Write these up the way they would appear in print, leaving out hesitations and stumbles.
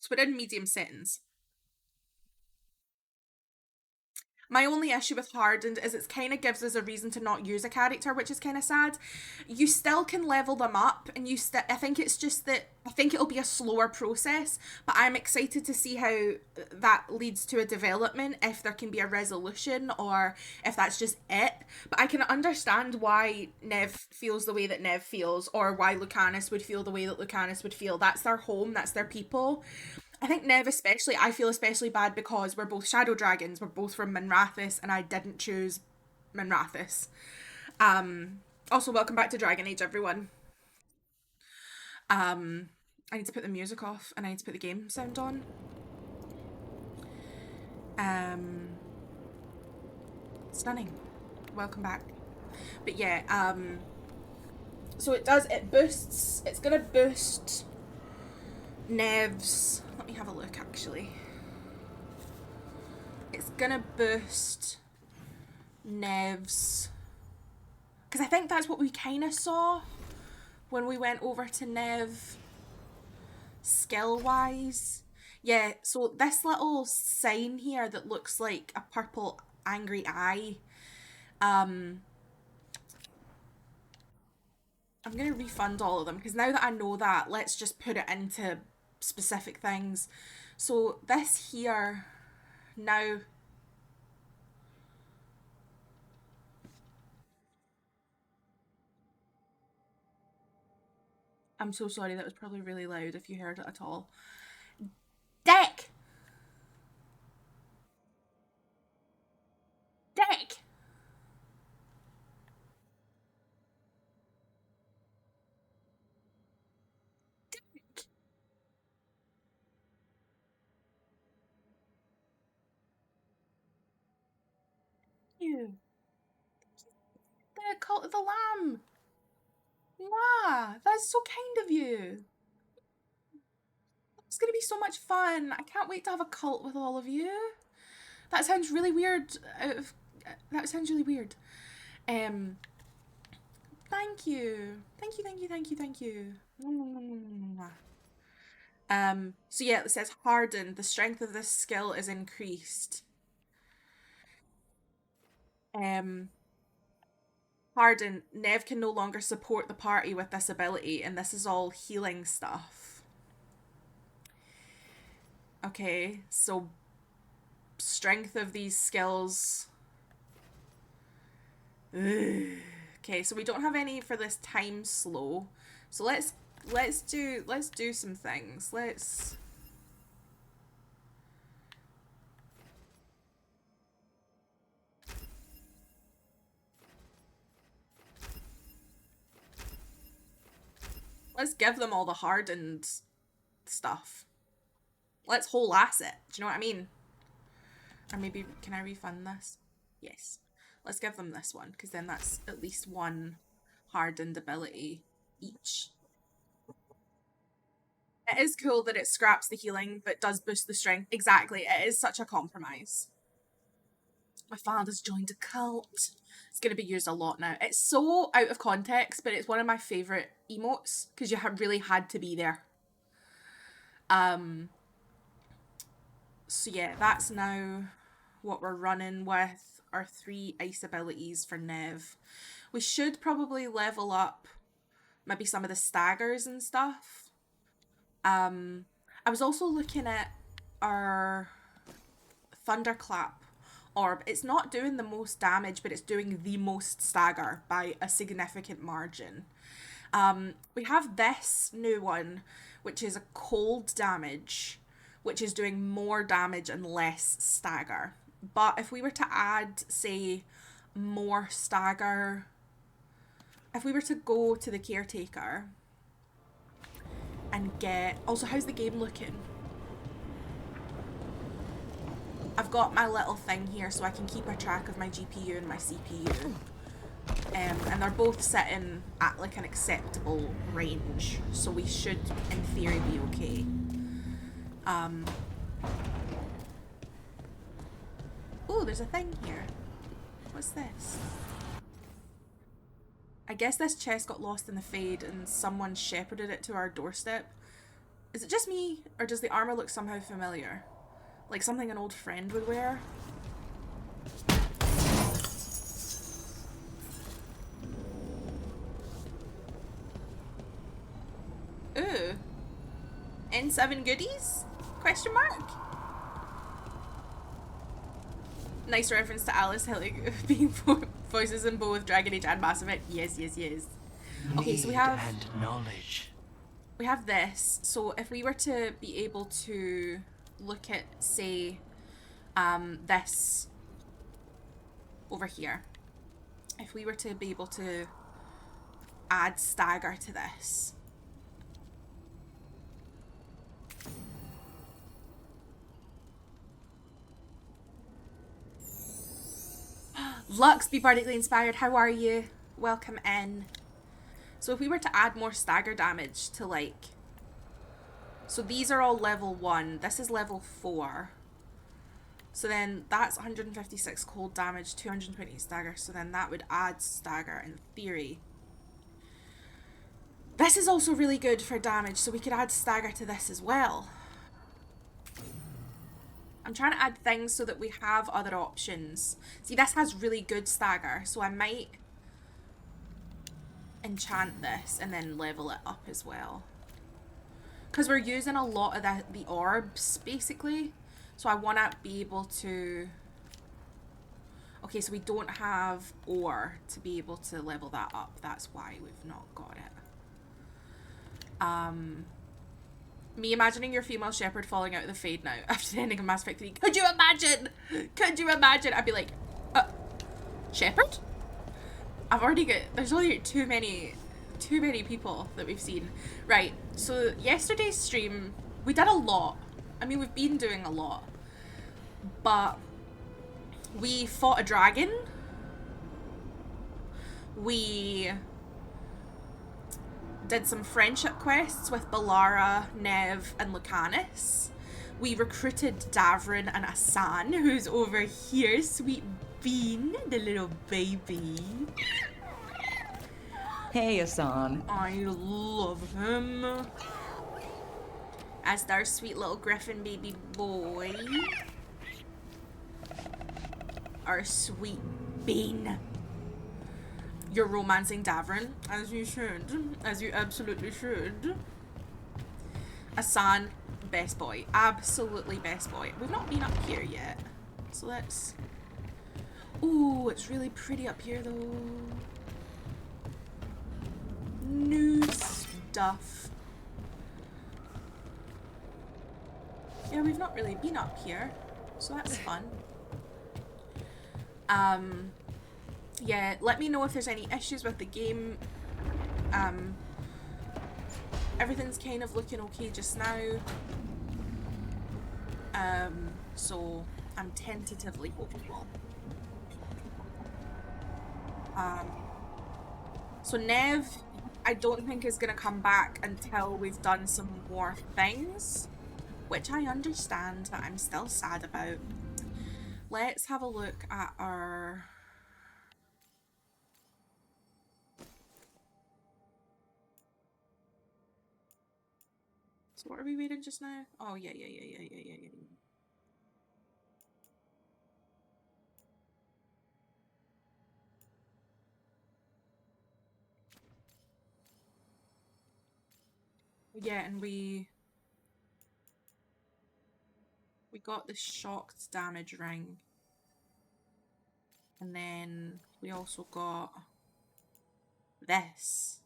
So we're in medium settings. My only issue with Hardened is it kind of gives us a reason to not use a character, which is kind of sad. You still can level them up, and I think it's just that I think it'll be a slower process, but I'm excited to see how that leads to a development, if there can be a resolution or if that's just it. But I can understand why Nev feels the way that Nev feels, or why Lucanus would feel the way that Lucanus would feel. That's their home, that's their people. I think Nev especially, I feel especially bad because we're both shadow dragons. We're both from Minrathous, and I didn't choose Minrathous. Also, welcome back to Dragon Age, everyone. Um, I need to put the music off, and I need to put the game sound on. Um, Stunning. Welcome back. But yeah, so it boosts. It's gonna boost Nev's. Let me have a look actually. It's gonna boost Nev's, because I think that's what we kind of saw when we went over to Nev skill wise. Yeah, so this little sign here that looks like a purple angry eye. Um, I'm gonna refund all of them because now that I know that, let's just put it into specific things. So this here now. I'm so sorry, that was probably really loud if you heard it at all. Dick! Dick! You. The Cult of the Lamb. Wow, that's so kind of you. It's going to be so much fun. I can't wait to have a cult with all of you. That sounds really weird. That sounds really weird. Um, Thank you. Thank you, thank you, thank you, thank you. So yeah, it says hardened. The strength of this skill is increased. Um, Hardened. Nev can no longer support the party with this ability, and this is all healing stuff. Okay, so strength of these skills. Ugh. Okay, so we don't have any for this time slow. So let's do some things. Let's give them all the hardened stuff. Let's whole ass it. Do you know what I mean? Or maybe can I refund this? Yes. Let's give them this one because then that's at least one hardened ability each. It is cool that it scraps the healing but does boost the strength. Exactly. It is such a compromise. My father's joined a cult. It's going to be used a lot now. It's so out of context, but it's one of my favourite emotes because you have really had to be there. Um, so yeah, that's now what we're running with our 3 ice abilities for Nev. We should probably level up maybe some of the staggers and stuff. I was also looking at our thunderclap orb. It's not doing the most damage, but it's doing the most stagger by a significant margin. We have this new one, which is a cold damage, which is doing more damage and less stagger. But if we were to add, say, more stagger, if we were to go to the caretaker and get. Also, how's the game looking? I've got my little thing here so I can keep a track of my GPU and my CPU. And they're both sitting at like an acceptable range, so we should, in theory, be okay. Um, oh, there's a thing here. What's this? I guess this chest got lost in the fade and someone shepherded it to our doorstep. Is it just me, or does the armor look somehow familiar? Like something an old friend would wear? Ooh. N7 goodies? Question mark? Nice reference to Alice Hillig being voices in both Dragon Age and Mass Effect. Yes, yes, yes. Okay, so we have... and knowledge. We have this. So if we were to be able to look at, say, this over here. If we were to be able to add stagger to this. Lux, be bardically inspired. How are you? Welcome in. So if we were to add more stagger damage to like... So these are all level 1. This is level 4. So then that's 156 cold damage, 220 stagger. So then that would add stagger in theory. This is also really good for damage, so we could add stagger to this as well. I'm trying to add things so that we have other options. See, this has really good stagger, so I might enchant this and then level it up as well. Because we're using a lot of the orbs, basically. So I want to be able to... Okay, so we don't have ore to be able to level that up. That's why we've not got it. Me imagining your female shepherd falling out of the Fade now after the ending of Mass Effect 3. Could you imagine? Could you imagine? I'd be like, shepherd? I've already got... There's only too many people that we've seen. Right, so yesterday's stream, we did a lot. I mean, we've been doing a lot. But we fought a dragon. We did some friendship quests with Balara, Nev, and Lucanus. We recruited Davrin and Asan, who's over here. Sweet Bean, the little baby. Hey, Asan. I love him. As our sweet little griffin baby boy. Our sweet Bean. You're romancing Davrin, as you should. As you absolutely should. Asan, best boy. Absolutely best boy. We've not been up here yet. So let's... Ooh, it's really pretty up here though. New stuff. Yeah, we've not really been up here. So that's fun. Yeah, let me know if there's any issues with the game. Everything's kind of looking okay just now. So I'm tentatively hopeful. So Nev, I don't think is gonna come back until we've done some more things, which I understand, but I'm still sad about. Let's have a look at our... So what are we reading just now? Oh, yeah. Yeah, and we got the shocked damage ring. And then we also got this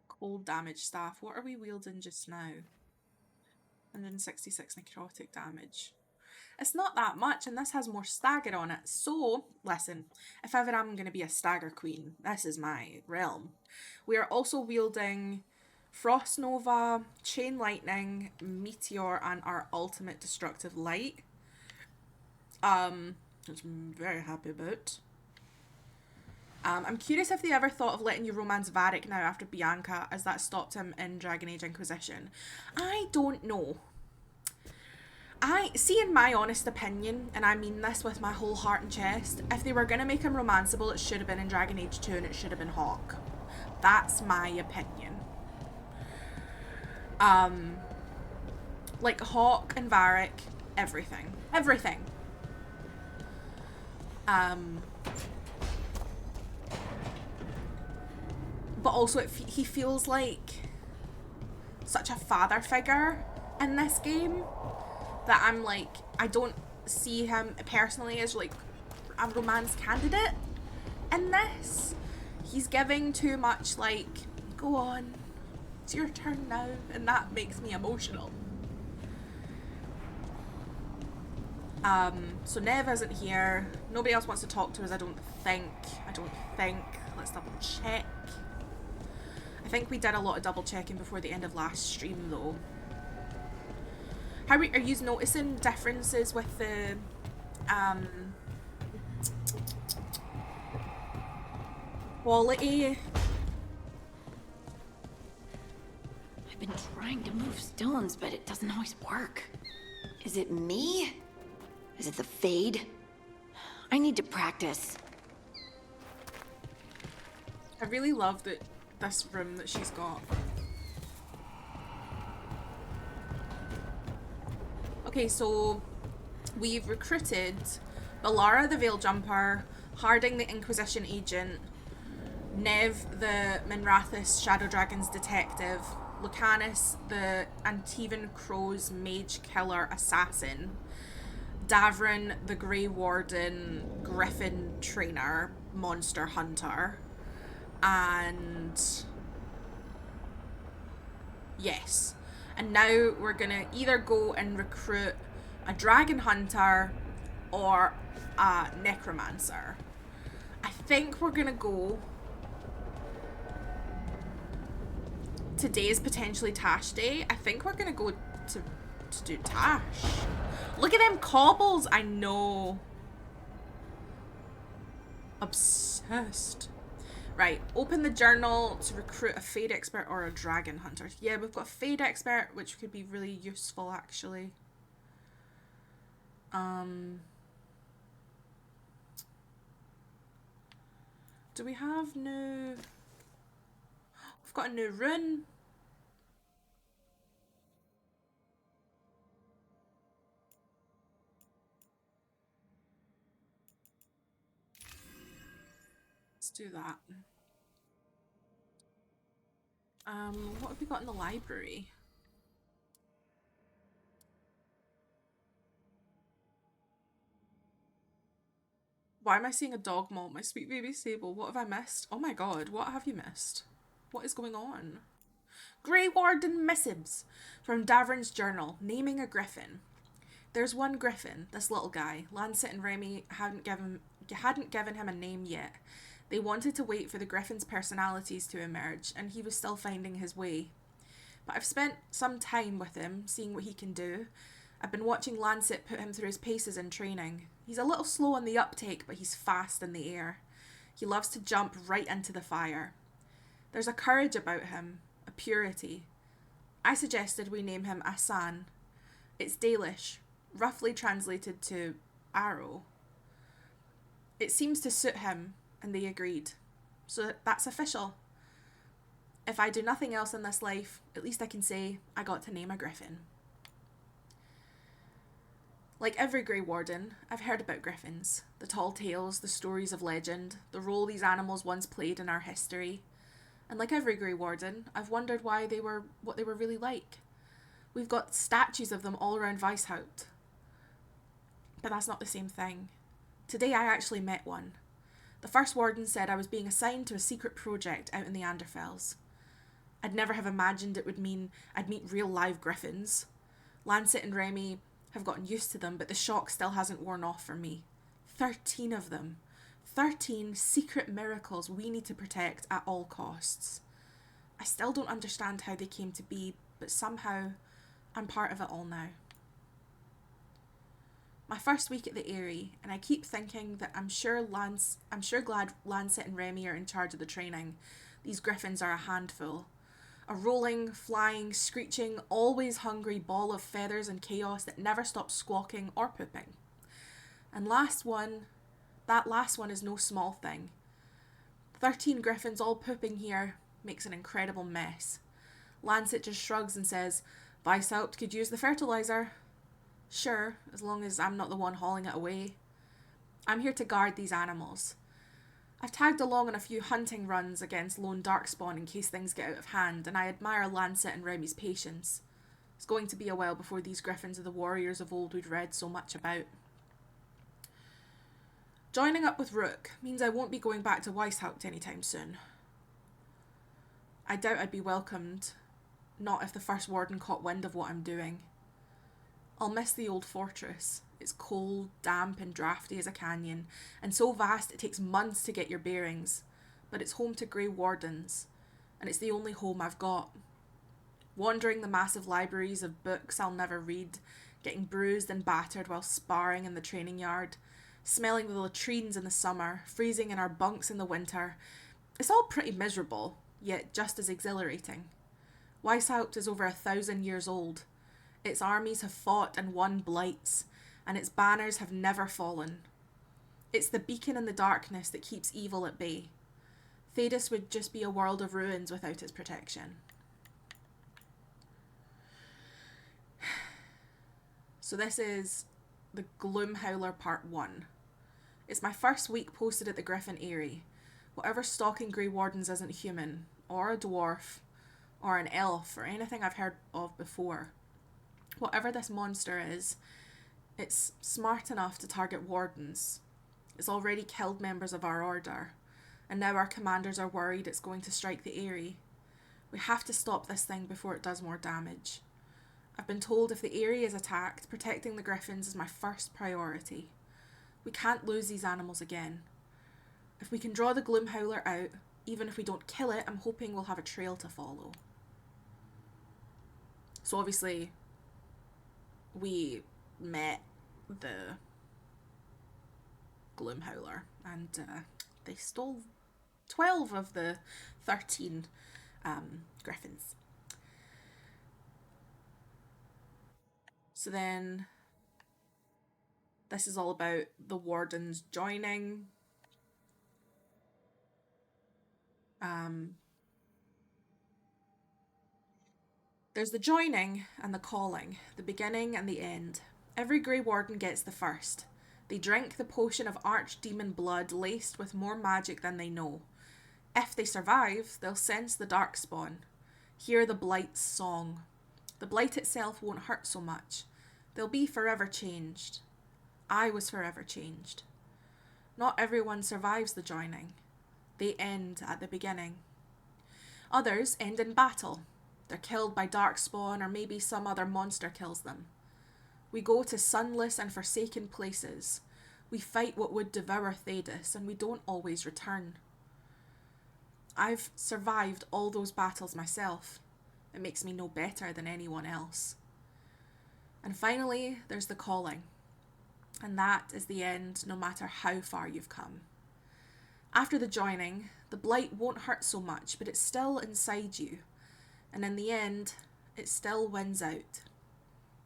cold damage staff. What are we wielding just now? 166 necrotic damage. It's not that much, and this has more stagger on it. So, listen, if ever I'm going to be a stagger queen, this is my realm. We are also wielding Frost Nova, Chain Lightning, Meteor, and our ultimate destructive light. Which I'm very happy about. I'm curious if they ever thought of letting you romance Varric now after Bianca, as that stopped him in Dragon Age Inquisition. I don't know. In my honest opinion, and I mean this with my whole heart and chest, if they were going to make him romanceable, it should have been in Dragon Age 2 and it should have been Hawk. That's my opinion. Like Hawk and Varric, everything. Everything. But also he feels like such a father figure in this game that I'm like, I don't see him personally as like a romance candidate in this. He's giving too much like, go on, it's your turn now, and that makes me emotional. So Nev isn't here. Nobody else wants to talk to us, I don't think. Let's double check. I think we did a lot of double checking before the end of last stream though. How are you noticing differences with the quality? I've been trying to move stones, but it doesn't always work. Is it me? Is it the fade? I need to practice. I really love this room that she's got. Okay, so we've recruited Balara the Veil Jumper, Harding the Inquisition agent, Nev the Minrathous Shadow Dragon's detective, Lucanus the Antivan Crow's mage killer assassin, Davran the Grey Warden Griffin trainer monster hunter, and yes. And now we're gonna either go and recruit a dragon hunter or a necromancer. I think we're gonna go. Today is potentially Tash Day. I think we're gonna go to do Tash. Look at them cobbles. I know. Obsessed. Right, open the journal to recruit a Fade Expert or a Dragon Hunter. Yeah, we've got a Fade Expert, which could be really useful, actually. Do we have new... We've got a new rune. Let's do that. What have we got in the library? Why am I seeing a dog maul my sweet baby Sable? What have I missed? Oh my god, what have you missed? What is going on? Grey Warden missives from Davran's journal, naming a griffin. There's one griffin, this little guy. Lancet and Remy hadn't given him a name yet. They wanted to wait for the griffin's personalities to emerge, and he was still finding his way. But I've spent some time with him, seeing what he can do. I've been watching Lancet put him through his paces in training. He's a little slow on the uptake, but he's fast in the air. He loves to jump right into the fire. There's a courage about him, a purity. I suggested we name him Asan. It's Dalish, roughly translated to arrow. It seems to suit him, and they agreed. So that's official. If I do nothing else in this life, at least I can say I got to name a griffin. Like every Grey Warden, I've heard about griffins. The tall tales, the stories of legend, the role these animals once played in our history. And like every Grey Warden, I've wondered what they were really like. We've got statues of them all around Weishaupt. But that's not the same thing. Today I actually met one. The first warden said I was being assigned to a secret project out in the Anderfels. I'd never have imagined it would mean I'd meet real live griffins. Lancet and Remy have gotten used to them, but the shock still hasn't worn off for me. 13 of them. 13 secret miracles we need to protect at all costs. I still don't understand how they came to be, but somehow I'm part of it all now. My first week at the Eyrie, and I keep thinking that I'm sure glad Lancet and Remy are in charge of the training. These griffins are a handful. A rolling, flying, screeching, always hungry ball of feathers and chaos that never stops squawking or pooping. And that last one is no small thing. 13 griffins all pooping here makes an incredible mess. Lancet just shrugs and says, Weishaupt could use the fertilizer. Sure, as long as I'm not the one hauling it away. I'm here to guard these animals. I've tagged along on a few hunting runs against lone darkspawn in case things get out of hand, and I admire Lancet and Remy's patience. It's going to be a while before these griffins are the warriors of old we'd read so much about. Joining up with Rook means I won't be going back to Weishaupt anytime soon. I doubt I'd be welcomed, not if the first warden caught wind of what I'm doing. I'll miss the old fortress. It's cold, damp and drafty as a canyon, and so vast it takes months to get your bearings. But it's home to grey wardens, and it's the only home I've got. Wandering the massive libraries of books I'll never read, getting bruised and battered while sparring in the training yard, smelling the latrines in the summer, freezing in our bunks in the winter. It's all pretty miserable, yet just as exhilarating. Weishaupt is over 1,000 years old. Its armies have fought and won blights, and its banners have never fallen. It's the beacon in the darkness that keeps evil at bay. Thedas would just be a world of ruins without its protection. So this is the Gloomhowler Part 1. It's my first week posted at the Griffin Eyrie. Whatever stalking Grey Wardens isn't human, or a dwarf, or an elf, or anything I've heard of before. Whatever this monster is, it's smart enough to target wardens. It's already killed members of our order, and now our commanders are worried it's going to strike the Eyrie. We have to stop this thing before it does more damage. I've been told if the Eyrie is attacked, protecting the griffins is my first priority. We can't lose these animals again. If we can draw the Gloomhowler out, even if we don't kill it, I'm hoping we'll have a trail to follow. So obviously, we met the Gloomhowler, and they stole 12 of the 13 griffins. So then this is all about the wardens joining. There's the joining and the calling, the beginning and the end. Every Grey Warden gets the first. They drink the potion of archdemon blood laced with more magic than they know. If they survive, they'll sense the darkspawn, hear the Blight's song. The Blight itself won't hurt so much. They'll be forever changed. I was forever changed. Not everyone survives the joining. They end at the beginning. Others end in battle. They're killed by darkspawn, or maybe some other monster kills them. We go to sunless and forsaken places. We fight what would devour Thedas, and we don't always return. I've survived all those battles myself. It makes me no better than anyone else. And finally, there's the calling. And that is the end, no matter how far you've come. After the joining, the blight won't hurt so much, but it's still inside you. And in the end, it still wins out.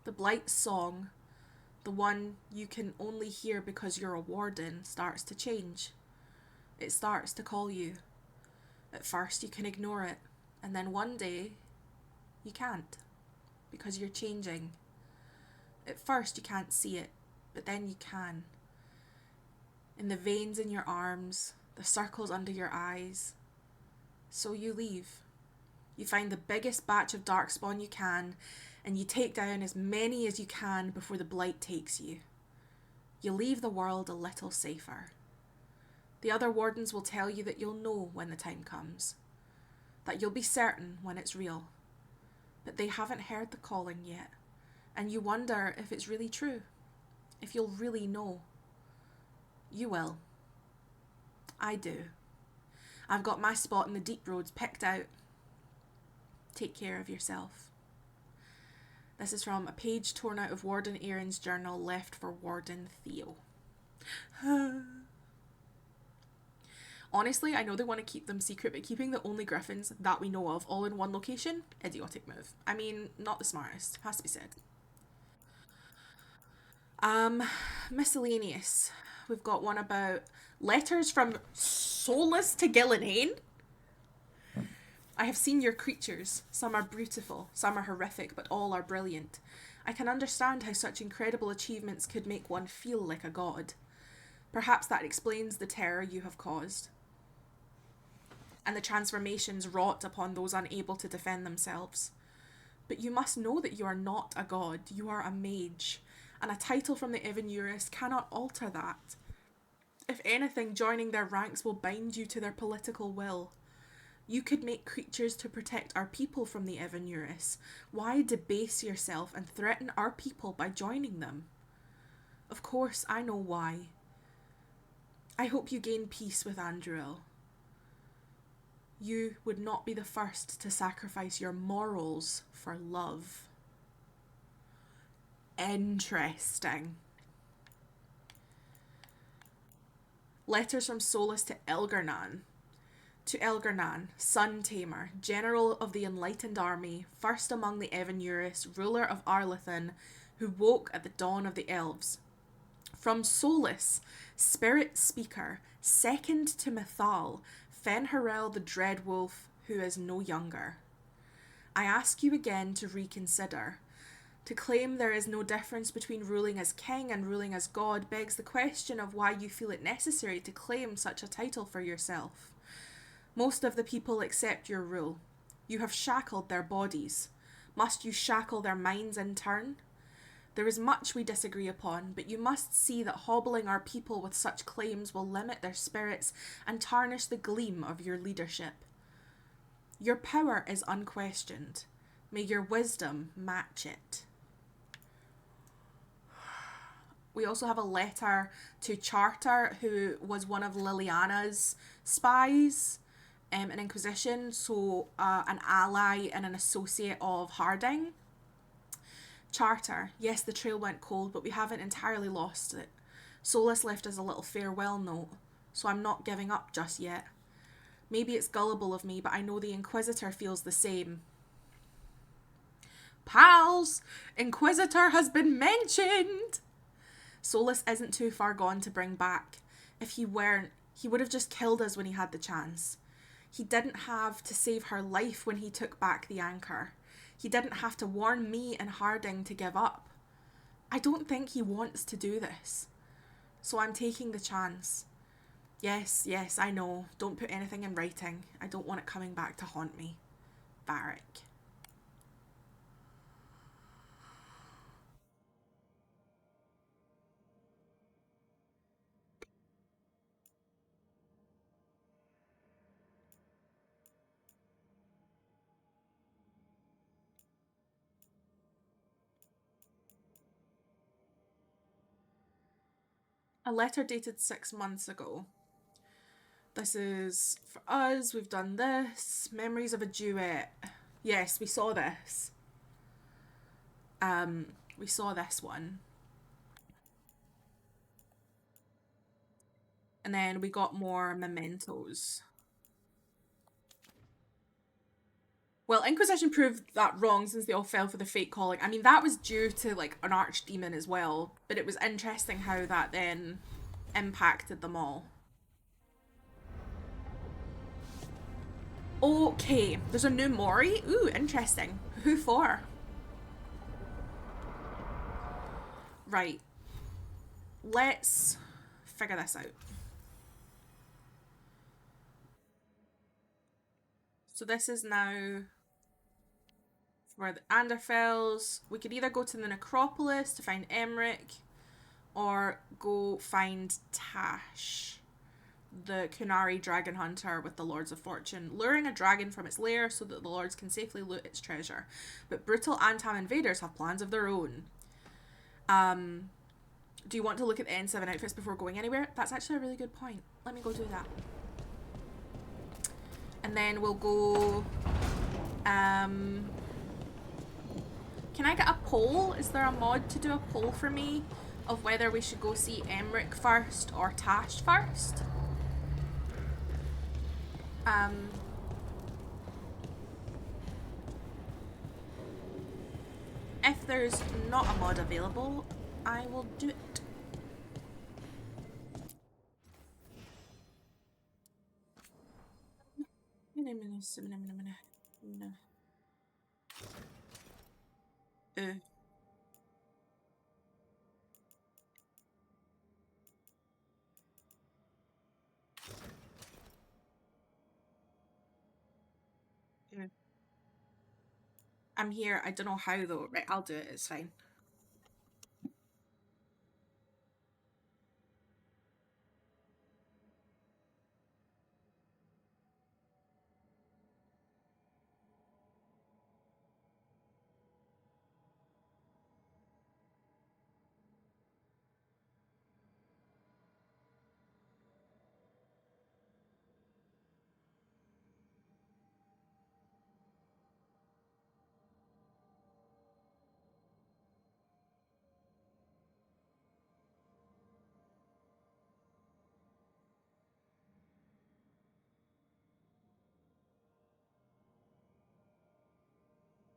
The blight's song, the one you can only hear because you're a warden, starts to change. It starts to call you. At first you can ignore it, and then one day you can't, because you're changing. At first you can't see it, but then you can. In the veins in your arms, the circles under your eyes. So you leave. You find the biggest batch of darkspawn you can, and you take down as many as you can before the blight takes you. You leave the world a little safer. The other wardens will tell you that you'll know when the time comes, that you'll be certain when it's real. But they haven't heard the calling yet, and you wonder if it's really true, if you'll really know. You will. I do. I've got my spot in the deep roads picked out. Take care of yourself. This is from a page torn out of Warden Aaron's journal left for Warden Theo. Honestly, I know they want to keep them secret, but keeping the only griffins that we know of all in one location, idiotic move. I mean, not the smartest, has to be said. Miscellaneous. We've got one about letters from Solus to Gillinane. I have seen your creatures. Some are beautiful, some are horrific, but all are brilliant. I can understand how such incredible achievements could make one feel like a god. Perhaps that explains the terror you have caused, and the transformations wrought upon those unable to defend themselves. But you must know that you are not a god, you are a mage, and a title from the Evanurus cannot alter that. If anything, joining their ranks will bind you to their political will. You could make creatures to protect our people from the Evanurus. Why debase yourself and threaten our people by joining them? Of course, I know why. I hope you gain peace with Andruil. You would not be the first to sacrifice your morals for love. Interesting. Letters from Solus to Elgarnan. To Elgarnan, Sun Tamer, General of the Enlightened Army, first among the Evanurus, ruler of Arlathan, who woke at the dawn of the elves. From Solus, Spirit Speaker, second to Mithal, Fenharel the Dread Wolf, who is no younger. I ask you again to reconsider. To claim there is no difference between ruling as king and ruling as god begs the question of why you feel it necessary to claim such a title for yourself. Most of the people accept your rule. You have shackled their bodies. Must you shackle their minds in turn? There is much we disagree upon, but you must see that hobbling our people with such claims will limit their spirits and tarnish the gleam of your leadership. Your power is unquestioned. May your wisdom match it. We also have a letter to Charter, who was one of Liliana's spies in Inquisition, so an ally and an associate of Harding. Charter, yes, the trail went cold, but we haven't entirely lost it. Solus left us a little farewell note, so I'm not giving up just yet. Maybe it's gullible of me, but I know the Inquisitor feels the same. Pals! Inquisitor has been mentioned! Solus isn't too far gone to bring back. If he weren't, he would have just killed us when he had the chance. He didn't have to save her life when he took back the anchor. He didn't have to warn me and Harding to give up. I don't think he wants to do this. So I'm taking the chance. Yes, I know. Don't put anything in writing. I don't want it coming back to haunt me. Varric. A letter dated 6 months ago. This is for us. We've done this. Memories of a duet. Yes, we saw this. We saw this one. And then we got more mementos. Well, Inquisition proved that wrong since they all fell for the fake calling. I mean, that was due to like an archdemon as well, but it was interesting how that then impacted them all. Okay, there's a new Mori. Ooh, interesting. Who for? Right. Let's figure this out. So this is now for the Anderfells. We could either go to the Necropolis to find Emmerich, or go find Tash, the Kunari dragon hunter with the Lords of Fortune, luring a dragon from its lair so that the lords can safely loot its treasure. But brutal Antam invaders have plans of their own. Do you want to look at the N7 outfits before going anywhere? That's actually a really good point. Let me go do that. And then we'll go... Can I get a poll? Is there a mod to do a poll for me of whether we should go see Emmerich first or Tash first? If there's not a mod available, I will do it. I'm here. I don't know how though. Right, I'll do it. It's fine.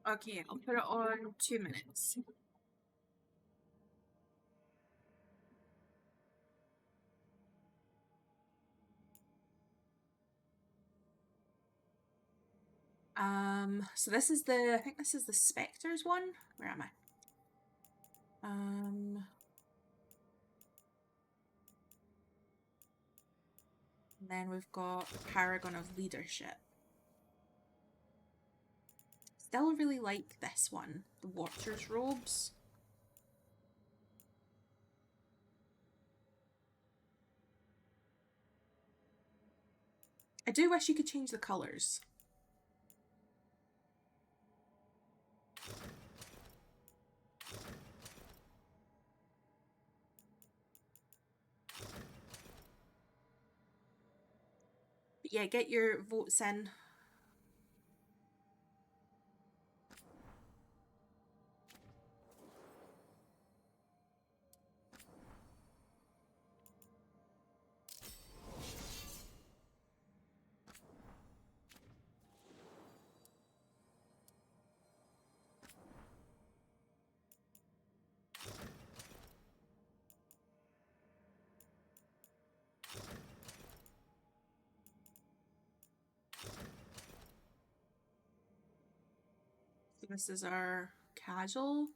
Okay, I'll put it on 2 minutes. So this is I think this is the Spectres one. Where am I? And then we've got the Paragon of Leadership. Still really like this one, the Watcher's Robes. I do wish you could change the colours. But yeah, get your votes in. This is our casual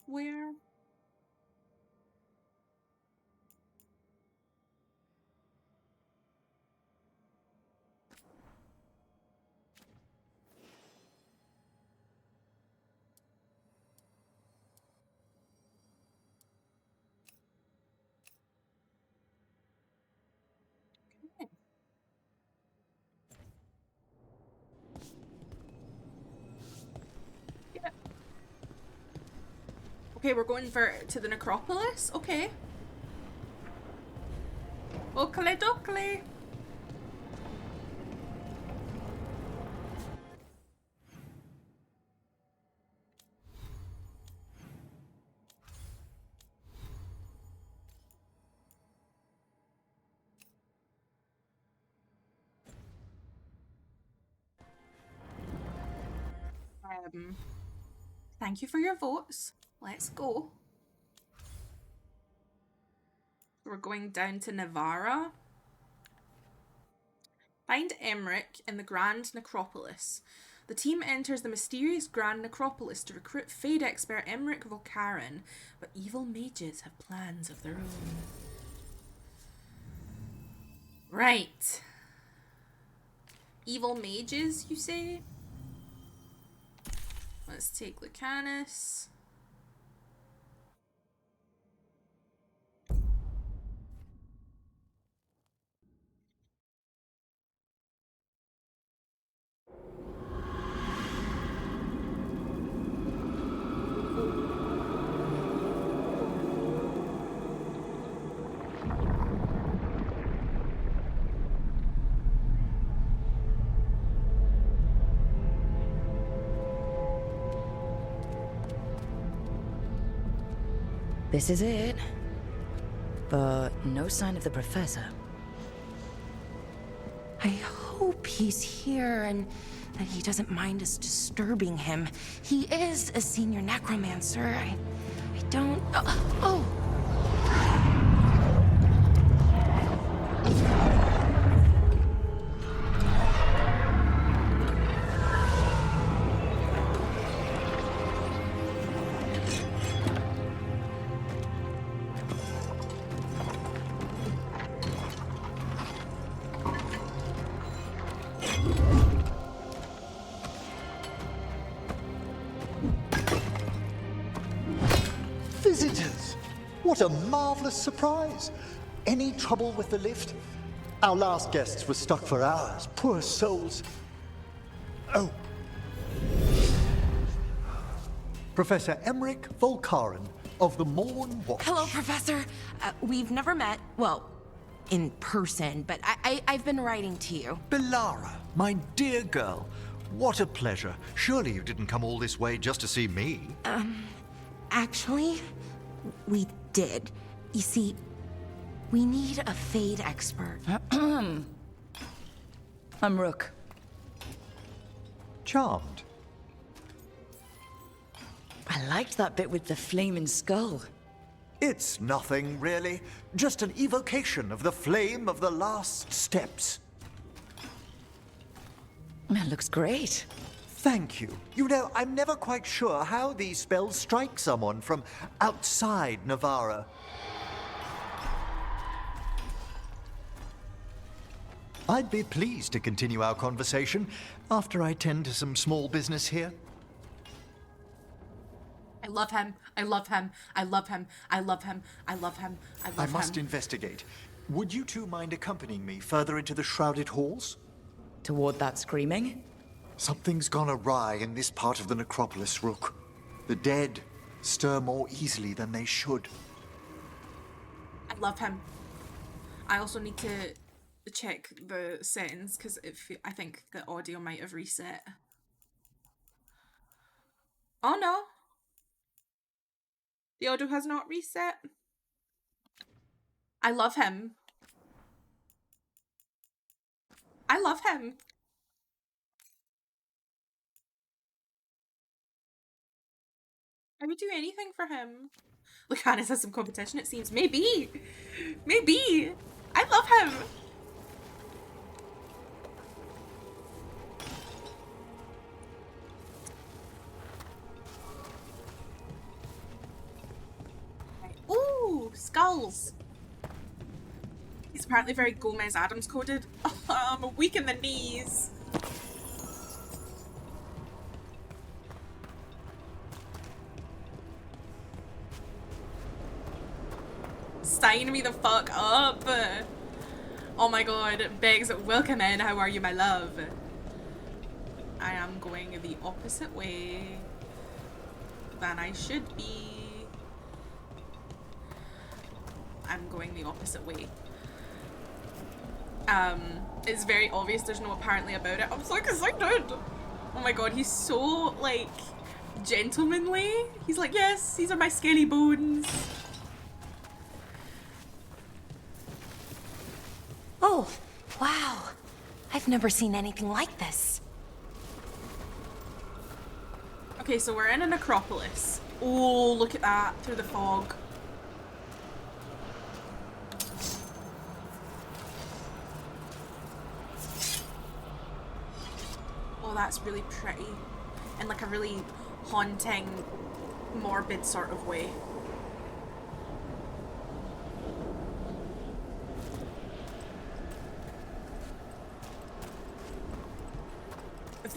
wear. Okay, we're going to the necropolis. Okay. Oakley dokley. Thank you for your votes. Let's go. We're going down to Nevarran. Find Emmerich in the Grand Necropolis. The team enters the mysterious Grand Necropolis to recruit Fade expert Emmerich Volkaren, but evil mages have plans of their own. Right. Evil mages, you say? Let's take Lucanus. This is it. But no sign of the professor. I hope he's here and that he doesn't mind us disturbing him. He is a senior necromancer. I don't... Oh! What a marvelous surprise! Any trouble with the lift? Our last guests were stuck for hours. Poor souls. Oh. Professor Emmerich Volkaren of the Morn Watch. Hello, Professor. We've never met, well, in person, but I've been writing to you. Belara, my dear girl. What a pleasure. Surely you didn't come all this way just to see me. Actually, we did. You see, we need a Fade expert. I'm Rook. Charmed. I liked that bit with the flaming skull. It's nothing, really. Just an evocation of the flame of the last steps. That looks great. Thank you. You know, I'm never quite sure how these spells strike someone from outside Nevarran. I'd be pleased to continue our conversation after I tend to some small business here. I love him. I love him. I love him. I love him. I love him. I love him. I must investigate. Would you two mind accompanying me further into the shrouded halls? Toward that screaming? Something's gone awry in this part of the necropolis, Rook. The dead stir more easily than they should. I love him. I also need to check the settings because I think the audio might have reset. Oh no. The audio has not reset. I love him. I love him. I would do anything for him. Lucanus has some competition, it seems. Maybe. Maybe. I love him. Ooh, skulls. He's apparently very Gomez Adams coded. Oh, I'm weak in the knees. Sign me the fuck up. Oh my god, Begs, welcome in. How are you, my love? I am going the opposite way than I should be. I'm going the opposite way. It's very obvious there's no apparently about it. I'm so excited! Oh my god, he's so, like, gentlemanly. He's like, yes, these are my skelly bones. Oh, wow. I've never seen anything like this. Okay, so we're in a necropolis. Oh, look at that, through the fog. Oh, that's really pretty. In like a really haunting, morbid sort of way.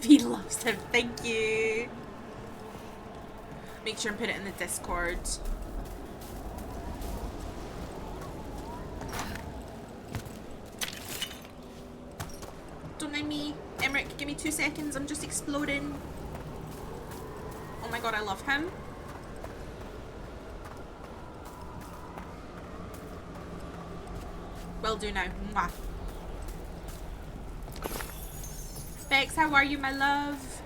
He loves him, thank you. Make sure and put it in the Discord. Don't mind me. Emmerich, give me 2 seconds, I'm just exploding. Oh my god, I love him. Will do now. Mwah. Bex, how are you, my love?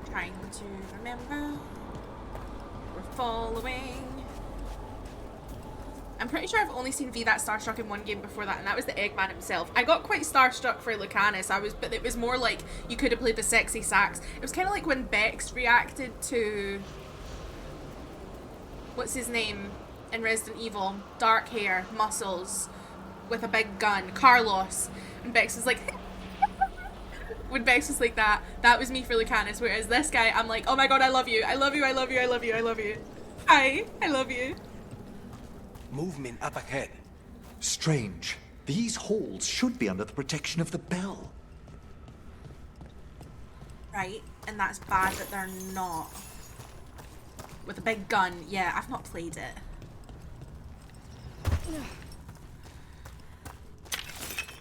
Trying to remember. We're following. I'm pretty sure I've only seen V that starstruck in one game before that, and that was the Eggman himself. I got quite starstruck for Lucanus, but it was more like you could have played the sexy sax. It was kind of like when Bex reacted to, what's his name in Resident Evil? Dark hair, muscles, with a big gun, Carlos. And Bex was like, when Bex was like that was me for Lucanus. Whereas this guy, I'm like, oh my god, I love you, I love you, I love you, I love you, I love you. Hi, I love you. Movement up ahead. Strange. These halls should be under the protection of the bell. Right, and that's bad that they're not. With a big gun. Yeah, I've not played it.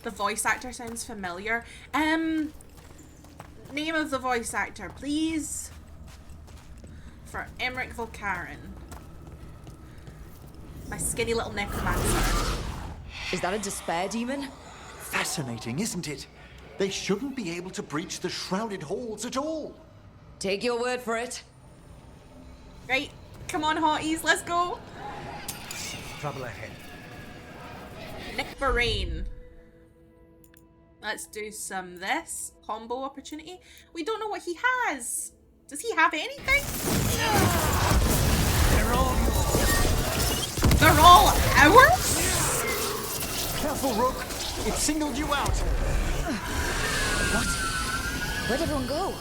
The voice actor sounds familiar. Name of the voice actor, please. For Emmerich Volkaren. My skinny little necromancer. Is that a despair demon? Fascinating, isn't it? They shouldn't be able to breach the shrouded halls at all. Take your word for it. Right, come on hotties, let's go. Trouble ahead. Nevarran. Let's do some this. Combo opportunity. We don't know what he has. Does he have anything? They're all yours. They're all ours? Careful, Rook. It singled you out. What? Where'd everyone go?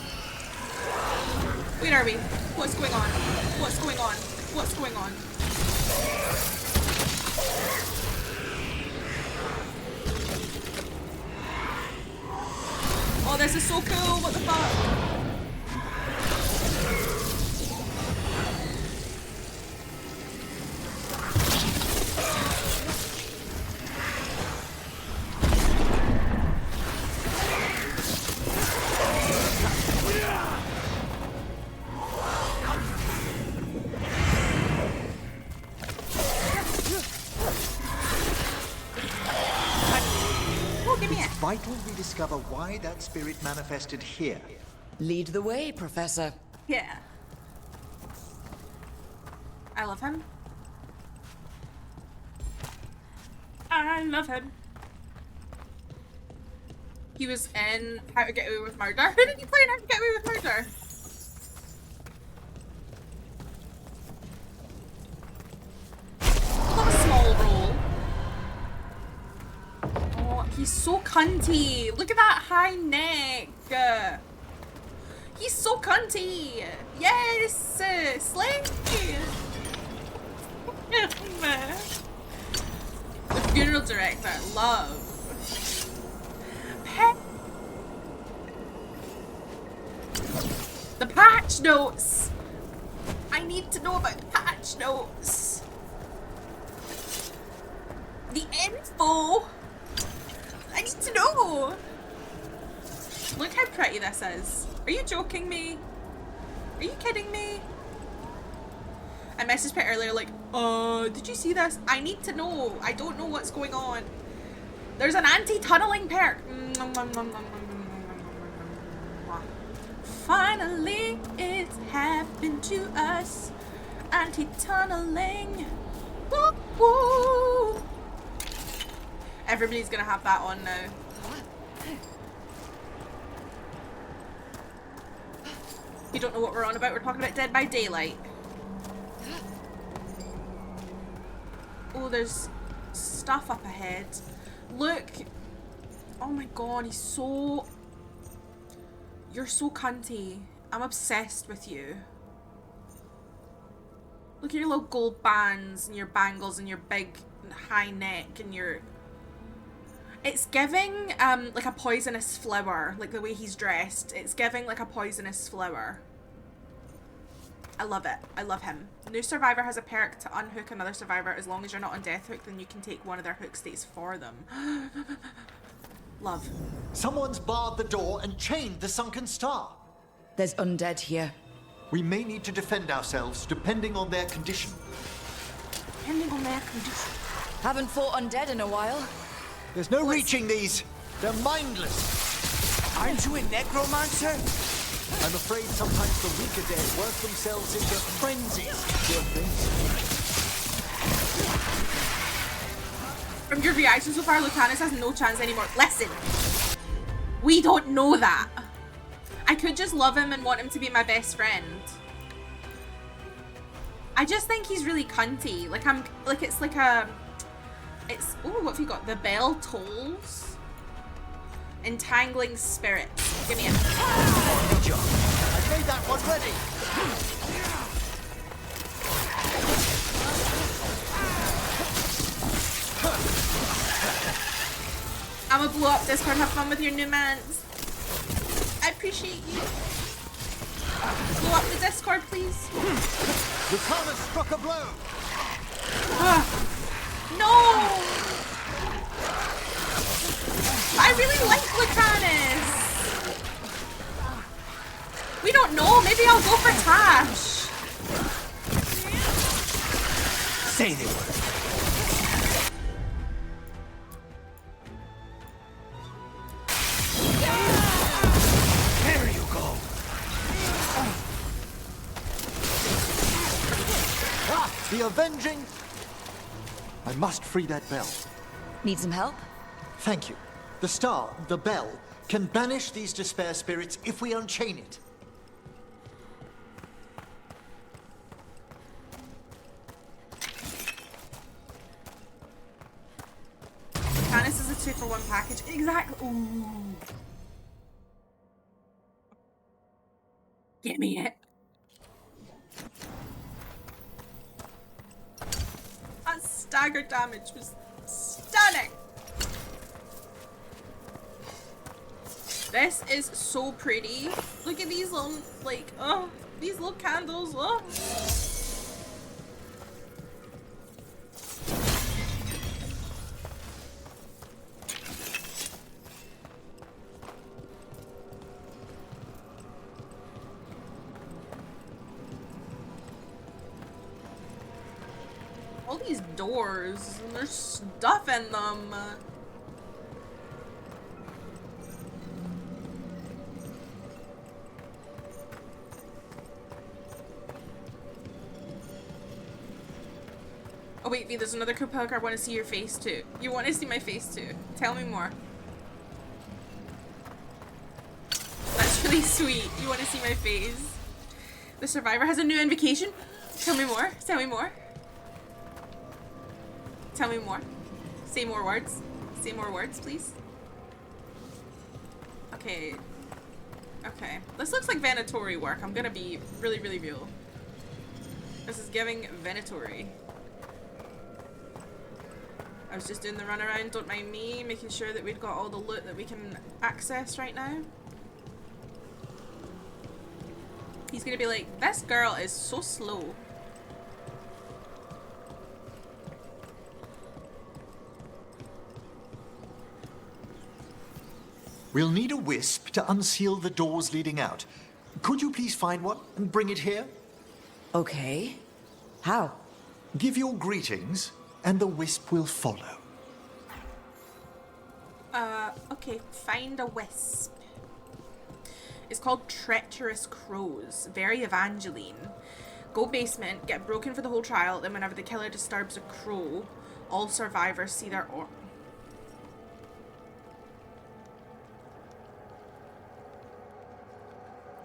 Where are we? What's going on? What's going on? What's going on? Oh, this is so cool. What the fuck? Vital we discover why that spirit manifested here. Lead the way, Professor. Yeah. I love him. I love him. He was in How to Get Away with Murder. Who did he play in How to Get Away with Murder? Not a small role. Oh, he's so cunty. Look at that high neck. He's so cunty. Yes, slay. The funeral director, love. The patch notes. I need to know about the patch notes. The info. I need to know. Look how pretty this is. Are you joking me? Are you kidding me? I messaged Pet earlier like, did you see this? I need to know. I don't know what's going on. There's an anti-tunneling perk. Finally, it's happened to us. Anti-tunneling. Woo woo. Everybody's gonna have that on now. You don't know what we're on about. We're talking about Dead by Daylight. Oh, there's stuff up ahead. Look. Oh my god, he's so... You're so cunty. I'm obsessed with you. Look at your little gold bands and your bangles and your big high neck and your... It's giving like a poisonous flower, like the way he's dressed. It's giving like a poisonous flower. I love it. I love him. New survivor has a perk to unhook another survivor. As long as you're not on death hook, then you can take one of their hook states for them. Love. Someone's barred the door and chained the sunken star. There's undead here. We may need to defend ourselves depending on their condition. Depending on their condition. Haven't fought undead in a while. There's no reaching these. They're mindless. Aren't you a necromancer? I'm afraid sometimes the weaker dead work themselves into frenzies. Dear things. From your reaction so far, Lucanus has no chance anymore. Listen, we don't know that. I could just love him and want him to be my best friend. I just think he's really cunty. Like it's like a... It's... Oh, what have you got? The bell tolls. Entangling spirits. Give me it. Good job. I made that one ready. I'm gonna blow up Discord. Have fun with your new mans. I appreciate you. Blow up the Discord, please. Lucana struck a blow. No! I really like Lucanus. We don't know. Maybe I'll go for Tash. Say the word. There you go. The avenging. I must free that bell. Need some help? Thank you. The star, the bell, can banish these despair spirits if we unchain it. Lucanus is a 2-for-1 package. Exactly. Ooh. Give me it. That stagger damage was stunning. This is so pretty. Look at these little, like, oh, these little candles. Oh. All these doors, and there's stuff in them. Oh wait, V, there's another cool perk. I want to see your face too. You want to see my face too? Tell me more. That's really sweet. You want to see my face? The survivor has a new invocation? Tell me more. Tell me more. Tell me more. Say more words. Say more words, please. Okay. Okay. This looks like Venatori work. I'm gonna be really, really real. This is giving Venatori. I was just doing the runaround, don't mind me, making sure that we've got all the loot that we can access right now. He's gonna be like, this girl is so slow. We'll need a wisp to unseal the doors leading out. Could you please find one and bring it here? Okay. How? Give your greetings, and the wisp will follow. Okay, find a wisp. It's called Treacherous Crows. Very Evangeline. Go basement, get broken for the whole trial, then whenever the killer disturbs a crow, all survivors see their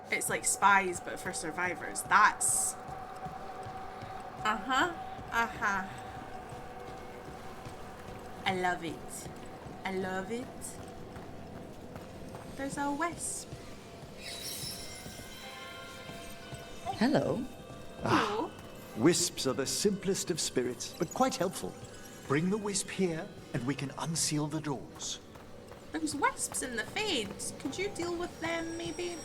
It's like spies, but for survivors. That's... Uh-huh. Uh-huh. I love it. I love it. There's a wisp. Hello. Oh. Wisps are the simplest of spirits, but quite helpful. Bring the wisp here, and we can unseal the doors. There's wisps in the fades. Could you deal with them, maybe?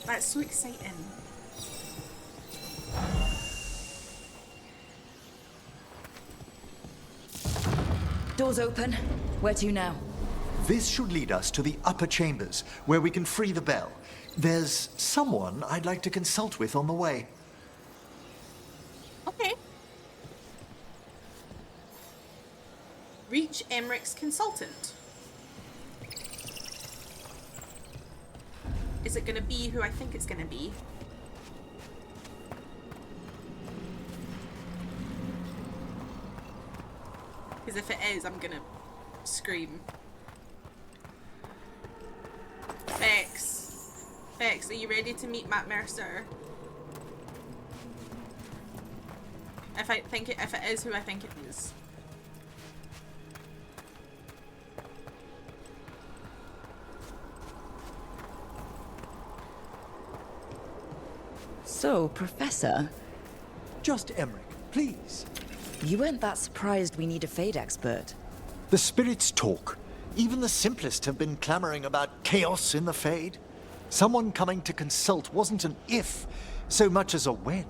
That's so exciting. Doors open. Where to now? This should lead us to the upper chambers, where we can free the bell. There's someone I'd like to consult with on the way. Okay. Reach Emmerich's consultant. Is it gonna be who I think it's gonna be? Because if it is, I'm gonna scream. Vex. Vex, are you ready to meet Matt Mercer? If it is who I think it is. So, Professor, Just Emmerich, please. You weren't that surprised we need a Fade expert. The spirits talk. Even the simplest have been clamoring about chaos in the Fade. Someone coming to consult wasn't an if, so much as a when.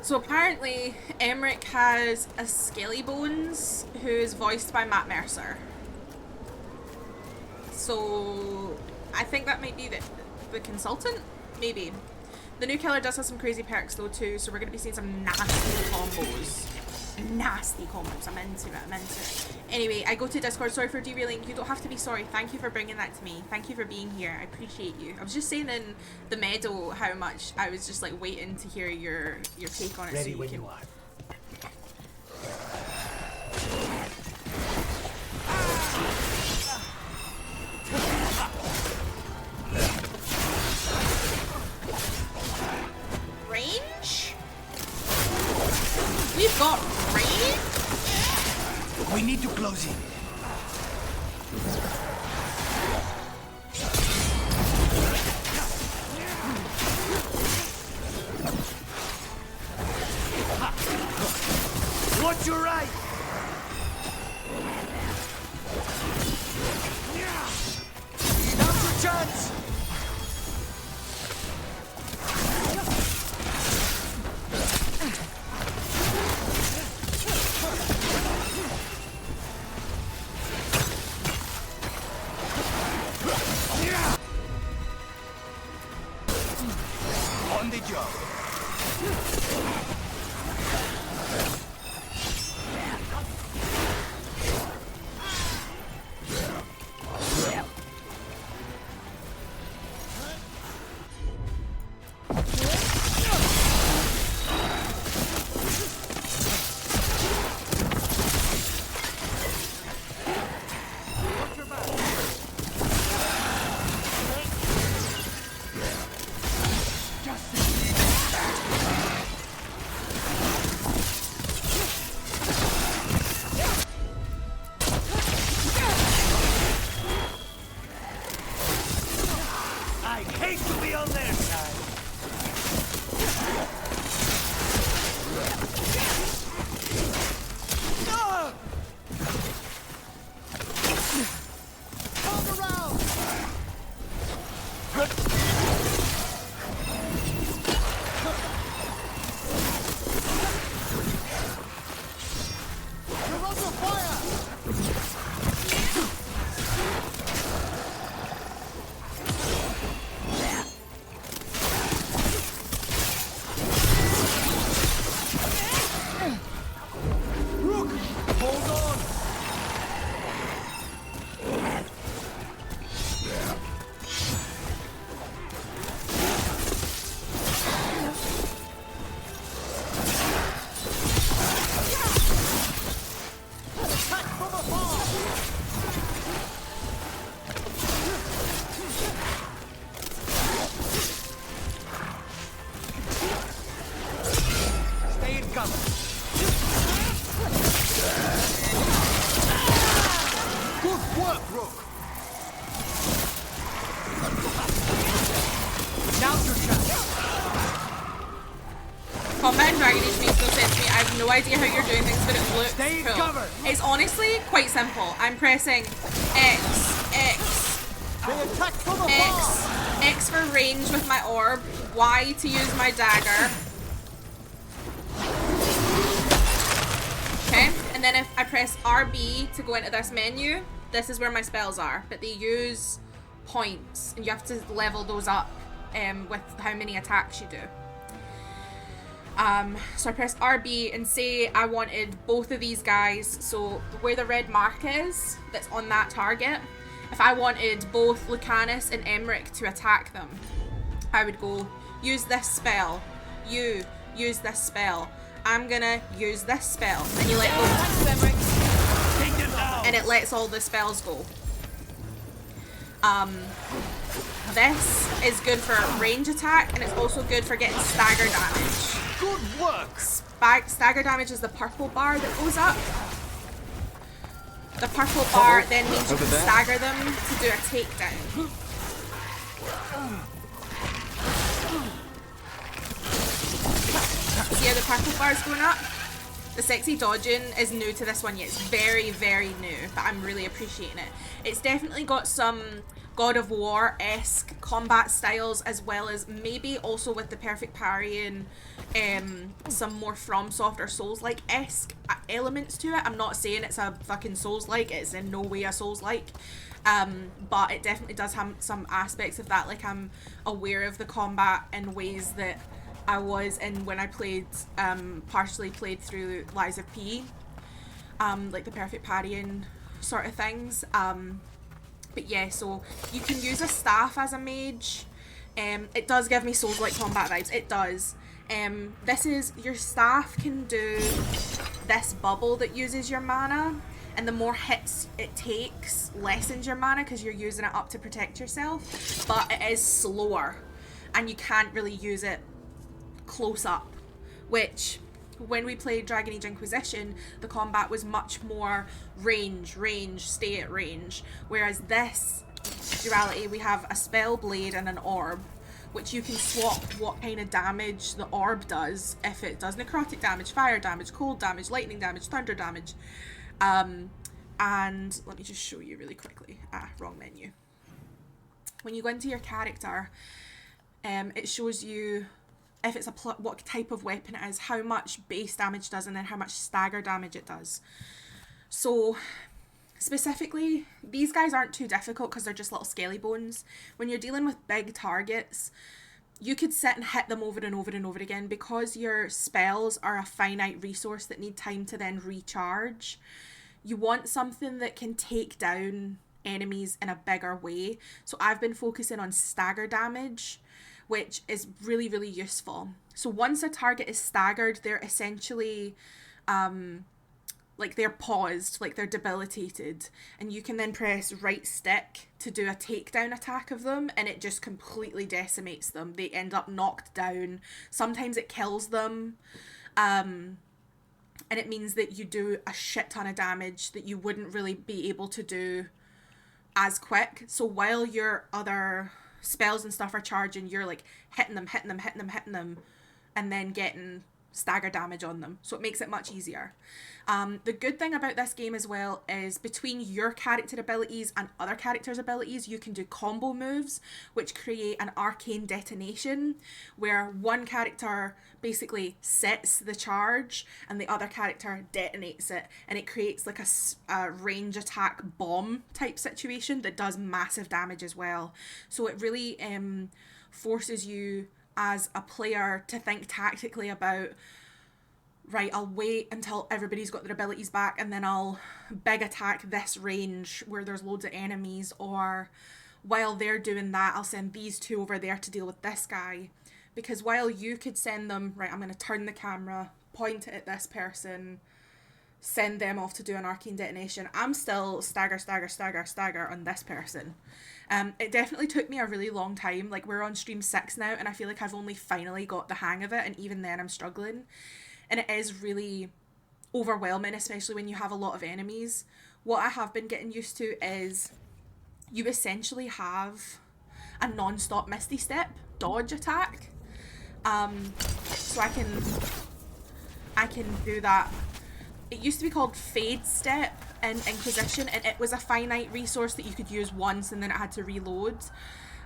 So apparently, Emmerich has a Skelly Bones, who is voiced by Matt Mercer. So I think that might be the consultant? Maybe. The new killer does have some crazy perks though too, so we're going to be seeing some nasty combos. Nasty combos. I'm into it. Anyway, I go to Discord. Sorry for derailing. You don't have to be sorry. Thank you for bringing that to me. Thank you for being here. I appreciate you. I was just saying in the meadow how much I was just like waiting to hear your take on it. Ready so when you are. Range? We've got range? We need to close in. Watch your right! Now's your chance! On the job. I hate to be on their side. No! Hold around! You're under fire! Rook, hold on! Attack from afar! Stay in cover. Good work, Rook! Now's your chance! Combat in Dragon Age makes no sense to me. I have no idea how you're doing things, but it looks Stay in cool. cover. It's honestly quite simple. I'm pressing X, They attack from afar! X for range with my orb, Y to use my dagger. Okay, and then if I press RB to go into this menu, this is where my spells are, but they use points, and you have to level those up with how many attacks you do. So I press RB and say I wanted both of these guys, so where the red mark is, that's on that target, if I wanted both Lucanus and Emmerich to attack them, I would go, use this spell, you, use this spell, I'm gonna use this spell, and you let go, Take them down! and it lets all the spells go. This is good for range attack, and it's also good for getting stagger damage. Good work! Stagger damage is the purple bar that goes up. The purple bar then means you can stagger them to do a takedown. See how the purple bars going up. The sexy dodging is new to this one yet. It's very, very new, but I'm really appreciating it. It's definitely got some God of War-esque combat styles, as well as maybe also with the perfect parrying, some more FromSoft or Souls-like-esque elements to it. I'm not saying it's a fucking Souls-like, it's in no way a Souls-like, but it definitely does have some aspects of that. Like, I'm aware of the combat in ways that I was in when I played, partially played through Lies of P, like the perfect parrying sort of things. But yeah, so you can use a staff as a mage. It does give me Souls-like combat vibes, it does. This is, your staff can do this bubble that uses your mana, and the more hits it takes lessens your mana because you're using it up to protect yourself, but it is slower and you can't really use it close up, which when we played Dragon Age Inquisition, the combat was much more range, stay at range, whereas this duality, we have a spell blade and an orb, which you can swap what kind of damage the orb does. If it does necrotic damage, fire damage, cold damage, lightning damage, thunder damage. And let me just show you really quickly. Wrong menu. When you go into your character, it shows you if it's what type of weapon it is, how much base damage does, and then how much stagger damage it does. So specifically, these guys aren't too difficult because they're just little skelly bones. When you're dealing with big targets, you could sit and hit them over and over and over again, because your spells are a finite resource that need time to then recharge. You want something that can take down enemies in a bigger way. So I've been focusing on stagger damage, which is really, really useful. So once a target is staggered, they're essentially like they're paused, like they're debilitated, and you can then press right stick to do a takedown attack of them, and it just completely decimates them. They end up knocked down. Sometimes it kills them, and it means that you do a shit ton of damage that you wouldn't really be able to do as quick. So while your other spells and stuff are charging, you're like hitting them, and then getting stagger damage on them. So it makes it much easier. The good thing about this game as well is between your character abilities and other characters' abilities, you can do combo moves which create an arcane detonation, where one character basically sets the charge and the other character detonates it, and it creates like a range attack bomb type situation that does massive damage as well. So it really forces you as a player to think tactically about, right, I'll wait until everybody's got their abilities back and then I'll big attack this range where there's loads of enemies, or while they're doing that, I'll send these two over there to deal with this guy. Because while you could send them, right, I'm going to turn the camera, point it at this person, send them off to do an arcane detonation, I'm still stagger on this person. It definitely took me a really long time. Like, we're on stream 6 now, and I feel like I've only finally got the hang of it, and even then I'm struggling. And it is really overwhelming, especially when you have a lot of enemies. What I have been getting used to is you essentially have a non-stop Misty Step dodge attack. So I can do that. It used to be called Fade Step in Inquisition, and it was a finite resource that you could use once and then it had to reload.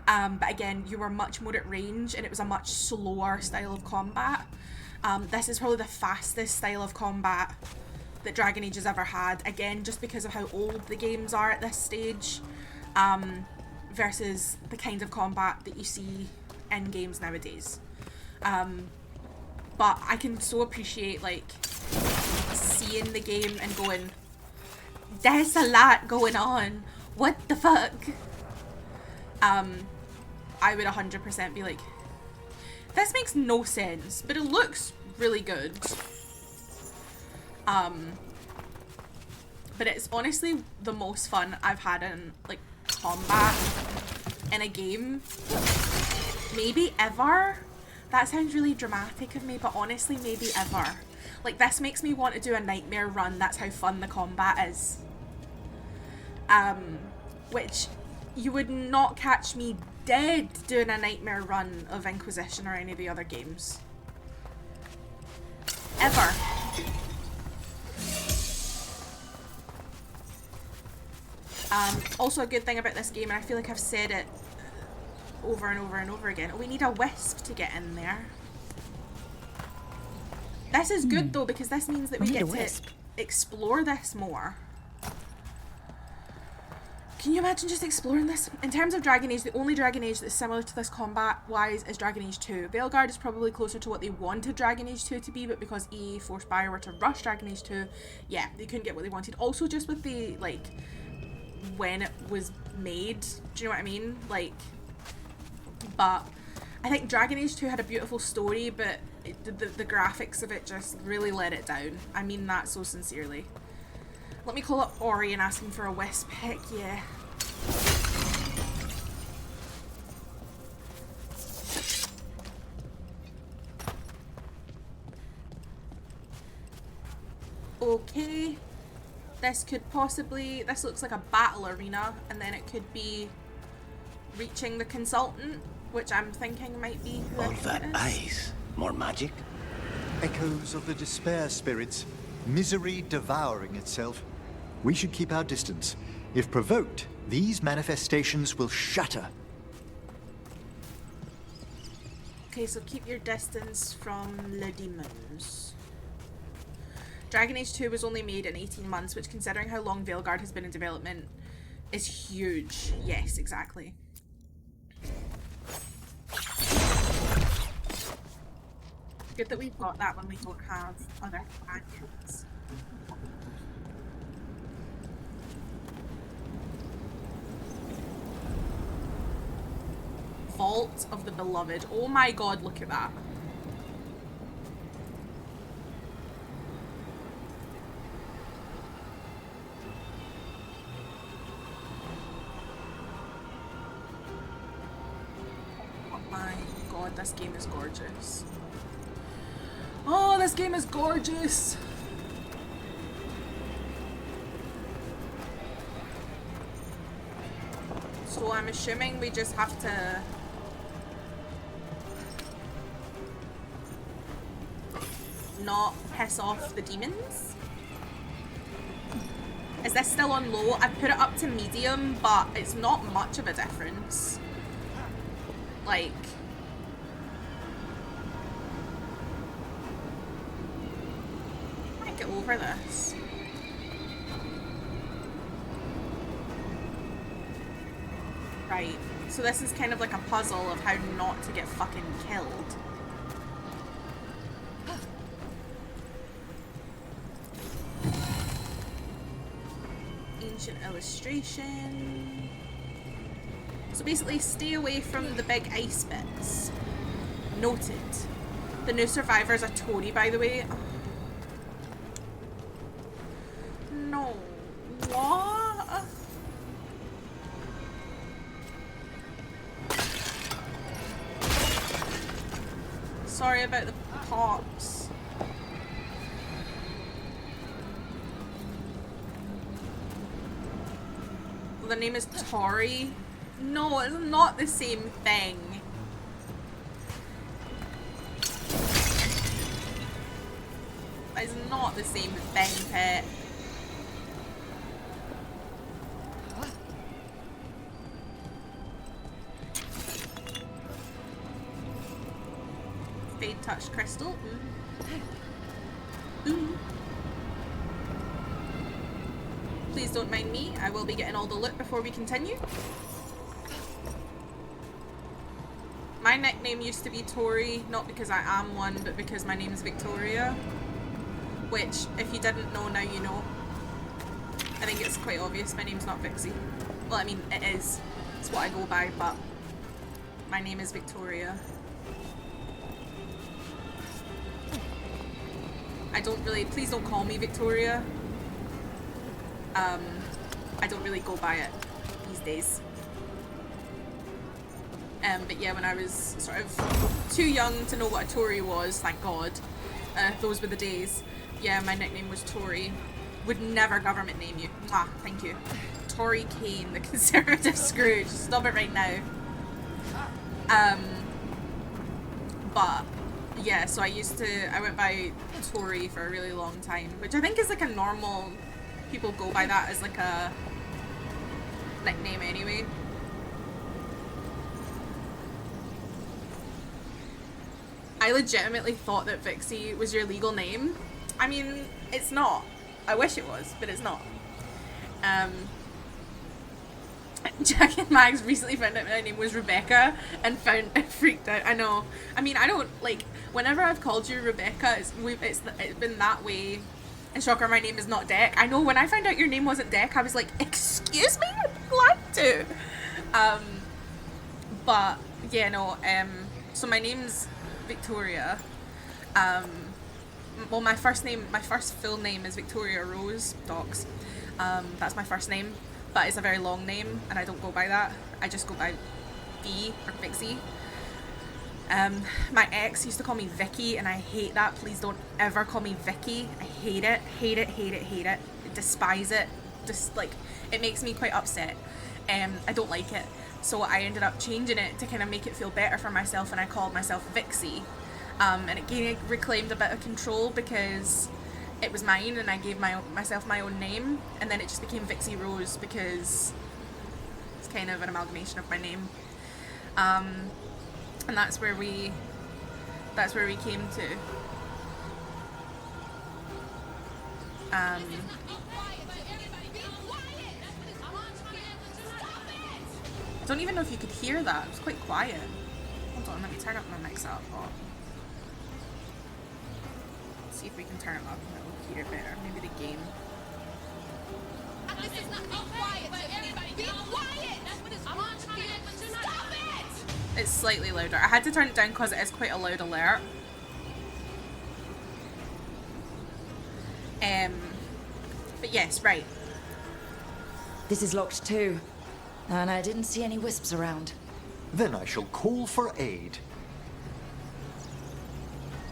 But again, you were much more at range, and it was a much slower style of combat. This is probably the fastest style of combat that Dragon Age has ever had. Again, just because of how old the games are at this stage, versus the kind of combat that you see in games nowadays. But I can so appreciate, like, seeing the game and going, there's a lot going on, what the fuck? I would 100% be like, this makes no sense, but it looks really good. But it's honestly the most fun I've had in, like, combat in a game, maybe ever. That sounds really dramatic of me, but honestly, maybe ever. Like, this makes me want to do a nightmare run. That's how fun the combat is. Which you would not catch me dead doing a nightmare run of Inquisition or any of the other games. ever. Also a good thing about this game, and I feel like I've said it over and over and over again, we need a wisp to get in there. This is good though, because this means that we get to explore this more. Can you imagine just exploring this? In terms of Dragon Age, the only Dragon Age that's similar to this combat-wise is Dragon Age 2. Veilguard is probably closer to what they wanted Dragon Age 2 to be, but because EA forced Bioware to rush Dragon Age 2, yeah, they couldn't get what they wanted. Also, just with the, like, when it was made, do you know what I mean? Like, but I think Dragon Age 2 had a beautiful story, but the graphics of it just really let it down. I mean that so sincerely. Let me call up Ori and ask him for a wisp. Heck yeah. Okay. This could possibly... This looks like a battle arena, and then it could be reaching the consultant, which I'm thinking might be who All I think that it is. ice. More magic? Echoes of the despair spirits, misery devouring itself. We should keep our distance. If provoked, these manifestations will shatter. Okay, so keep your distance from the demons. Dragon Age 2 was only made in 18 months, which, considering how long Veilguard has been in development, is huge. Yes, exactly. Good that we've got that when we don't have other companions. Vault of the Beloved. Oh my god, look at that. Oh my god, this game is gorgeous. Oh, this game is gorgeous! So I'm assuming we just have to... not piss off the demons? Is this still on low? I put it up to medium, but it's not much of a difference. Like... I can't get over this. Right, so this is kind of like a puzzle of how not to get fucking killed. Ancient illustration. So basically, stay away from the big ice bits. Noted. The new survivor's a Tory, by the way. Oh. No. What? Sorry about the pops. The name is Tori. No, it's not the same thing. It's not the same thing, Pet. Fade touch crystal. Ooh. Ooh. Please don't mind me. I will be getting all the loot before we continue. My nickname used to be Tori, not because I am one, but because my name is Victoria. Which, if you didn't know, now you know. I think it's quite obvious my name's not Vixie. Well, I mean, it is. It's what I go by, but my name is Victoria. I don't really... Please don't call me Victoria. I don't really go by it these days. But yeah, when I was sort of too young to know what a Tory was, thank God, those were the days. Yeah, my nickname was Tory. Would never government name you. Mwah, thank you. Tory Kane, the conservative Scrooge. Stop it right now. But Yeah, so I went by Tori for a really long time, which I think is like a normal, people go by that as like a nickname anyway. I legitimately thought that Vixie was your legal name. I mean, it's not. I wish it was, but it's not. Jack and Mags recently found out my name was Rebecca and freaked out. I know. I mean, I don't like. Whenever I've called you Rebecca, it's been that way. And shocker, my name is not Deck. I know. When I found out your name wasn't Deck, I was like, "Excuse me, I'd be glad to." But yeah, no. So my name's Victoria. Well, my first full name is Victoria Rose Docks. That's my first name. But it's a very long name, and I don't go by that. I just go by V or Vixie. My ex used to call me Vicky, and I hate that. Please don't ever call me Vicky. I hate it, hate it, hate it, hate it. I despise it. Just like, it makes me quite upset. I don't like it. So I ended up changing it to kind of make it feel better for myself, and I called myself Vixie. And it reclaimed a bit of control because it was mine, and I gave myself my own name, and then it just became Vixie Rose because it's kind of an amalgamation of my name. And that's where we came to. I don't even know if you could hear that. It was quite quiet. Hold on, let me turn up my mix up. Oh. Let's see if we can turn it up and it'll hear better. Maybe the game. This is not quiet. Be quiet. That's what it's on. Stop it. It's slightly louder. I had to turn it down because it is quite a loud alert. But yes, right. This is locked too. And I didn't see any wisps around. Then I shall call for aid.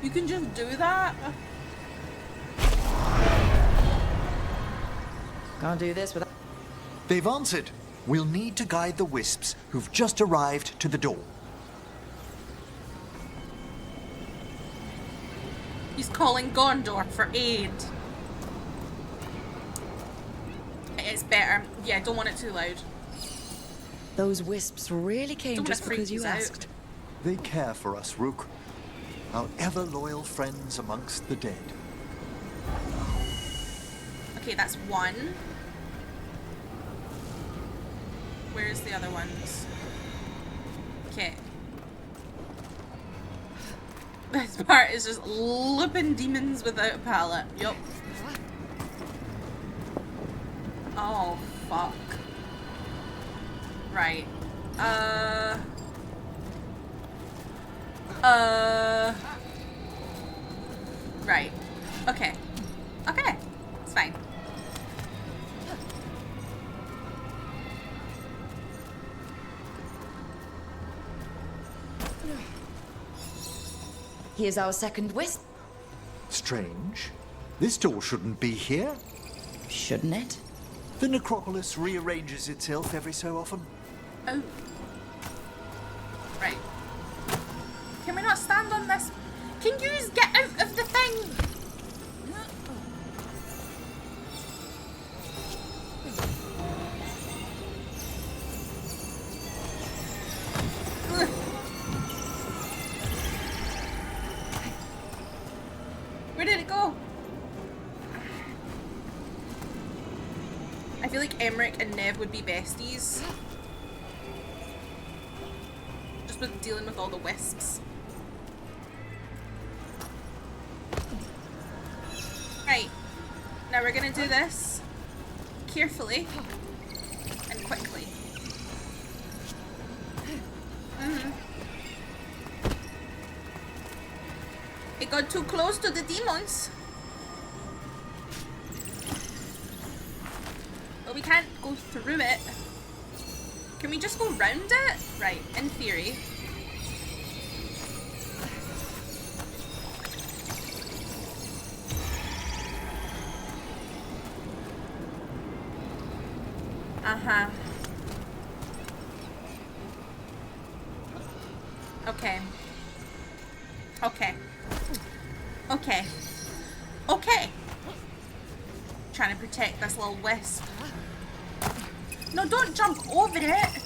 You can just do that? Can't do this without... They've answered. We'll need to guide the wisps who've just arrived to the door. He's calling Gondor for aid. It's better. Yeah, don't want it too loud. Those wisps really came Don't wanna just because freak you us out. asked. They care for us, Rook. Our ever-loyal friends amongst the dead. Okay, that's one. Where's the other ones? Okay. This part is just looping demons without a palette. Yup. Oh, fuck. Right. Right. Okay. Okay. It's fine. Here's our second wisp. Strange. This door shouldn't be here. Shouldn't it? The necropolis rearranges itself every so often. Oh. Right. Can we not stand on this? Can you just get out of the thing? Ugh. Where did it go? I feel like Emmerich and Nev would be besties. Just with dealing with all the wisps. Right. Now we're gonna do this carefully and quickly. It got too close to the demons. But we can't go through it. Can we just go round it? Right, in theory. Uh-huh. Okay. Okay. Okay. Okay. Trying to protect this little wisp. No, don't jump over it.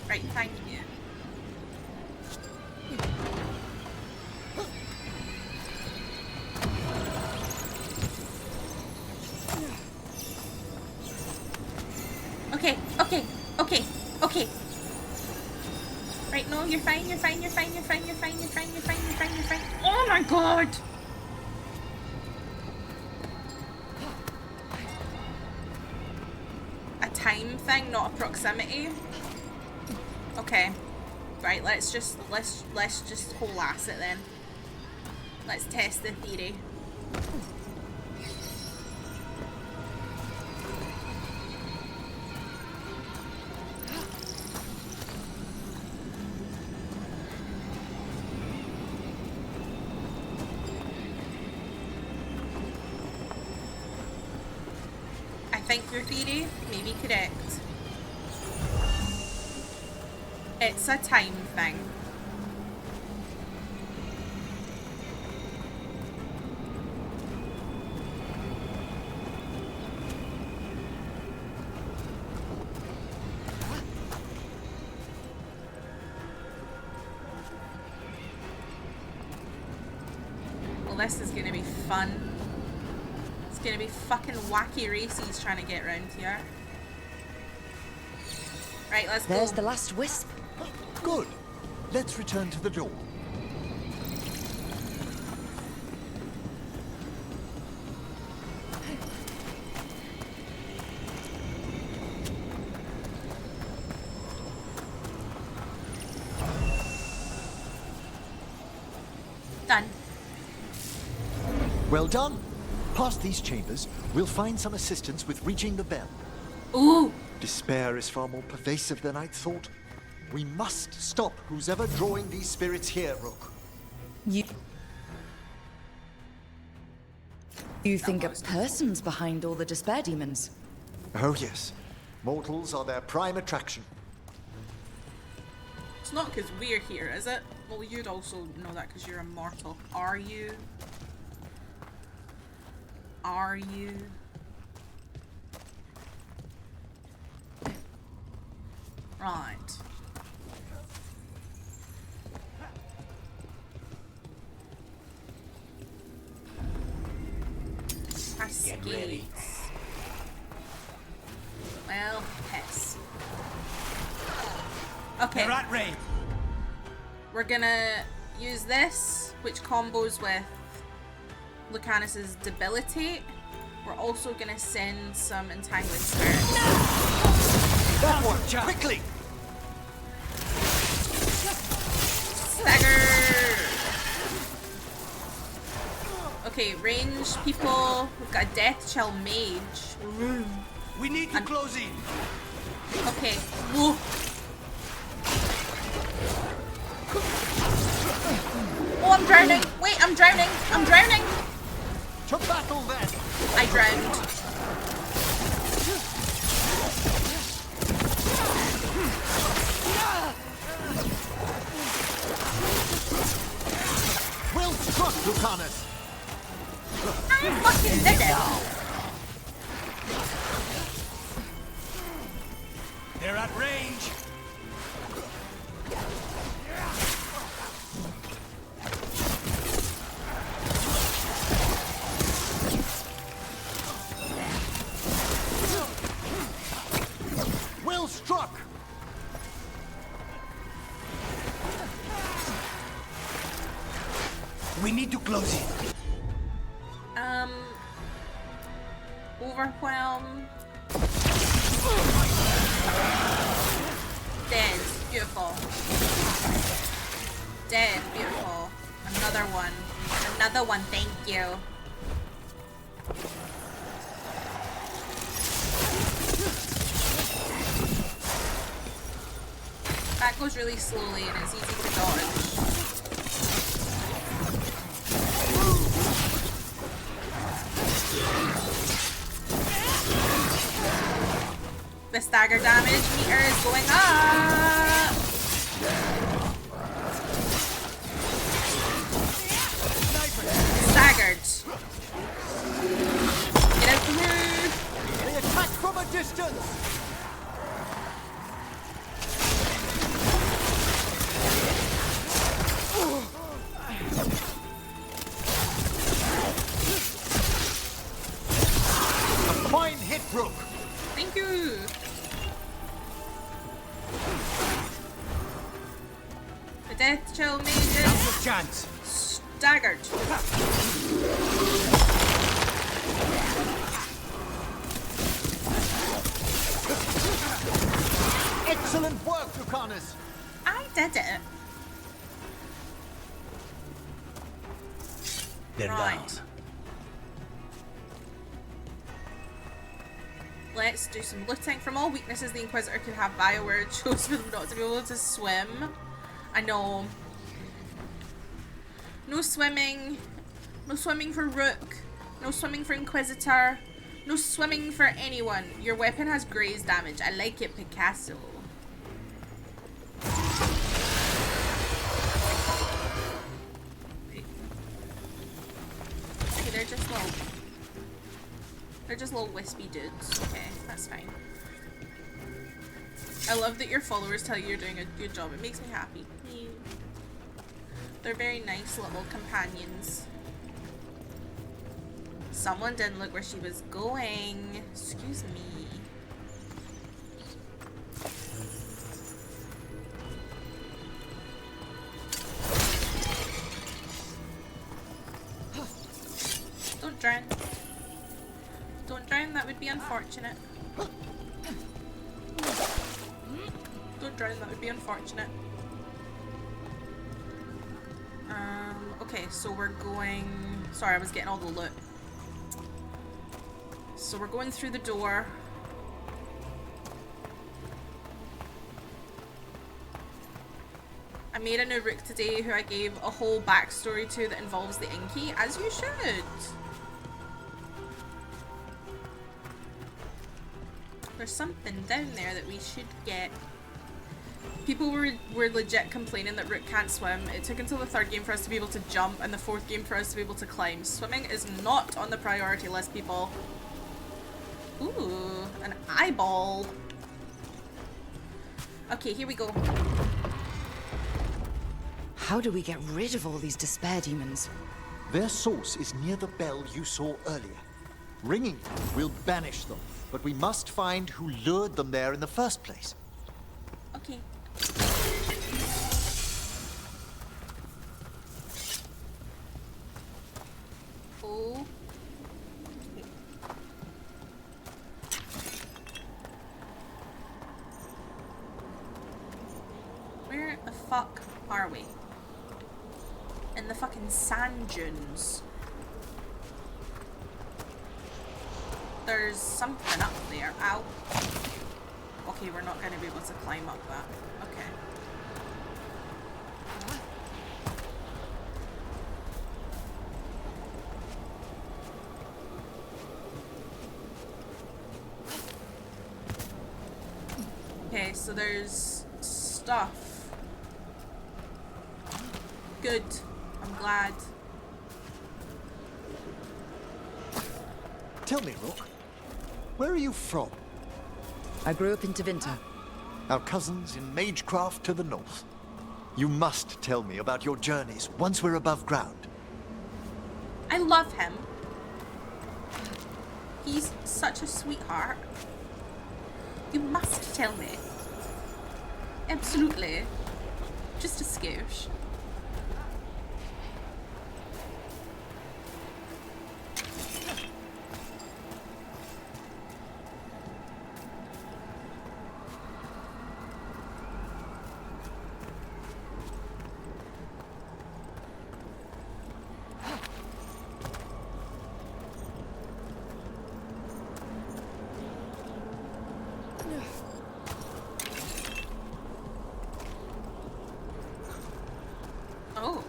Right, thank you. Okay, okay, okay, okay. Right, no, you're fine, you're fine, you're fine, you're fine, you're fine, you're fine, you're fine, you're fine, you're fine. Oh my god! A time thing, not a proximity. Okay. Right, let's just whole ass it then. Let's test the theory. I think your theory may be correct. It's a time thing. Well, this is gonna be fun. It's gonna be fucking wacky races trying to get around here. Right, let's go. There's the last wisp. Good. Let's return to the door. Done. Well done. Past these chambers, we'll find some assistance with reaching the bell. Ooh! Despair is far more pervasive than I'd thought. We must stop who's ever drawing these spirits here, Rook. You think a person's behind all the despair demons? Oh yes. Mortals are their prime attraction. It's not because we're here, is it? Well, you'd also know that because you're immortal. Are you? Are you? Right. Get ready. Well, piss. Okay. They're at range. We're gonna use this, which combos with Lucanus's debilitate. We're also gonna send some entangling spirits. That one, quickly! Stagger! Okay, range people. We've got a Death Chill Mage. We need to close in. Okay. Whoa. Oh, I'm drowning! Wait, I'm drowning! I'm drowning! To battle then! I drowned. We'll trust Lucanus! I fucking did it! They're at range. Well struck! We need to close in. Overwhelm. Dead. Beautiful. Dead. Beautiful. Another one. Another one. Thank you. That goes really slowly and it's easy to dodge. The stagger damage meter is going up. death chill Now's mages. your chance. Staggered. Excellent work, Lucanus! I did it. They're Right. down. Let's do some looting. From all weaknesses the Inquisitor could have, BioWare chose for them not to be able to swim. I know. No swimming. No swimming for Rook. No swimming for Inquisitor. No swimming for anyone. Your weapon has graze damage. I like it, Picasso. Okay, they're just little wispy dudes. Okay, that's fine. I love that your followers tell you you're doing a good job. It makes me happy. They're very nice little companions. Someone didn't look where she was going. Excuse me. Don't drown. Don't drown, that would be unfortunate. Don't drown, that would be unfortunate. Okay, so we're going... Sorry, I was getting all the loot. So we're going through the door. I made a new rook today who I gave a whole backstory to that involves the Inky, as you should. There's something down there that we should get. People were legit complaining that Rook can't swim. It took until the third game for us to be able to jump and the fourth game for us to be able to climb. Swimming is not on the priority list, people. Ooh, an eyeball. Okay, here we go. How do we get rid of all these despair demons? Their source is near the bell you saw earlier. Ringing it will banish them, but we must find who lured them there in the first place. Okay. Oh. Where the fuck are we? In the fucking sand dunes. There's something up there. Ow. Okay, we're not going to be able to climb up that. Okay. Okay, so there's stuff. Good. I'm glad. Tell me, Rook, where are you from? I grew up in Tevinter. Our cousins in Magecraft to the north. You must tell me about your journeys once we're above ground. I love him. He's such a sweetheart. You must tell me. Absolutely. Just a skoosh. Oh.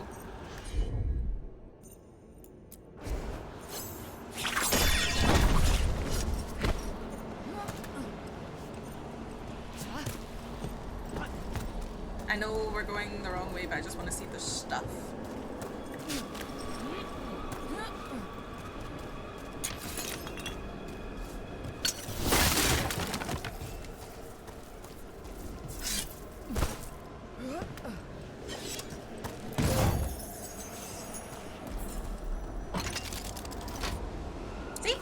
I know we're going the wrong way, but I just want to see the stuff. See?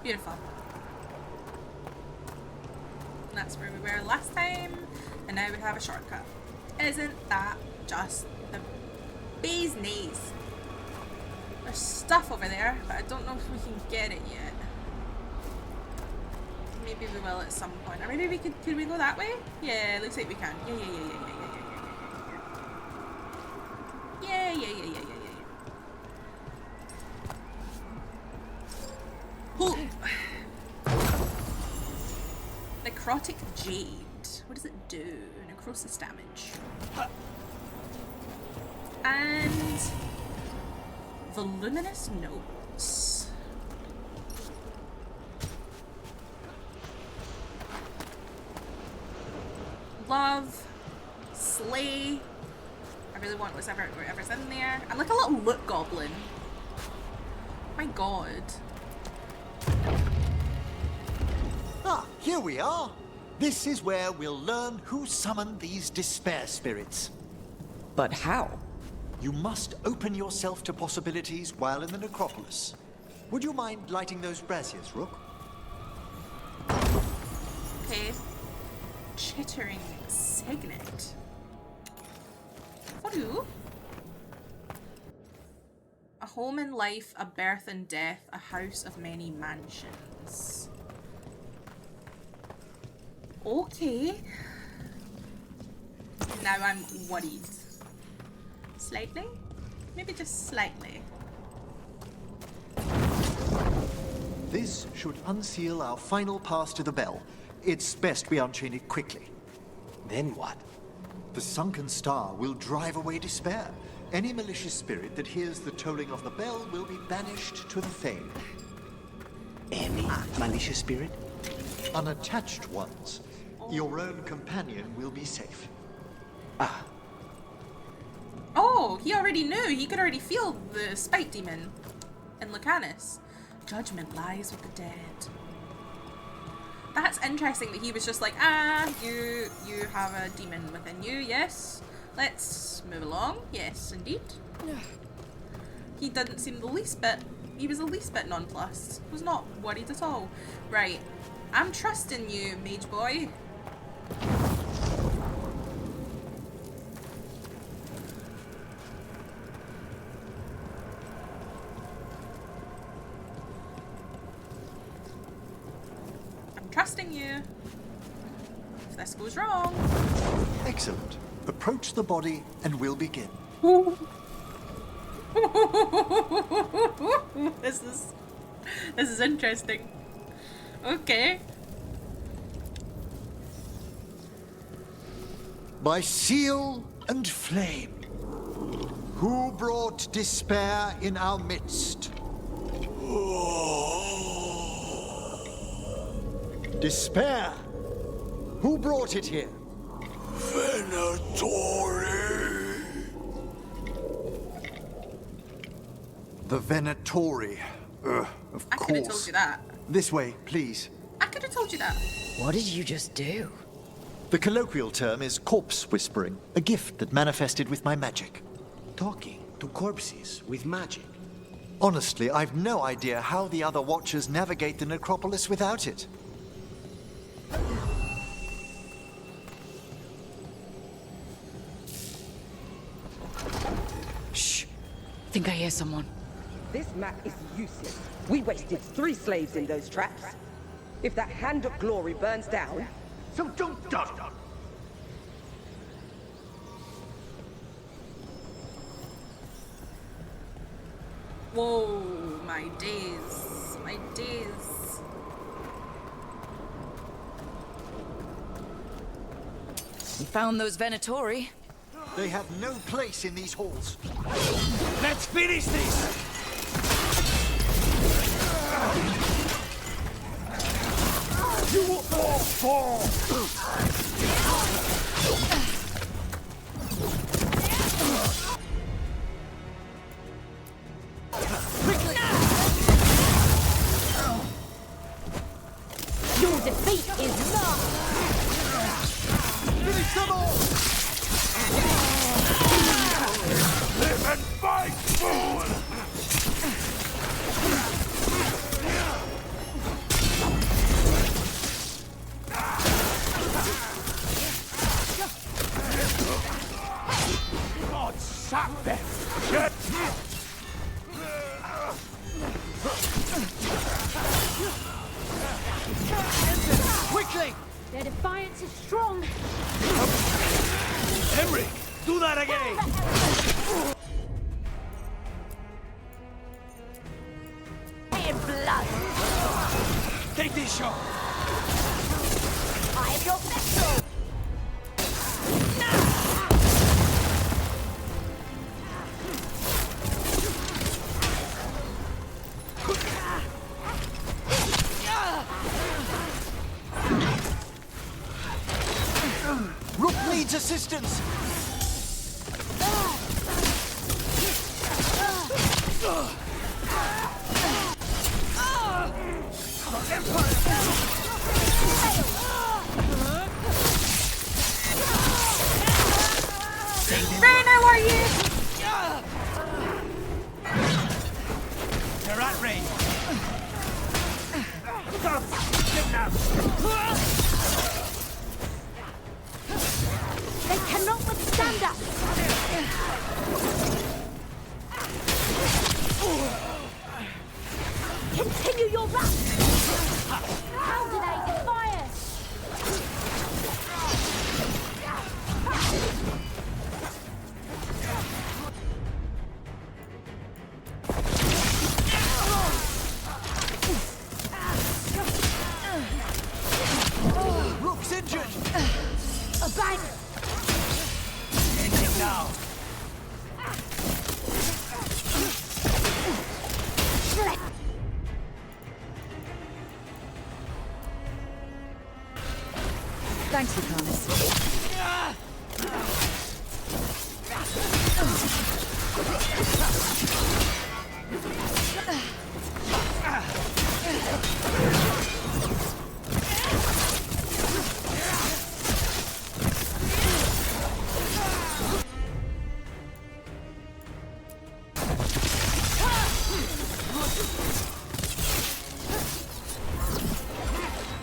Beautiful. That's where we were last time. And now we have a shortcut. Isn't that just the bee's knees? There's stuff over there, but I don't know if we can get it yet. Maybe we will at some point. Or maybe we could we go that way? Yeah, looks like we can. Yeah. Oh. Necrotic Jade. What does it do? Necrosis damage. And voluminous notes. Love. Slay. I really want whatever's in there. I'm like a little loot goblin. My god. Ah, here we are. This is where we'll learn who summoned these despair spirits. But how? You must open yourself to possibilities while in the necropolis. Would you mind lighting those braziers, Rook? Okay. Chittering Signet. What? A home in life, a birth and death, a house of many mansions. Okay. Now I'm worried. Slightly? Maybe just slightly. This should unseal our final pass to the bell. It's best we unchain it quickly. Then what? The sunken star will drive away despair. Any malicious spirit that hears the tolling of the bell will be banished to the Fade. Any malicious spirit? Unattached ones. Your own companion will be safe. Ah, Oh, he already knew. He could already feel the spite demon in Lucanus. Judgment lies with the dead. That's interesting that he was just like, you have a demon within you, yes. Let's move along. Yes, indeed. He didn't seem the least bit, he was the least bit nonplussed. Was not worried at all. Right, I'm trusting you, mage boy. Trusting you. If this goes wrong. Excellent. Approach the body and we'll begin. This is interesting. Okay. By seal and flame, who brought despair in our midst? Despair? Who brought it here? Venatori. The Venatori. Of I could have told course. you that. This way, please. I could have told you that. What did you just do? The colloquial term is corpse whispering, a gift that manifested with my magic. Talking to corpses with magic. Honestly, I've no idea how the other Watchers navigate the necropolis without it. Shh. Think I hear someone. This map is useless. We wasted 3 slaves in those traps. If that Hand of Glory burns down... So don't dawdle. Whoa, my days. My days. We found those Venatori. They have no place in these halls. Let's finish this! You will all fall! Your defeat is mine! Finish them all! Live and fight, fool! This is strong. Emmerich, do that again! In blood. Take this shot! I am your vessel. Rook needs assistance! Ren, how are you? They're at range. They cannot withstand us. Continue your run. Counter fire. Rook's injured! A bang. Ending now. Thanks, Lucanus.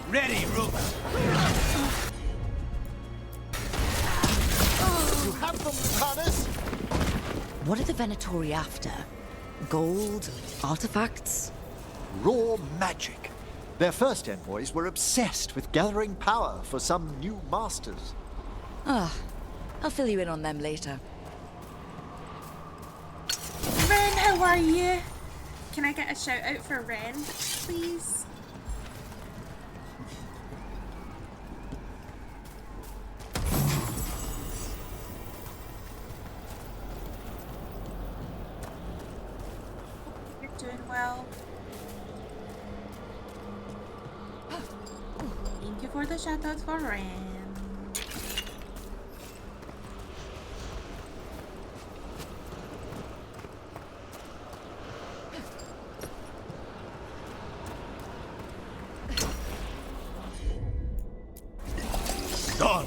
Ready, Rook. You have them, Lucanus! What are the Venatori after? Gold? Artifacts? Raw magic. Their first envoys were obsessed with gathering power for some new masters. Ah, I'll fill you in on them later. Ren, how are you? Can I get a shout out for Ren, please? You're doing well. Thank you for the shout out for Ren. Done.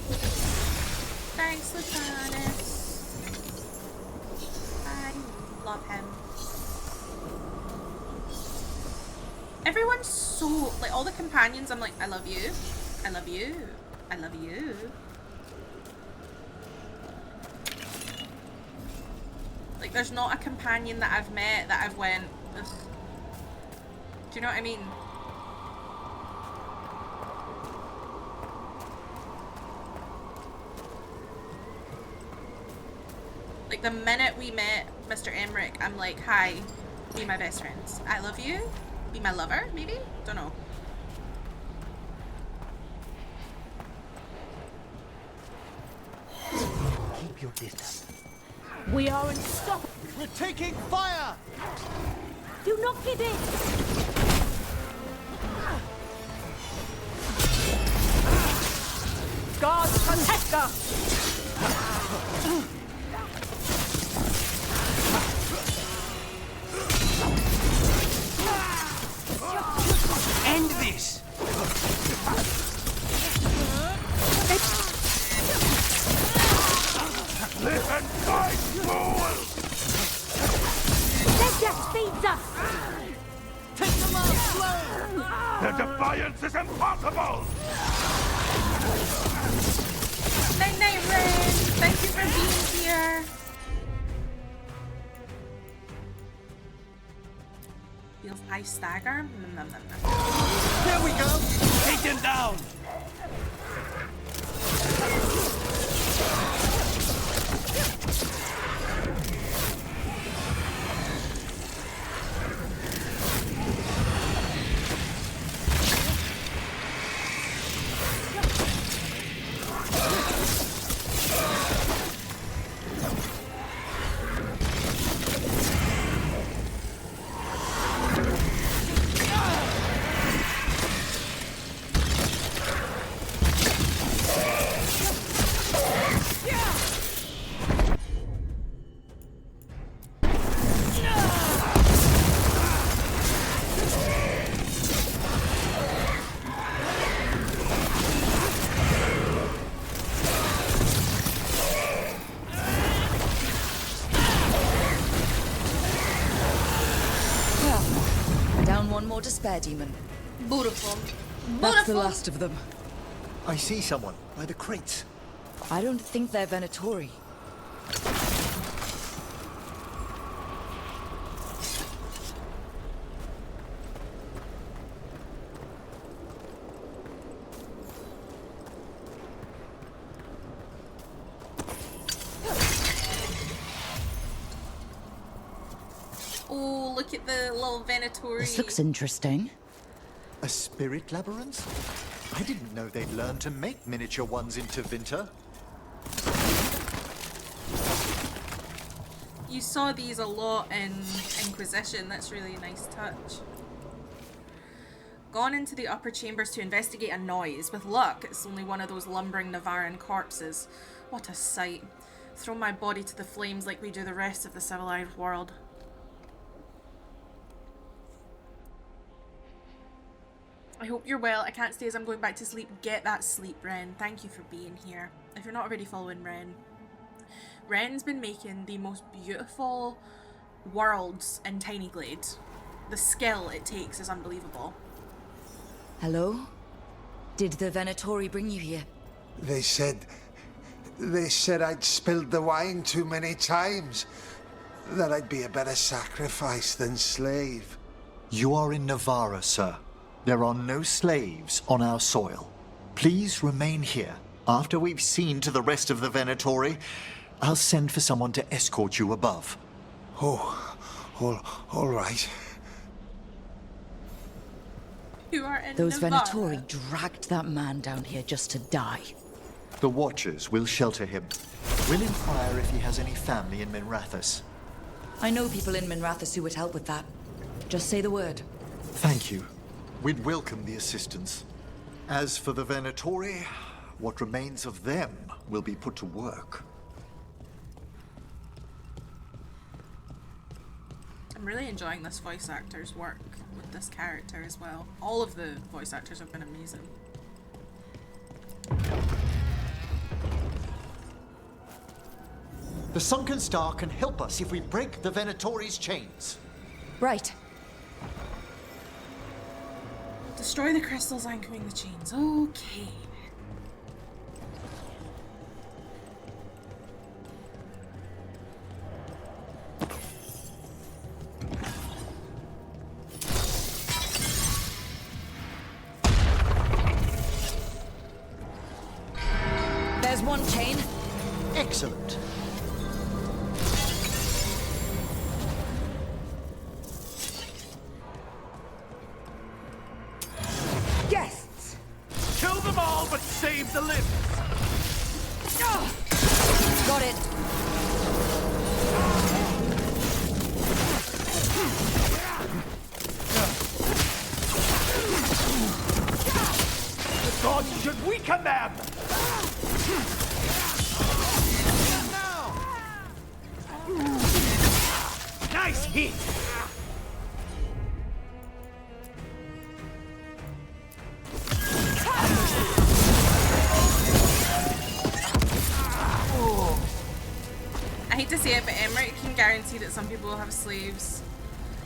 Thanks, Lucanus. I love him. Everyone's so, like, all the companions, I'm like, I love you. I love you. I love you. Like, there's not a companion that I've met that I've went, ugh. Do you know what I mean? Like, the minute we met Mr. Emmerich, I'm like, hi, be my best friends. I love you. Be my lover, maybe? Don't know. Keep your distance. We are unstoppable. We're taking fire! Do not give in. God protect us. End this. Live and fight, fool! Their death feeds us. Take them out slow! The defiance is impossible! Night night, Ren. Thank you for being here. Feels nice stagger. Nom, nom, nom, nom. Here we go! Take him down! despair demon. Beautiful. That's the Beautiful. last of them. I see someone by the crates. I don't think they're Venatori. Oh, look at the little Venatori. This looks interesting. A spirit labyrinth? I didn't know they'd learned to make miniature ones into Vinter. You saw these a lot in Inquisition. That's really a nice touch. Gone into the upper chambers to investigate a noise. With luck, it's only one of those lumbering Nevarran corpses. What a sight. Throw my body to the flames like we do the rest of the civilized world. I hope you're well. I can't stay as I'm going back to sleep. Get that sleep, Ren. Thank you for being here. If you're not already following Ren, Ren's been making the most beautiful worlds in Tiny Glade. The skill it takes is unbelievable. Hello? Did the Venatori bring you here? They said I'd spilled the wine too many times. That I'd be a better sacrifice than slave. You are in Nevarran, sir. There are no slaves on our soil. Please remain here. After we've seen to the rest of the Venatori, I'll send for someone to escort you above. Oh, all right. You are in Those Nevarran. Venatori dragged that man down here just to die. The Watchers will shelter him. We'll inquire if he has any family in Minrathous. I know people in Minrathous who would help with that. Just say the word. Thank you. We'd welcome the assistance. As for the Venatori, what remains of them will be put to work. I'm really enjoying this voice actor's work with this character as well. All of the voice actors have been amazing. The Sunken Star can help us if we break the Venatori's chains. Right. Destroy the crystals anchoring the chains. Okay. There's one chain. Excellent. Guests! Kill them all, but save the limbs. Got it. The gods should weaken them. Nice hit. I hate to say it, but Emmerich can guarantee that some people will have slaves.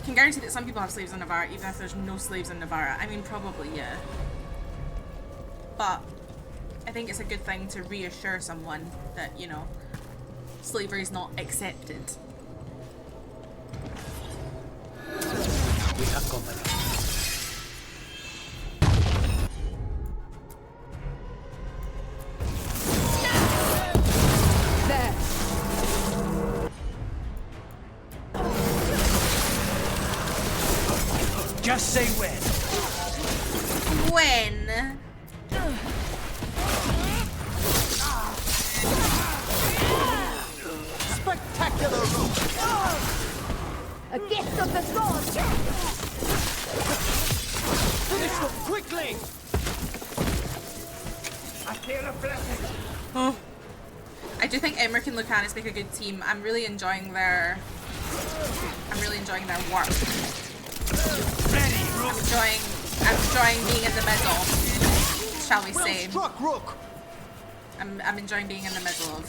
Can guarantee that some people have slaves in Nevarra, even if there's no slaves in Nevarra. I mean, probably, yeah. But I think it's a good thing to reassure someone that, you know, slavery is not accepted. We have company. There! Just say when. When? Spectacular rope! A gift of the gods! Finish them quickly. I feel a blessing. Oh. I do think Emmerich and Lucanus make a good team. I'm really enjoying their work. Ready, I'm enjoying being in the middle, shall we Well say. struck, Rook! I'm enjoying being in the middle of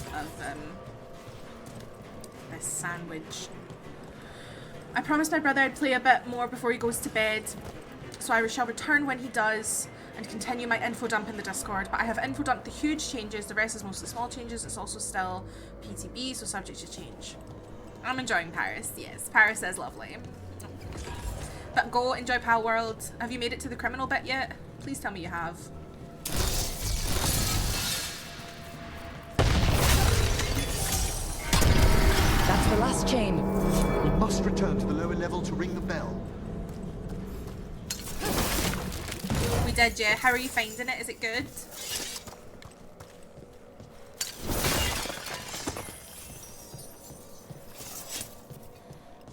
this sandwich. I promised my brother I'd play a bit more before he goes to bed. so I shall return when he does and continue my info dump in the Discord. But I have info dumped the huge changes. The rest is mostly small changes. It's also still PTB, so subject to change. I'm enjoying Paris. Yes, Paris is lovely. But go enjoy Pal World. Have you made it to the criminal bit yet? Please tell me you have. That's the last chain. We must return to the lower level to ring the bell. We did, yeah. How are you finding it? Is it good?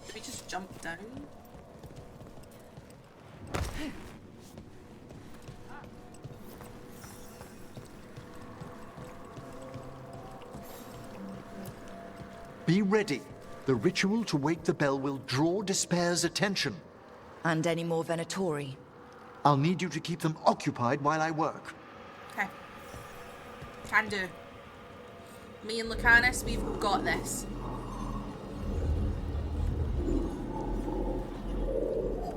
Did we just jump down? Be ready. The ritual to wake the bell will draw Despair's attention. And any more Venatori? I'll need you to keep them occupied while I work. Okay. Can do. Me and Lucanus, we've got this.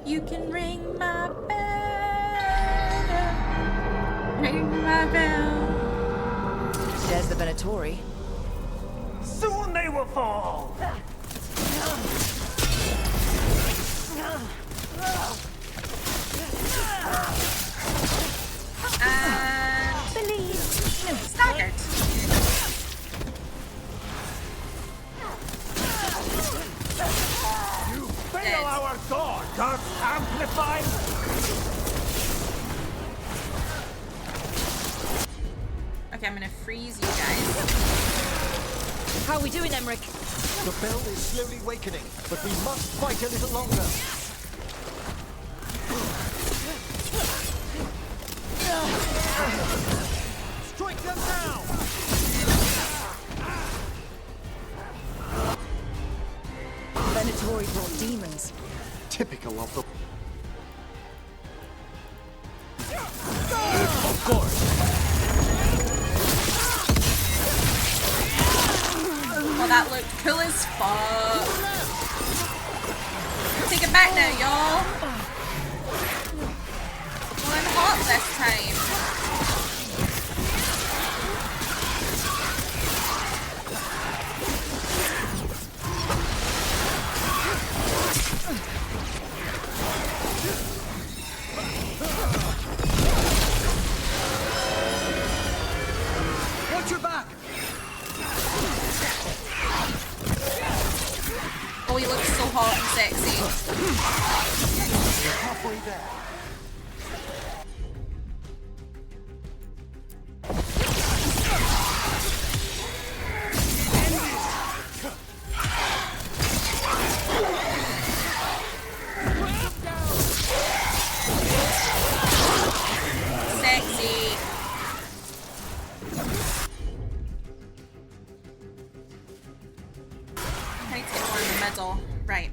You can ring my bell. Ring my bell. There's the Venatori. Soon they will fall! And staggered. You fail our god, Dark Amplified! Okay, I'm gonna freeze you guys. How are we doing, Emmerich? The bell is slowly wakening, but we must fight a little longer. Strike them now! Venatori brought demons. Typical of the... Of course! Oh, that looked cool as fuck. Take it back now, y'all. Well, I'm hot this time. Watch your back! Oh, he looks so hot and sexy. We're halfway there. Sexy. I need to get more in the middle. Right.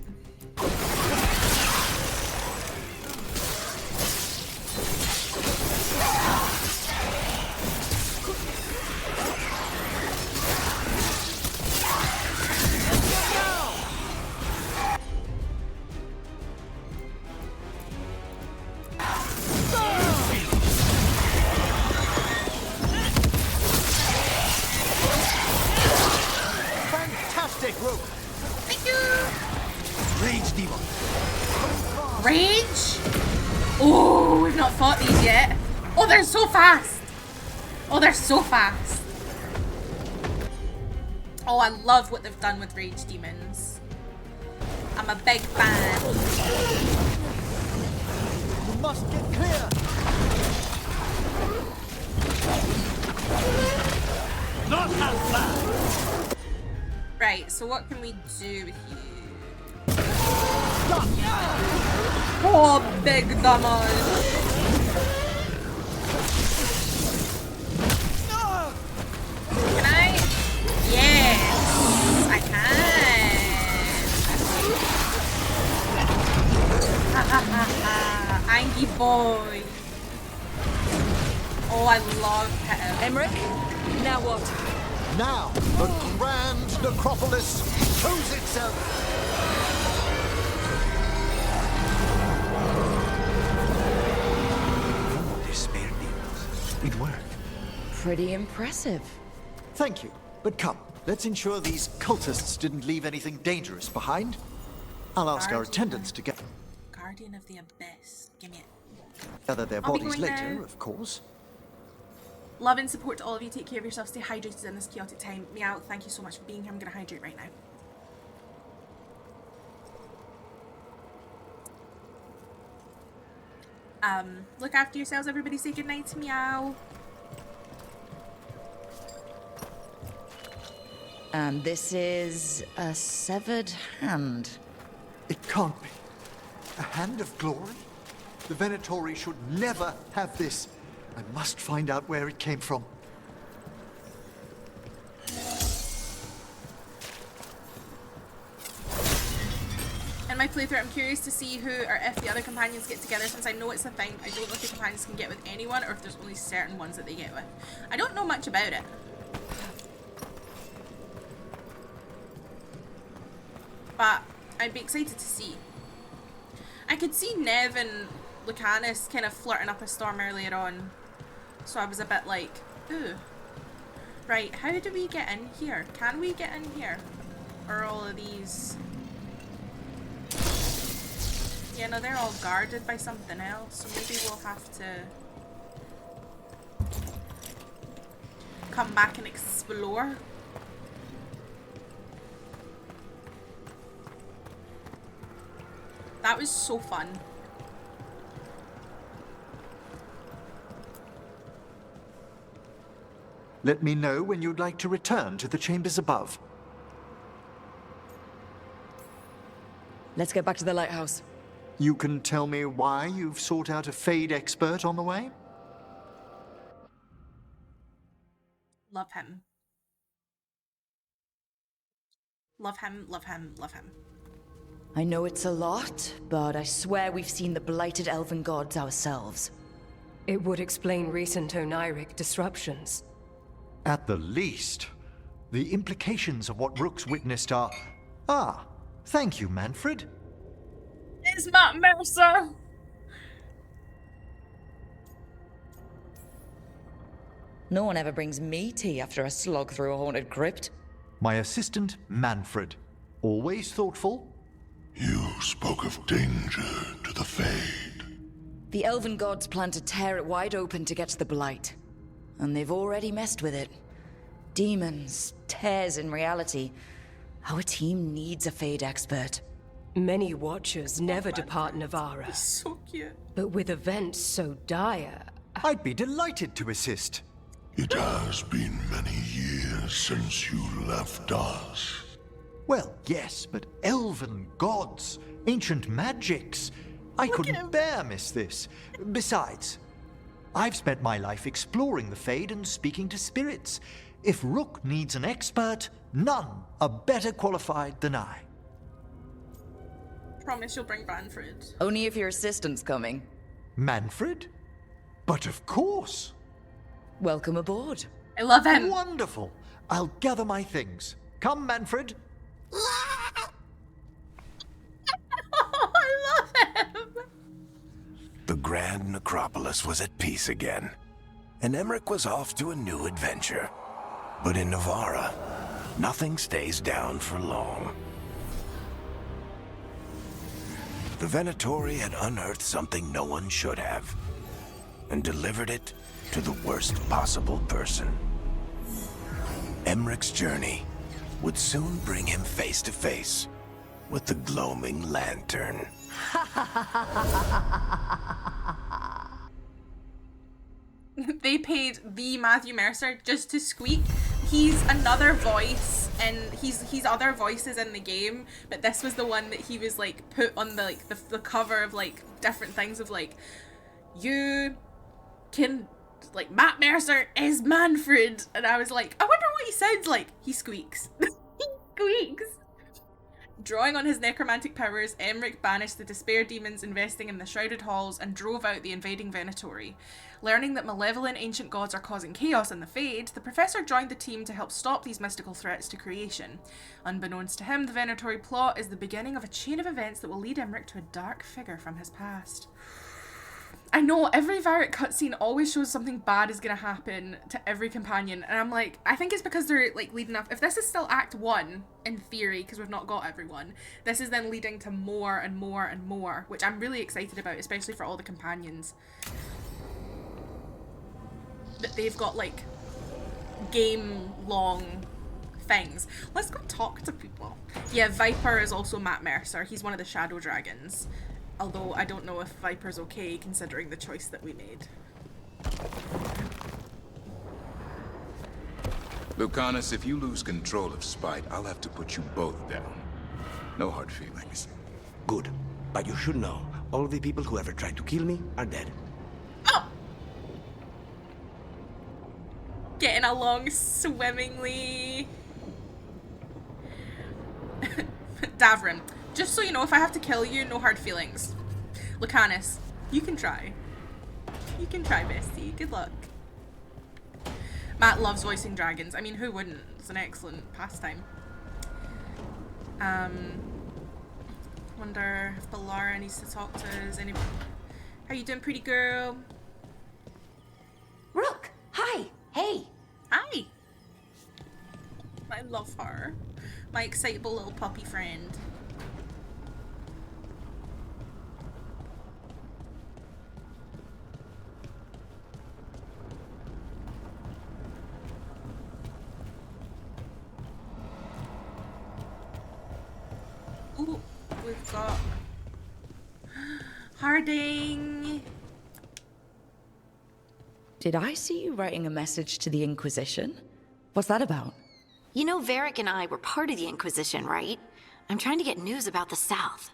Fantastic rope! Thank you. Rage demon! Rage? Oh, we've not fought these yet. Oh, they're so fast. Oh, they're so fast. Oh, I love what they've done with Rage Demons. I'm a big fan. You must get clear! Not as fast! Right, so what can we do with you? Oh, big damage. Can I? Yes, I can. Ha ha ha ha. Angie boy. Oh, I love him. Emmerich, now what? Now, the grand necropolis shows itself! It worked. Pretty impressive. Thank you. But come, let's ensure these cultists didn't leave anything dangerous behind. I'll ask our attendants to Guardian of the Abyss. Give me it. gather their I'll be bodies going later, now. of course. Love and support to all of you. Take care of yourself. Stay hydrated in this chaotic time. Meow, thank you so much for being here. I'm going to hydrate right now. Look after yourselves, everybody. Say goodnight to Meow. And this is a severed hand. It can't be. A hand of glory? The Venatori should never have this. I must find out where it came from. In my playthrough, I'm curious to see who or if the other companions get together, since I know it's a thing. I don't know if the companions can get with anyone or if there's only certain ones that they get with. I don't know much about it. But I'd be excited to see. I could see Nev and Lucanus kind of flirting up a storm earlier on. So I was a bit like, ooh. Right, how do we get in here? Can we get in here? Or all of these... Yeah, no, they're all guarded by something else, so maybe we'll have to come back and explore. That was so fun. Let me know when you'd like to return to the chambers above. Let's get back to the lighthouse. You can tell me why you've sought out a Fade expert on the way? Love him. Love him, love him, love him. I know it's a lot, but I swear we've seen the blighted elven gods ourselves. It would explain recent Oniric disruptions. At the least. The implications of what Rook's witnessed are... Ah, thank you, Manfred. It's Matt Mercer! No one ever brings me tea after a slog through a haunted crypt. My assistant, Manfred. Always thoughtful. You spoke of danger to the Fade. The elven gods plan to tear it wide open to get to the blight. And they've already messed with it. Demons, tears in reality. Our team needs a Fade expert. Many Watchers never depart He's Nevarran. so cute. But with events so dire... I'd be delighted to assist. It has been many years since you left us. Well, yes, but elven gods, ancient magics. I couldn't bear miss this. Besides, I've spent my life exploring the Fade and speaking to spirits. If Rook needs an expert, none are better qualified than I. Promise you'll bring Manfred. Only if your assistant's coming. Manfred? But of course. Welcome aboard. I love him. Wonderful. I'll gather my things. Come, Manfred. I love him. The Grand Necropolis was at peace again, and Emmerich was off to a new adventure. But in Nevarran, nothing stays down for long. The Venatori had unearthed something no one should have, and delivered it to the worst possible person. Emmerich's journey would soon bring him face to face with the gloaming lantern. They paid the Matthew Mercer just to squeak. He's another voice, and he's other voices in the game, but this was the one that he was like put on the like the cover of like different things of like, you can like Matt Mercer is Manfred, and I was like, I wonder what he sounds like. He squeaks. He squeaks. Drawing on his necromantic powers, Emmerich banished the despair demons investing in the shrouded halls and drove out the invading Venatori. Learning that malevolent ancient gods are causing chaos in the Fade, the professor joined the team to help stop these mystical threats to creation. Unbeknownst to him, the Venatori plot is the beginning of a chain of events that will lead Emmerich to a dark figure from his past. I know every Varric cutscene always shows something bad is gonna happen to every companion, and I'm like, I think it's because they're like leading up. If this is still Act 1, in theory, because we've not got everyone, this is then leading to more and more and more, which I'm really excited about, especially for all the companions. That they've got like game-long things. Let's go talk to people. Yeah, Viper is also Matt Mercer. He's one of the Shadow Dragons. Although I don't know if Viper's okay considering the choice that we made. Lucanus, if you lose control of Spite, I'll have to put you both down. No hard feelings. Good. But you should know, all the people who ever tried to kill me are dead. Oh! Getting along swimmingly. Davrin. Just so you know, if I have to kill you, no hard feelings. Lucanus, you can try. You can try, bestie. Good luck. Matt loves voicing dragons. I mean, who wouldn't? It's an excellent pastime. Wonder if Balara needs to talk to us. Anybody? How you doing, pretty girl? Rook, hi. Hey. Hi. I love her. My excitable little puppy friend. Ooh, we've got Harding. Did I see you writing a message to the Inquisition? What's that about? You know, Varric and I were part of the Inquisition, right? I'm trying to get news about the South.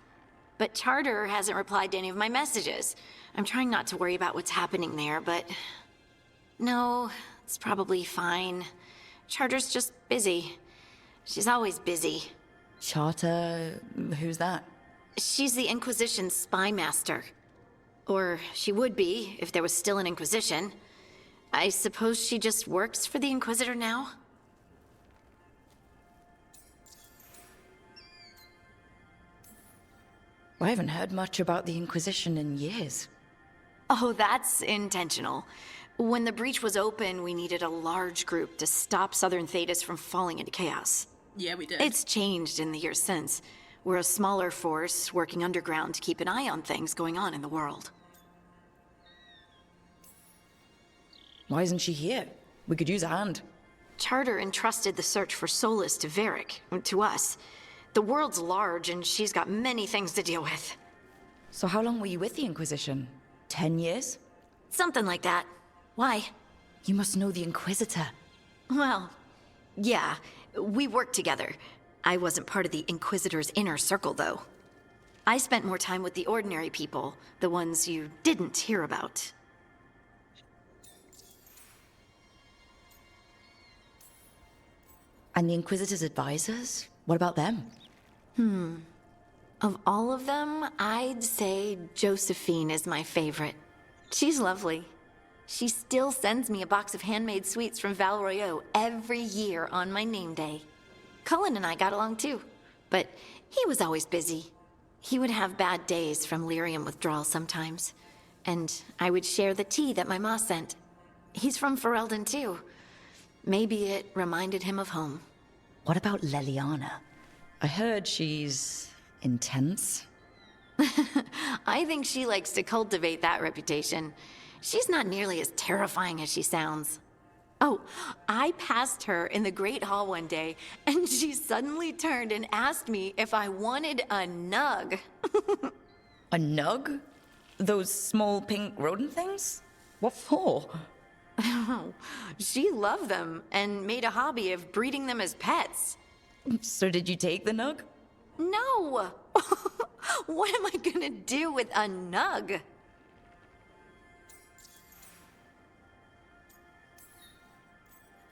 But Charter hasn't replied to any of my messages. I'm trying not to worry about what's happening there, but... No, it's probably fine. Charter's just busy. She's always busy. Charter... who's that? She's the Inquisition's spy master. Or she would be, if there was still an Inquisition. I suppose she just works for the Inquisitor now? I haven't heard much about the Inquisition in years. Oh, that's intentional. When the breach was open, we needed a large group to stop Southern Thedas from falling into chaos. Yeah, we did. It's changed in the years since. We're a smaller force working underground to keep an eye on things going on in the world. Why isn't she here? We could use a hand. Charter entrusted the search for Solus to Varric, to us. The world's large, and she's got many things to deal with. So how long were you with the Inquisition? 10 years? Something like that. Why? You must know the Inquisitor. Well, yeah. We worked together. I wasn't part of the Inquisitor's inner circle, though. I spent more time with the ordinary people, the ones you didn't hear about. And the Inquisitor's advisors? What about them? Of all of them, I'd say Josephine is my favorite. She's lovely. She still sends me a box of handmade sweets from Val Royeaux every year on my name day. Cullen and I got along too, but he was always busy. He would have bad days from lyrium withdrawal sometimes, and I would share the tea that my ma sent. He's from Ferelden too. Maybe it reminded him of home. What about Leliana? I heard she's... intense. I think she likes to cultivate that reputation. She's not nearly as terrifying as she sounds. Oh, I passed her in the Great Hall one day, and she suddenly turned and asked me if I wanted a nug. A nug? Those small pink rodent things? What for? She loved them and made a hobby of breeding them as pets. So did you take the nug? No! What am I gonna do with a nug?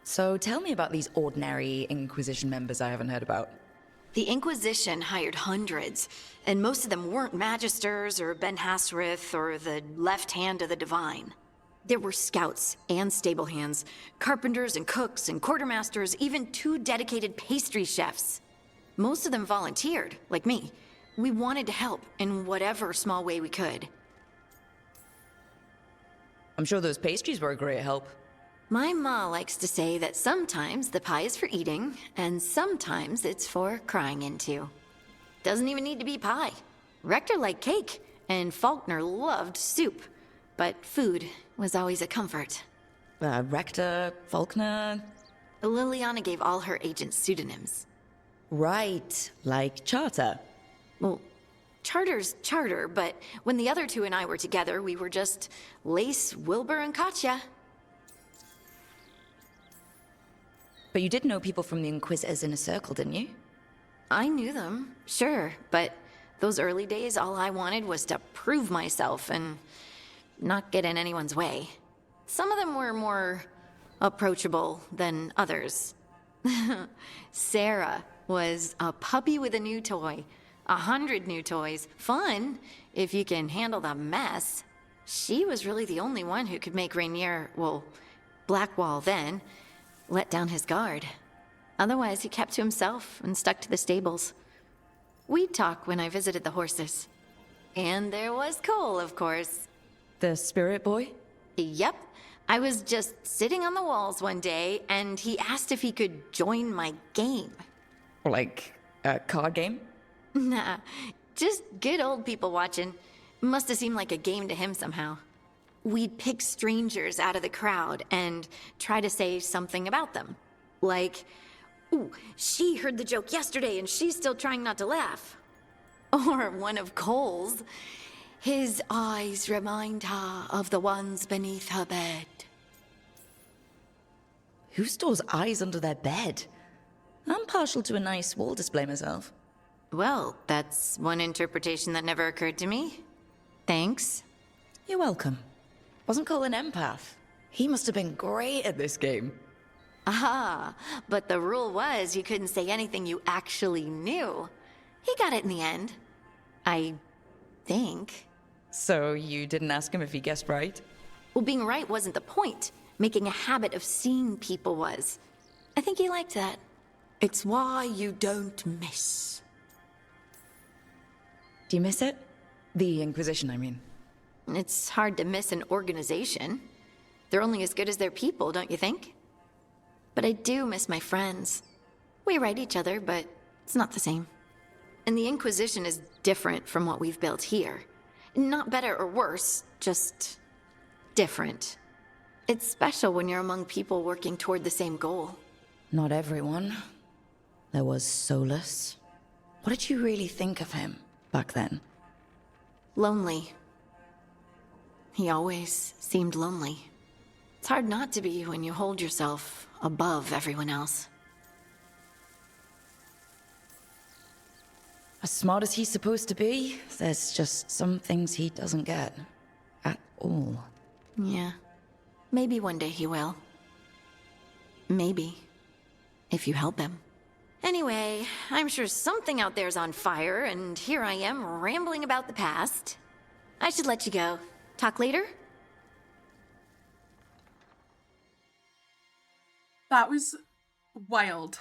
So tell me about these ordinary Inquisition members I haven't heard about. The Inquisition hired hundreds, and most of them weren't Magisters or Ben Hasrith or the left hand of the Divine. There were scouts and stable hands, carpenters and cooks and quartermasters, even 2 dedicated pastry chefs. Most of them volunteered, like me. We wanted to help in whatever small way we could. I'm sure those pastries were a great help. My ma likes to say that sometimes the pie is for eating, and sometimes it's for crying into. Doesn't even need to be pie. Rector liked cake, and Faulkner loved soup. But food was always a comfort. Rector, Faulkner... Liliana gave all her agents pseudonyms. Right, like Charter. Well, Charter's Charter, but when the other two and I were together, we were just Lace, Wilbur, and Katya. But you did know people from the Inquisitors Inner Circle, didn't you? I knew them, sure, but those early days, all I wanted was to prove myself and not get in anyone's way. Some of them were more approachable than others. Sarah was a puppy with a new toy. 100 new toys. Fun, if you can handle the mess. She was really the only one who could make Rainier, well, Blackwall then, let down his guard. Otherwise, he kept to himself and stuck to the stables. We'd talk when I visited the horses. And there was Cole, of course. The spirit boy? Yep. I was just sitting on the walls one day, and he asked if he could join my game. Like a card game? Nah, just good old people watching. Must have seemed like a game to him somehow. We'd pick strangers out of the crowd and try to say something about them. Like, ooh, she heard the joke yesterday and she's still trying not to laugh. Or one of Cole's. His eyes remind her of the ones beneath her bed. Who stores eyes under their bed? I'm partial to a nice wall display myself. Well, that's one interpretation that never occurred to me. Thanks. You're welcome. Wasn't Cole an empath? He must have been great at this game. Ah, but the rule was you couldn't say anything you actually knew. He got it in the end. I think. So you didn't ask him if he guessed right? Well, being right wasn't the point. Making a habit of seeing people was. I think he liked that. It's why you don't miss. Do you miss it? The Inquisition, I mean. It's hard to miss an organization. They're only as good as their people, don't you think? But I do miss my friends. We write each other, but it's not the same. And the Inquisition is different from what we've built here. Not better or worse, just different. It's special when you're among people working toward the same goal. Not everyone. There was Solus. What did you really think of him back then? Lonely. He always seemed lonely. It's hard not to be when you hold yourself above everyone else. As smart as he's supposed to be, there's just some things he doesn't get. At all. Yeah. Maybe one day he will. Maybe. If you help him. Anyway, I'm sure something out there's on fire, and here I am rambling about the past. I should let you go. Talk later? That was wild.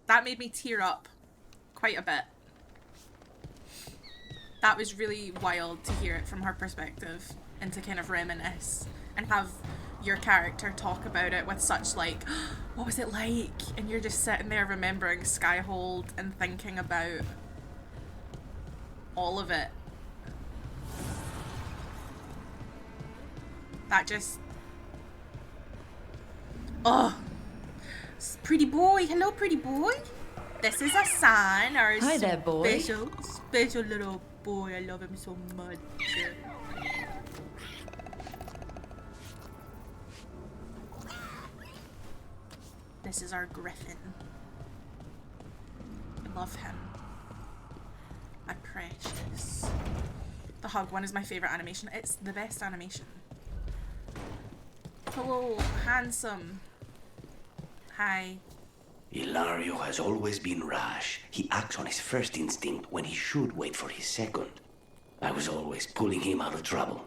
That made me tear up quite a bit. That was really wild to hear it from her perspective and to kind of reminisce and have your character talk about it with such like, what was it like? And you're just sitting there remembering Skyhold and thinking about all of it. That just... Oh! Pretty boy! Hello, pretty boy! This is a son, our Hi there, boy. special little boy. I love him so much. This is our Griffin. I love him. My precious. The hug one is my favourite animation. It's the best animation. Hello, handsome. Hi. Ilario has always been rash. He acts on his first instinct when he should wait for his second. I was always pulling him out of trouble.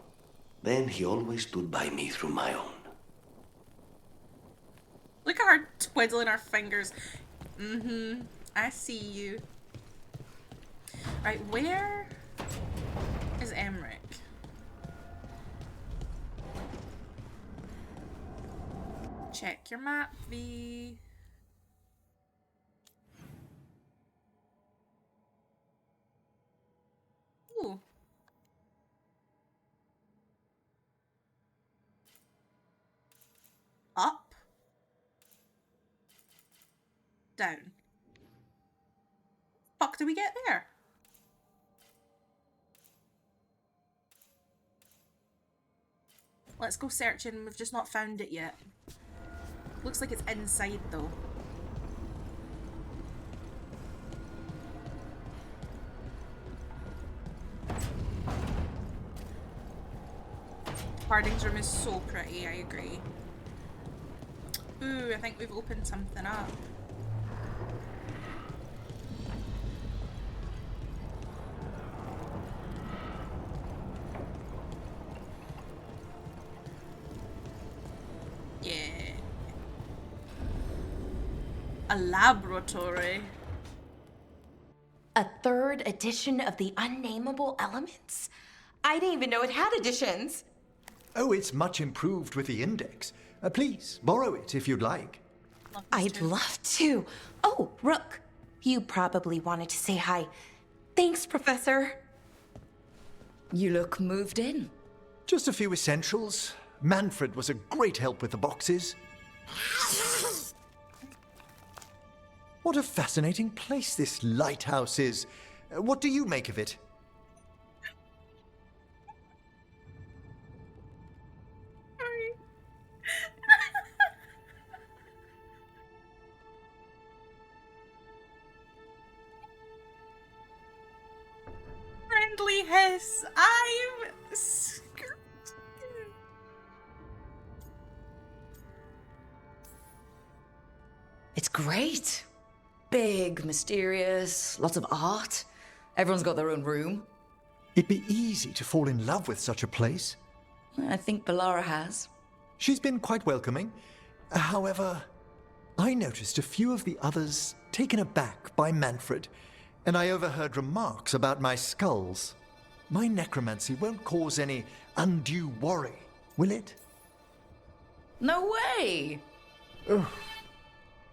Then he always stood by me through my own. Look at her twiddling her fingers. I see you. Right, where is is Emmerich? Check your map, V. Ooh. Up. Down. Fuck do we get there? Let's go searching. We've just not found it yet. Looks like it's inside though. Harding's room is so pretty, I agree. Ooh, I think we've opened something up. Yeah. A laboratory. A third edition of the Unnameable Elements? I didn't even know it had editions. Oh, it's much improved with the index. Please, borrow it if you'd like. I'd love to. Oh, Rook, you probably wanted to say hi. Thanks, Professor. You look moved in. Just a few essentials. Manfred was a great help with the boxes. What a fascinating place this lighthouse is. What do you make of it? Friendly hiss. I'm scared. It's great. Big, mysterious, lots of art. Everyone's got their own room. It'd be easy to fall in love with such a place. I think Bellara has. She's been quite welcoming. However, I noticed a few of the others taken aback by Manfred, and I overheard remarks about my skulls. My necromancy won't cause any undue worry, will it? No way! Ugh.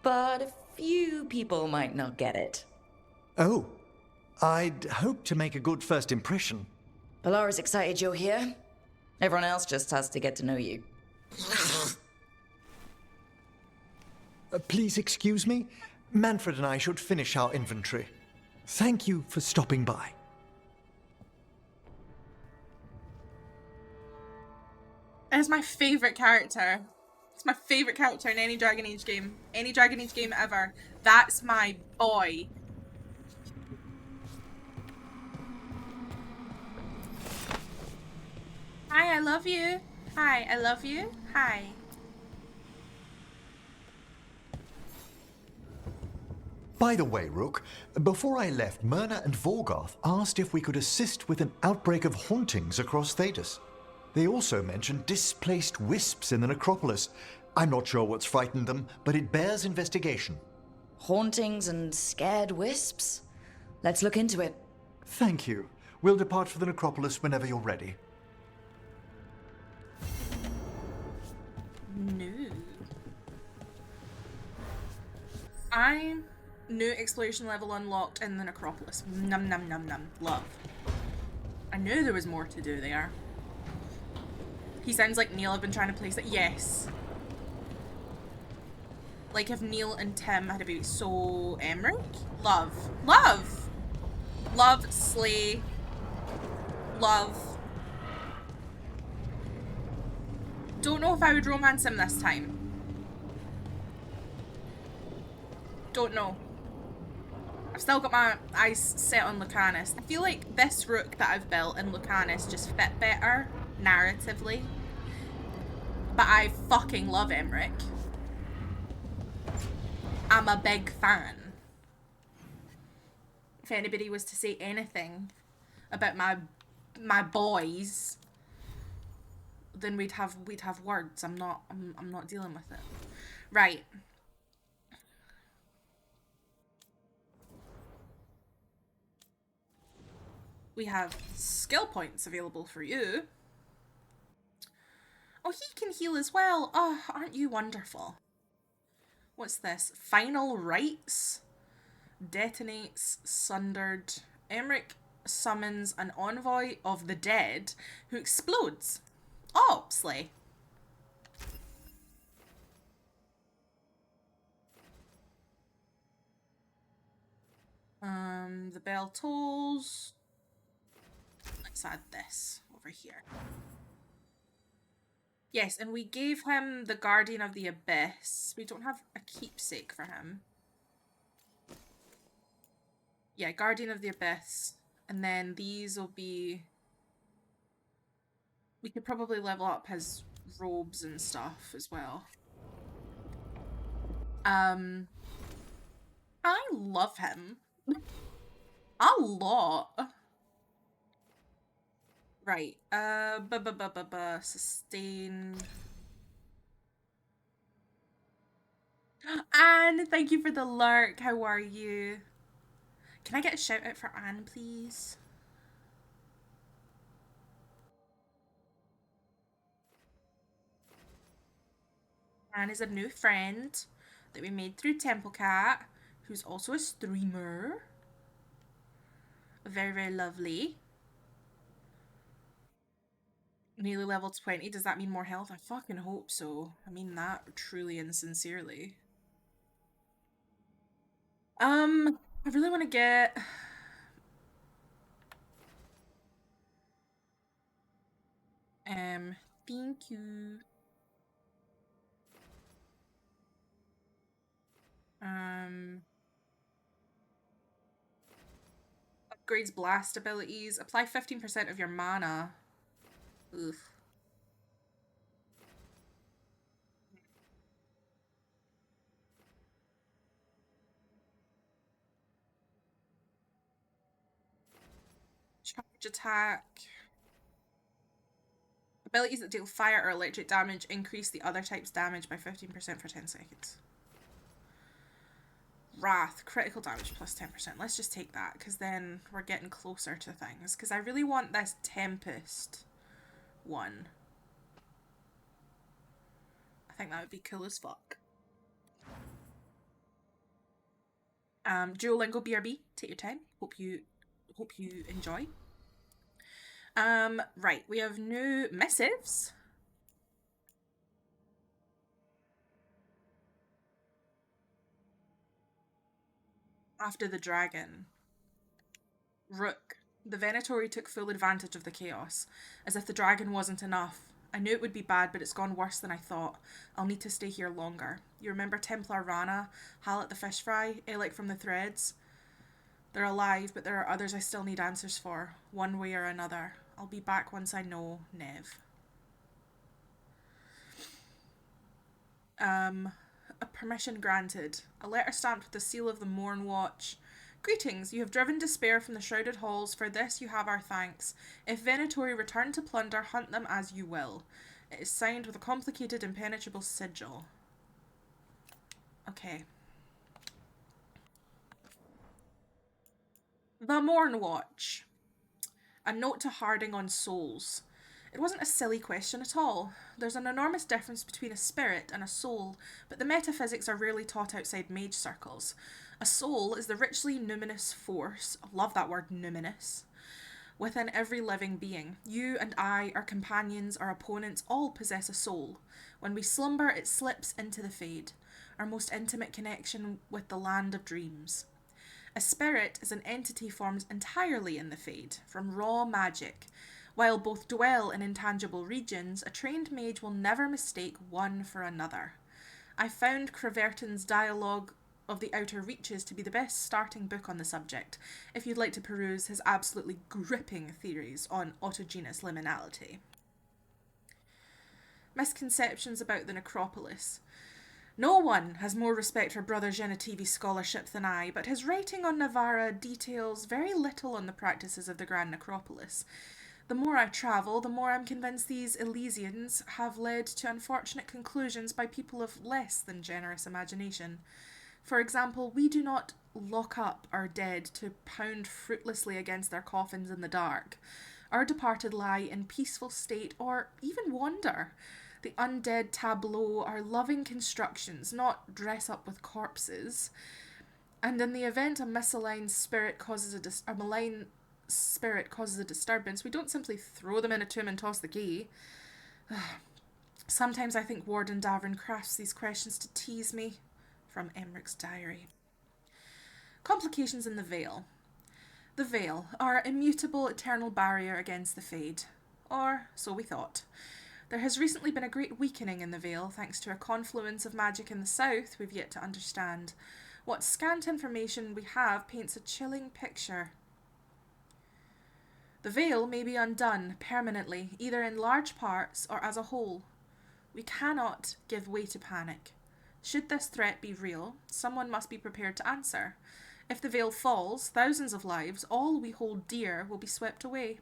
But a few people might not get it. Oh, I'd hope to make a good first impression. Bellara's excited you're here. Everyone else just has to get to know you. Please excuse me. Manfred and I should finish our inventory. Thank you for stopping by. It's my favourite character. It's my favourite character in any Dragon Age game. Any Dragon Age game ever. That's my boy. Hi, I love you. Hi, I love you. Hi. By the way, Rook, before I left, Myrna and Veilguard asked if we could assist with an outbreak of hauntings across Thedas. They also mentioned displaced wisps in the necropolis. I'm not sure what's frightened them, but it bears investigation. Hauntings and scared wisps? Let's look into it. Thank you. We'll depart for the necropolis whenever you're ready. No. I'm new exploration level unlocked in the necropolis. Num num num num. Love. I knew there was more to do there. He sounds like Neil have been trying to place it. Yes. Like if Neil and Tim had a baby. So Emmerich? Love. Love! Love, slay. Love. Don't know if I would romance him this time. Don't know. I've still got my eyes set on Lucanus. I feel like this Rook that I've built and Lucanus just fit better narratively. But I fucking love Emmerich. I'm a big fan. If anybody was to say anything about my boys, then we'd have words. I'm not dealing with it. Right. We have skill points available for you. Oh, he can heal as well. Oh, aren't you wonderful? What's this? Final Rites? Detonates Sundered. Emmerich summons an envoy of the dead who explodes. Oh, slay. The bell tolls. Let's add this over here. Yes, and we gave him the Guardian of the Abyss. We don't have a keepsake for him. Yeah, Guardian of the Abyss. And then these will be... We could probably level up his robes and stuff as well. I love him. A lot. Right. Sustain. Anne, thank you for the lurk. How are you? Can I get a shout out for Anne, please? Anne is a new friend that we made through Templecat, who's also a streamer. Very, very lovely. Nearly level 20. Does that mean more health? I fucking hope so. I mean that truly and sincerely. I really want to get... Thank you. Upgrades blast abilities. Apply 15% of your mana. Oof. Charge attack. Abilities that deal fire or electric damage increase the other type's damage by 15% for 10 seconds. Wrath, critical damage plus 10%. Let's just take that, because then we're getting closer to things. Because I really want this Tempest one. I think that would be cool as fuck. Duolingo BRB, take your time. Hope you enjoy. Right, we have new missives. After the dragon. Rook. The Venatori took full advantage of the chaos, as if the dragon wasn't enough. I knew it would be bad, but it's gone worse than I thought. I'll need to stay here longer. You remember Templar Rana, Hal at the fish fry, Alec from the threads? They're alive, but there are others I still need answers for, one way or another. I'll be back once I know, Nev. A permission granted. A letter stamped with the seal of the Morn Watch. Greetings, you have driven despair from the shrouded halls. For this you have our thanks. If Venatori return to plunder, hunt them as you will. It is signed with a complicated, impenetrable sigil. Okay. The Morn Watch. A note to Harding on souls. It wasn't a silly question at all. There's an enormous difference between a spirit and a soul, but the metaphysics are rarely taught outside mage circles. A soul is the richly numinous force, I love that word, numinous, within every living being. You and I, our companions, our opponents, all possess a soul. When we slumber, it slips into the fade, our most intimate connection with the land of dreams. A spirit is an entity formed entirely in the fade, from raw magic. While both dwell in intangible regions, a trained mage will never mistake one for another. I found Creverton's Dialogue of the Outer Reaches to be the best starting book on the subject, if you'd like to peruse his absolutely gripping theories on autogenous liminality. Misconceptions about the necropolis. No one has more respect for Brother Genetivi's scholarship than I, but his writing on Nevarra details very little on the practices of the Grand Necropolis. The more I travel, the more I'm convinced these Elysians have led to unfortunate conclusions by people of less than generous imagination. For example, we do not lock up our dead to pound fruitlessly against their coffins in the dark. Our departed lie in peaceful state or even wander. The undead tableau are loving constructions, not dress up with corpses. And in the event a malign spirit causes a disturbance, we don't simply throw them in a tomb and toss the key. Sometimes I think Warden Davern crafts these questions to tease me. From Emmeric's diary. Complications in the Veil. The Veil, our immutable eternal barrier against the Fade. Or so we thought. There has recently been a great weakening in the Veil, thanks to a confluence of magic in the south we've yet to understand. What scant information we have paints a chilling picture. The Veil may be undone permanently, either in large parts or as a whole. We cannot give way to panic. Should this threat be real, someone must be prepared to answer. If the Veil falls, thousands of lives, all we hold dear, will be swept away.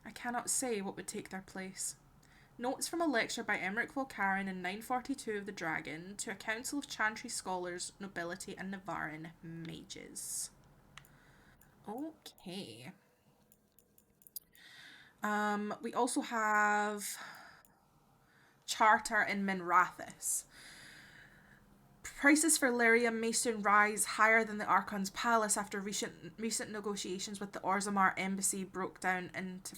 I cannot say what would take their place. Notes from a lecture by Emmerich Volkaren in 942 of the Dragon to a council of Chantry scholars, nobility, and Nevarran mages. Okay. We also have Charter in Minrathous. Prices for lyrium may soon rise higher than the Archon's palace after recent negotiations with the Orzammar embassy broke down into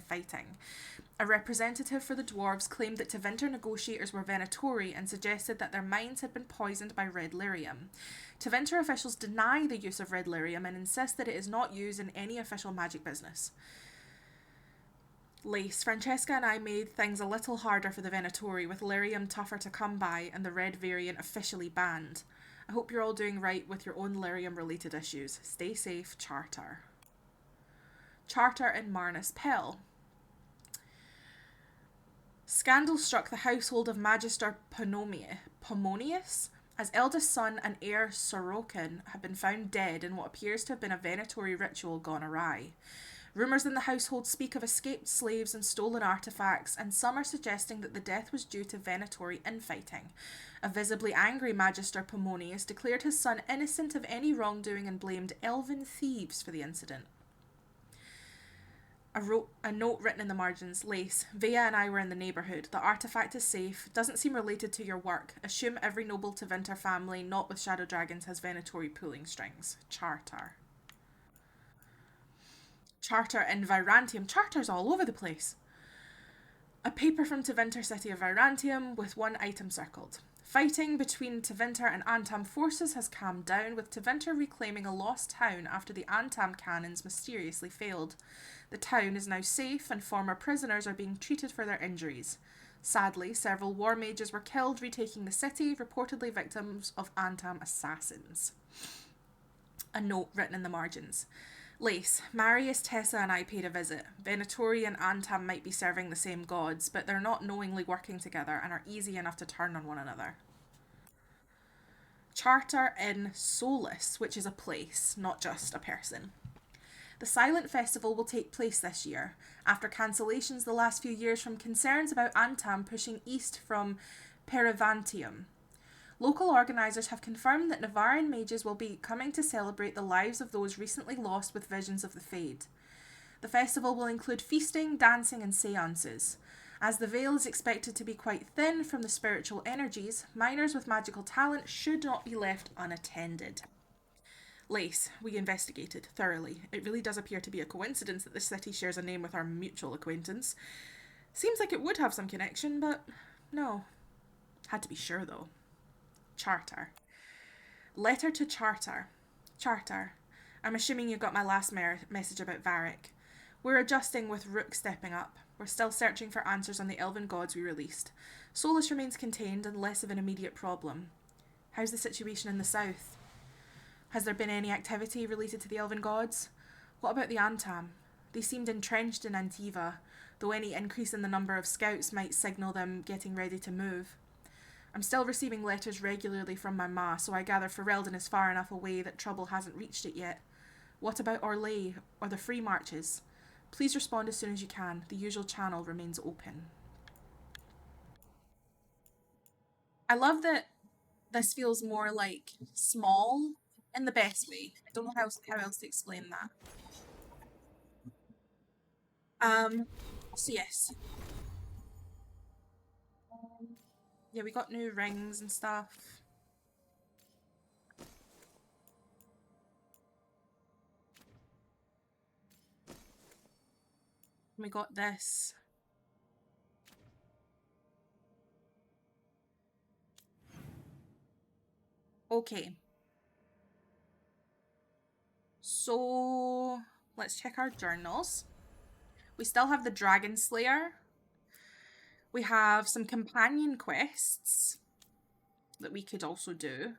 fighting. A representative for the dwarves claimed that Tevinter negotiators were Venatori and suggested that their minds had been poisoned by red lyrium. Tevinter officials deny the use of red lyrium and insist that it is not used in any official magic business. Lace, Francesca and I made things a little harder for the Venatori, with lyrium tougher to come by and the red variant officially banned. I hope you're all doing right with your own lyrium-related issues. Stay safe, Charter. Charter in Marnus Pell. Scandal struck the household of Magister Pomonius, as eldest son and heir Sorokin had been found dead in what appears to have been a Venatori ritual gone awry. Rumours in the household speak of escaped slaves and stolen artefacts, and some are suggesting that the death was due to Venatori infighting. A visibly angry Magister Pomonius declared his son innocent of any wrongdoing and blamed elven thieves for the incident. A note written in the margins. Lace, Vea and I were in the neighbourhood. The artefact is safe. Doesn't seem related to your work. Assume every noble Tevinter family not with shadow dragons has Venatori pulling strings. Charter. Charter in Virantium. Charters all over the place. A paper from Tevinter City of Virantium with one item circled. Fighting between Tevinter and Antam forces has calmed down, with Tevinter reclaiming a lost town after the Antam cannons mysteriously failed. The town is now safe and former prisoners are being treated for their injuries. Sadly, several war mages were killed retaking the city, reportedly victims of Antam assassins. A note written in the margins. Lace, Marius, Tessa and I paid a visit. Venatori and Antam might be serving the same gods, but they're not knowingly working together and are easy enough to turn on one another. Charter in Solus, which is a place, not just a person. The Silent Festival will take place this year, after cancellations the last few years from concerns about Antam pushing east from Perivantium. Local organisers have confirmed that Nevarran mages will be coming to celebrate the lives of those recently lost with visions of the Fade. The festival will include feasting, dancing and seances. As the veil is expected to be quite thin from the spiritual energies, minors with magical talent should not be left unattended. Lace, we investigated thoroughly. It really does appear to be a coincidence that this city shares a name with our mutual acquaintance. Seems like it would have some connection, but no. Had to be sure though. Charter. Letter to Charter. Charter. I'm assuming you got my last message about Varric. We're adjusting with Rook stepping up. We're still searching for answers on the elven gods we released. Solus remains contained and less of an immediate problem. How's the situation in the south? Has there been any activity related to the elven gods? What about the Antam? They seemed entrenched in Antiva, though any increase in the number of scouts might signal them getting ready to move. I'm still receiving letters regularly from my ma, so I gather Ferelden is far enough away that trouble hasn't reached it yet. What about Orlais, or the Free Marches? Please respond as soon as you can. The usual channel remains open. I love that This feels more like small in the best way. I don't know how else to explain that. So yes. Yeah, we got new rings and stuff. We got this. Okay. So let's check our journals. We still have the Dragon Slayer. We have some companion quests that we could also do.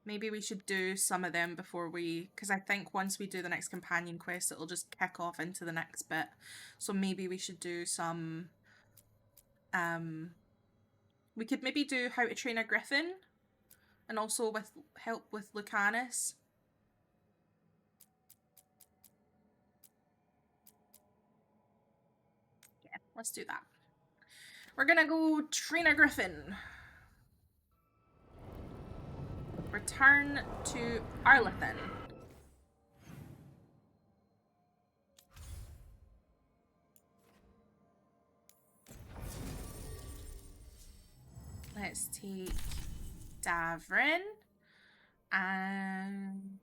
Maybe we should do some of them before we, because I think once we do the next companion quest, it'll just kick off into the next bit. So maybe we should do some, we could maybe do How to Train a Griffin, and also with help with Lucanus. Yeah, let's do that. We're gonna go train a Griffin. Return to Arlethan. Let's take Nevarran and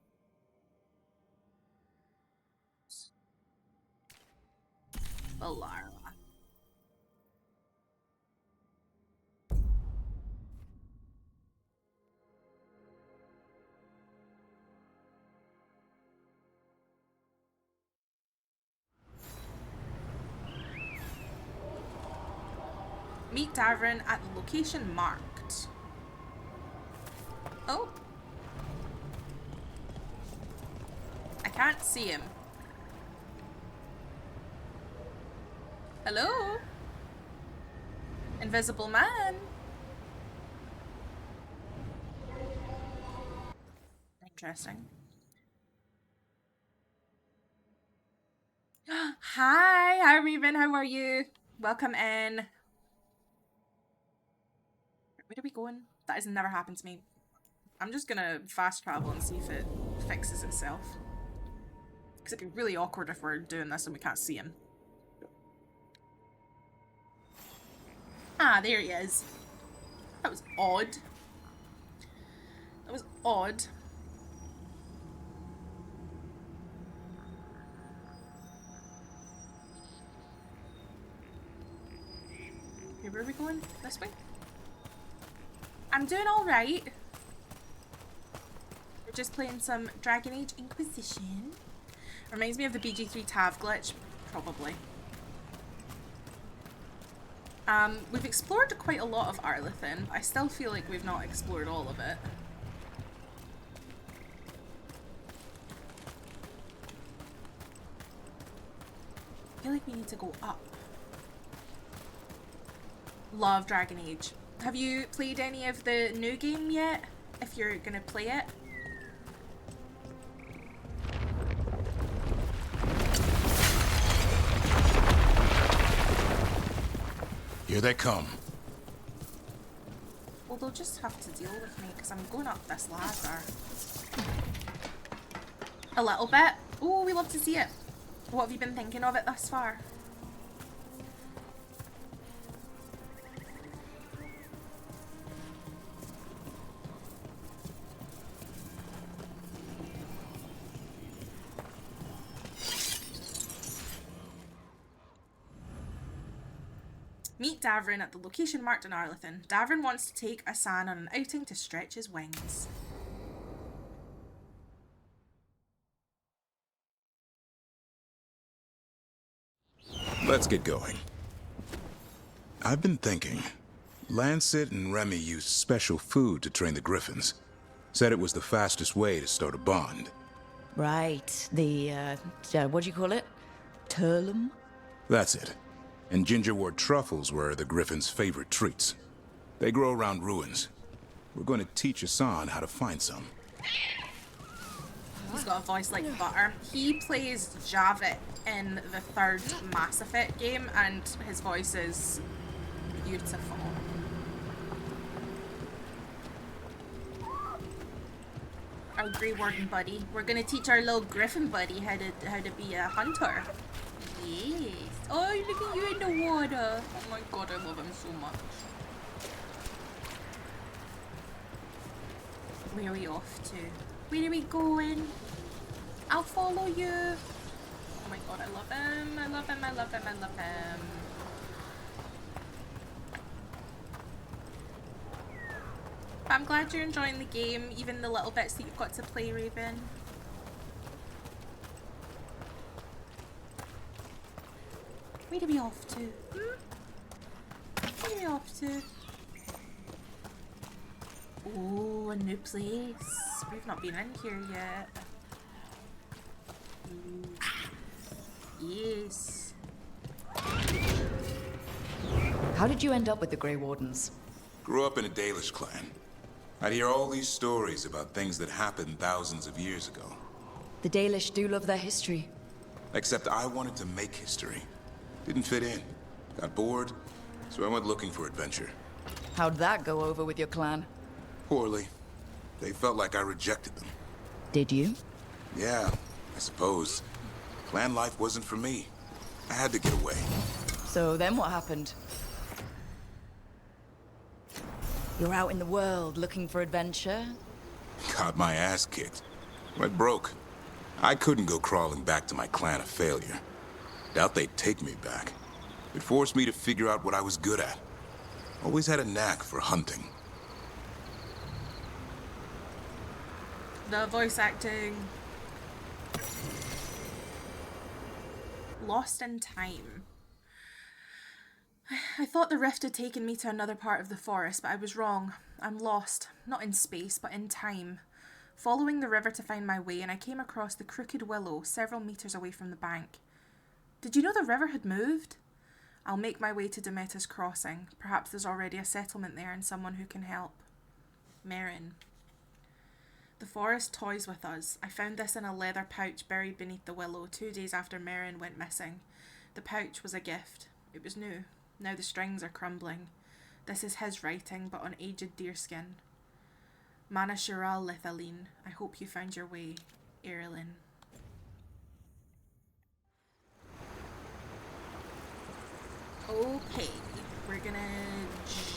Valara. Meet Nevarran at the location marked. Oh. I can't see him. Hello? Invisible man. Interesting. Hi, how have you been? How are you? Welcome in. Where are we going? That has never happened to me. I'm just gonna fast travel and see if it fixes itself. Because it'd be really awkward if we're doing this and we can't see him. Ah, there he is. That was odd. That was odd. Okay, where are we going? This way? I'm doing alright. We're just playing some Dragon Age Inquisition. Reminds me of the BG3 Tav glitch. Probably. We've explored quite a lot of Arlethan, but I still feel like we've not explored all of it. I feel like we need to go up. Love Dragon Age. Have you played any of the new game yet? If you're gonna play it? Here they come. Well, they'll just have to deal with me because I'm going up this ladder. A little bit. Oh, we love to see it. What have you been thinking of it thus far? Meet Nevarran at the location marked in Arlethan. Nevarran wants to take Asan on an outing to stretch his wings. Let's get going. I've been thinking. Lancet and Remy used special food to train the griffins. Said it was the fastest way to start a bond. Right. The, what do you call it? Turlum? That's it. And gingerwort truffles were the griffins' favorite treats. They grow around ruins. We're going to teach Asan how to find some. He's got a voice like butter. He plays Javit in the third Mass Effect game, and his voice is Beautiful. Our Grey Warden buddy. We're gonna teach our little Griffin buddy how to be a hunter. Yes. Oh, look at you in the water. Oh my god, I love him so much. Where are we off to? Where are we going? I'll follow you. Oh my god, I love him. I love him. I love him. I love him. But I'm glad you're enjoying the game, even the little bits that you've got to play, Raven. Where are we off to? Where are we off to? Oh, a new place. We've not been in here yet. Ooh. Yes. How did you end up with the Grey Wardens? Grew up in a Dalish clan. I'd hear all these stories about things that happened thousands of years ago. The Dalish do love their history. Except I wanted to make history. Didn't fit in. Got bored, so I went looking for adventure. How'd that go over with your clan? Poorly. They felt like I rejected them. Did you? Yeah, I suppose. Clan life wasn't for me. I had to get away. So then what happened? You're out in the world looking for adventure? Got my ass kicked. Went broke. I couldn't go crawling back to my clan a failure. Doubt they'd take me back. It forced me to figure out what I was good at. Always had a knack for hunting. The voice acting. Lost in time. I thought the rift had taken me to another part of the forest, but I was wrong. I'm lost, not in space, but in time. Following the river to find my way, and I came across the crooked willow several meters away from the bank. Did you know the river had moved? I'll make my way to Demeta's crossing. Perhaps there's already a settlement there and someone who can help. Merrin. The forest toys with us. I found this in a leather pouch buried beneath the willow 2 days after Merrin went missing. The pouch was a gift. It was new. Now the strings are crumbling. This is his writing, but on aged deerskin. Mana Shiral Lethaline. I hope you found your way, Erilyn. Okay, we're gonna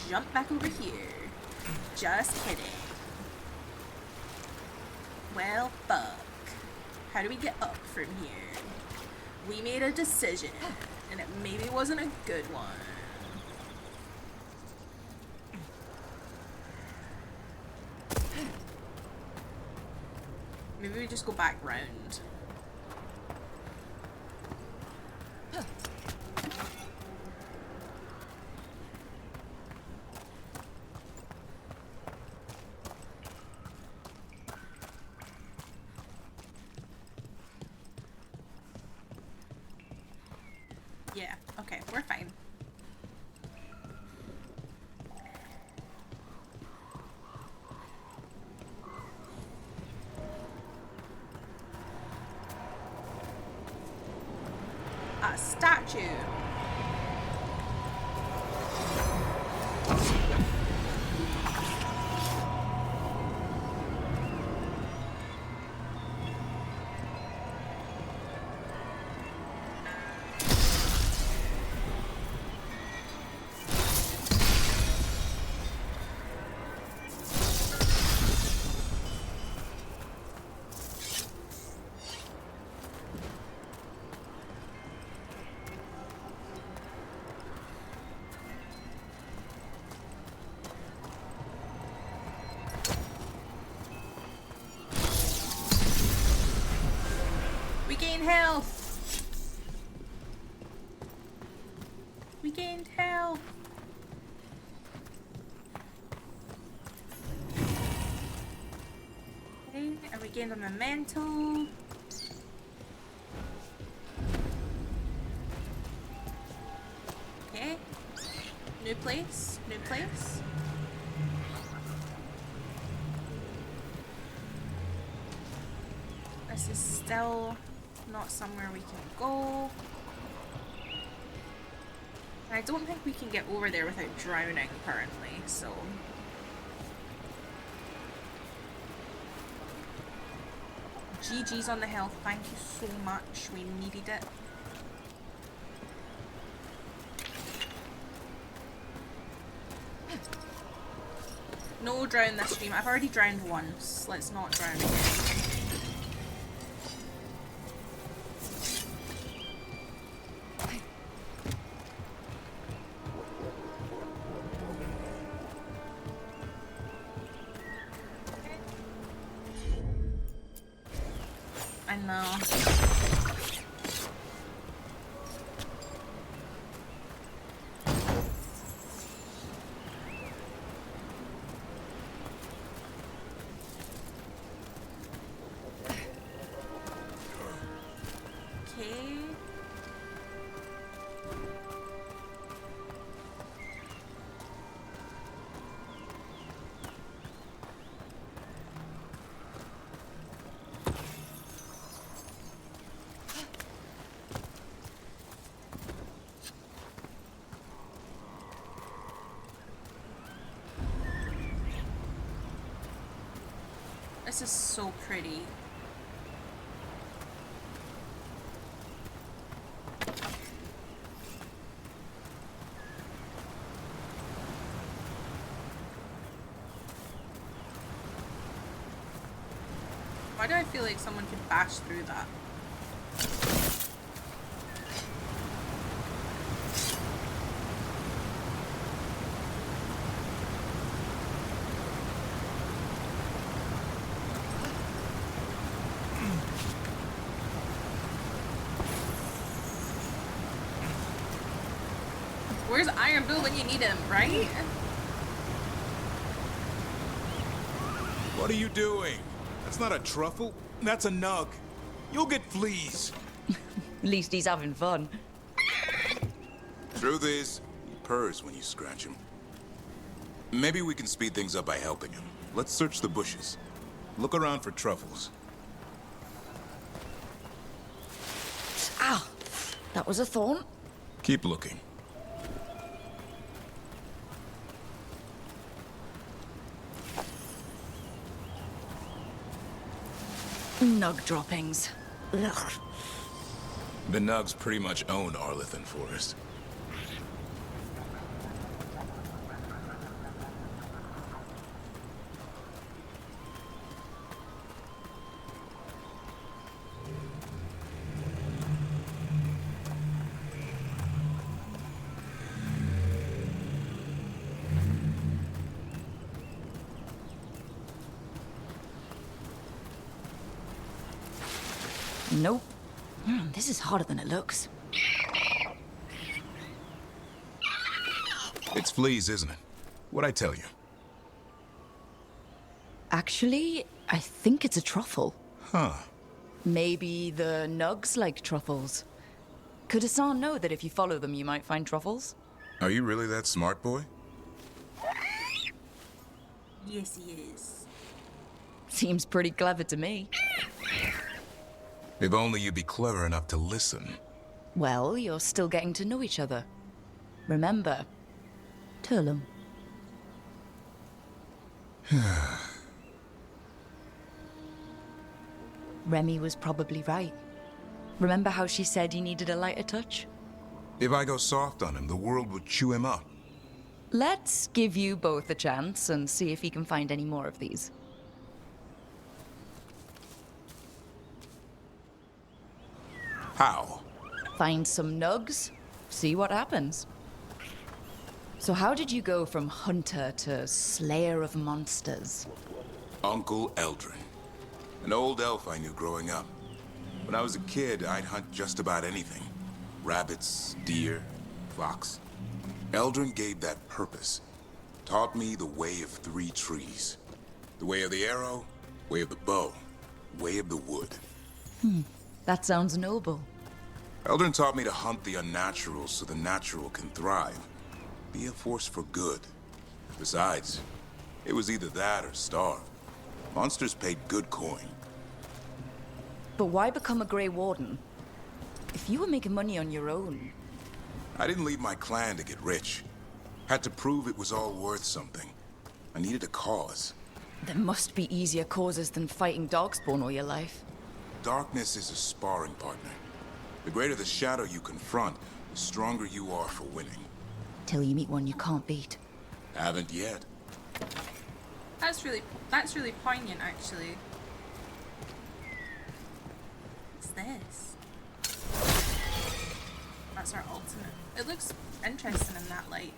jump back over here. Just kidding. Well, fuck. How do we get up from here? We made a decision, and it maybe wasn't a good one. Maybe we just go back round. Yeah, okay, we're fine. A statue. Gain health. We gained health. Okay, and we gained a memento. Okay. New place. New place. This is still not somewhere we can go. I don't think we can get over there without drowning currently, so... GG's on the health, thank you so much, we needed it. No drown this stream, I've already drowned once, let's not drown again. I know. Okay. This is so pretty. Why do I feel like someone could bash through that? Where's Iron Bill when you need him, right? What are you doing? That's not a truffle. That's a nug. You'll get fleas. At least he's having fun. Truth is, he purrs when you scratch him. Maybe we can speed things up by helping him. Let's search the bushes. Look around for truffles. Ah, that was a thorn. Keep looking. Nug droppings. Ugh. The Nugs pretty much own Arlithan Forest. Nope. This is harder than it looks. It's fleas, isn't it? What'd I tell you? Actually, I think it's a truffle. Huh. Maybe the Nugs like truffles. Could Hassan know that if you follow them, you might find truffles? Are you really that smart, boy? Yes, he is. Seems pretty clever to me. If only you'd be clever enough to listen. Well, you're still getting to know each other. Remember, Turlum. Remy was probably right. Remember how she said he needed a lighter touch? If I go soft on him, the world would chew him up. Let's give you both a chance and see if he can find any more of these. How? Find some nugs, see what happens. So how did you go from hunter to slayer of monsters? Uncle Eldrin. An old elf I knew growing up. When I was a kid, I'd hunt just about anything. Rabbits, deer, fox. Eldrin gave that purpose. Taught me the way of 3 trees. The way of the arrow, way of the bow, way of the wood. That sounds noble. Eldrin taught me to hunt the unnatural so the natural can thrive. Be a force for good. Besides, it was either that or starve. Monsters paid good coin. But why become a Grey Warden? If you were making money on your own... I didn't leave my clan to get rich. Had to prove it was all worth something. I needed a cause. There must be easier causes than fighting Darkspawn all your life. Darkness is a sparring partner. The greater the shadow you confront, the stronger you are for winning. Till you meet one you can't beat. Haven't yet. That's really poignant, actually. What's this? That's our ultimate. It looks interesting in that light.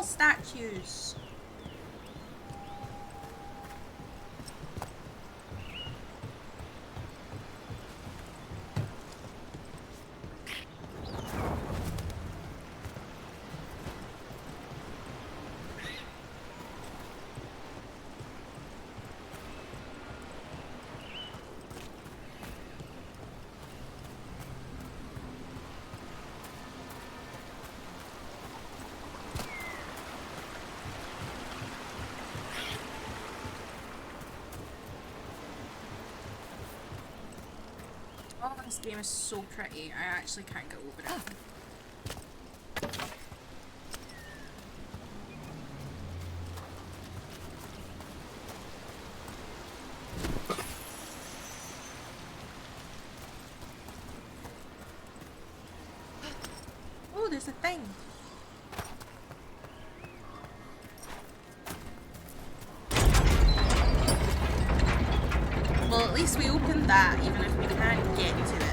Statues. Oh, this game is so pretty. I actually can't get over it. Oh, there's a thing. Well, at least we opened that, even if we can't get to it.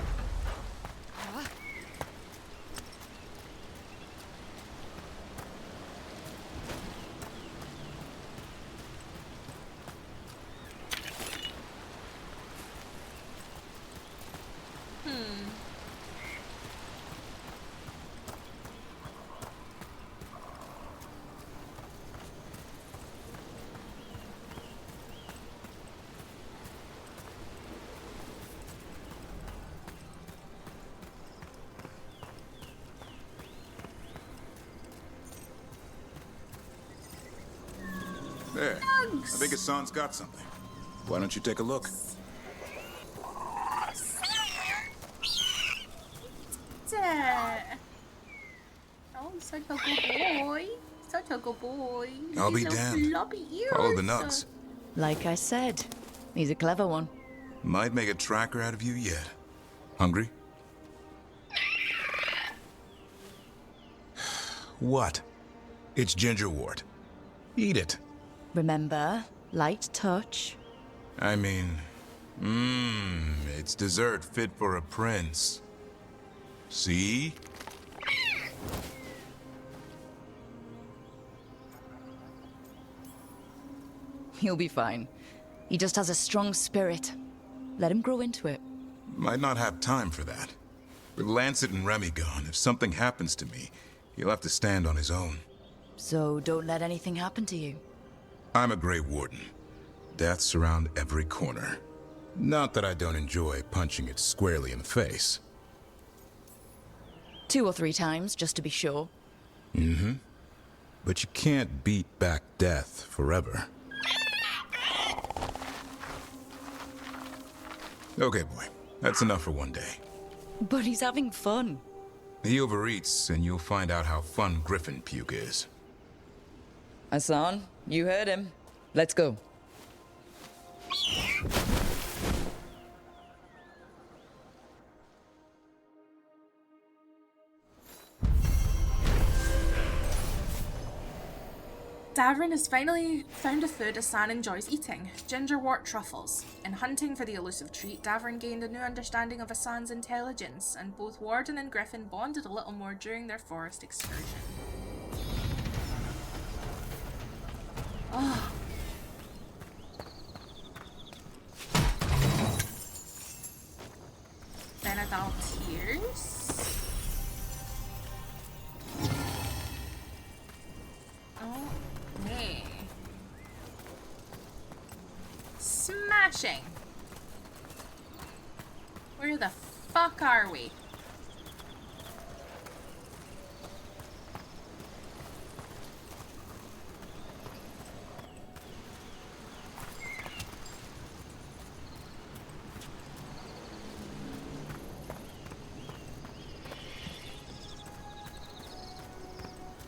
There. I think Hassan's got something. Why don't you take a look? Oh, such a good boy. Such a good boy. I'll be damned. Follow the nuts. Like I said, he's a clever one. Might make a tracker out of you yet. Hungry? What? It's gingerwort. Eat it. Remember, light touch. I mean, it's dessert fit for a prince. See? He'll be fine. He just has a strong spirit. Let him grow into it. Might not have time for that. With Lancet and Remy gone, if something happens to me, he'll have to stand on his own. So don't let anything happen to you. I'm a Grey Warden. Death's around every corner. Not that I don't enjoy punching it squarely in the face. 2 or 3 times, just to be sure. Mm-hmm. But you can't beat back death forever. Okay, boy. That's enough for one day. But he's having fun. He overeats, and you'll find out how fun Griffin puke is. Hassan, you heard him. Let's go. Nevarran has finally found a food Hassan enjoys eating, gingerwort truffles. In hunting for the elusive treat, Nevarran gained a new understanding of Hassan's intelligence, and both Warden and Griffin bonded a little more during their forest excursion. Oh. Benadal Tears. crashing? Where the fuck are we?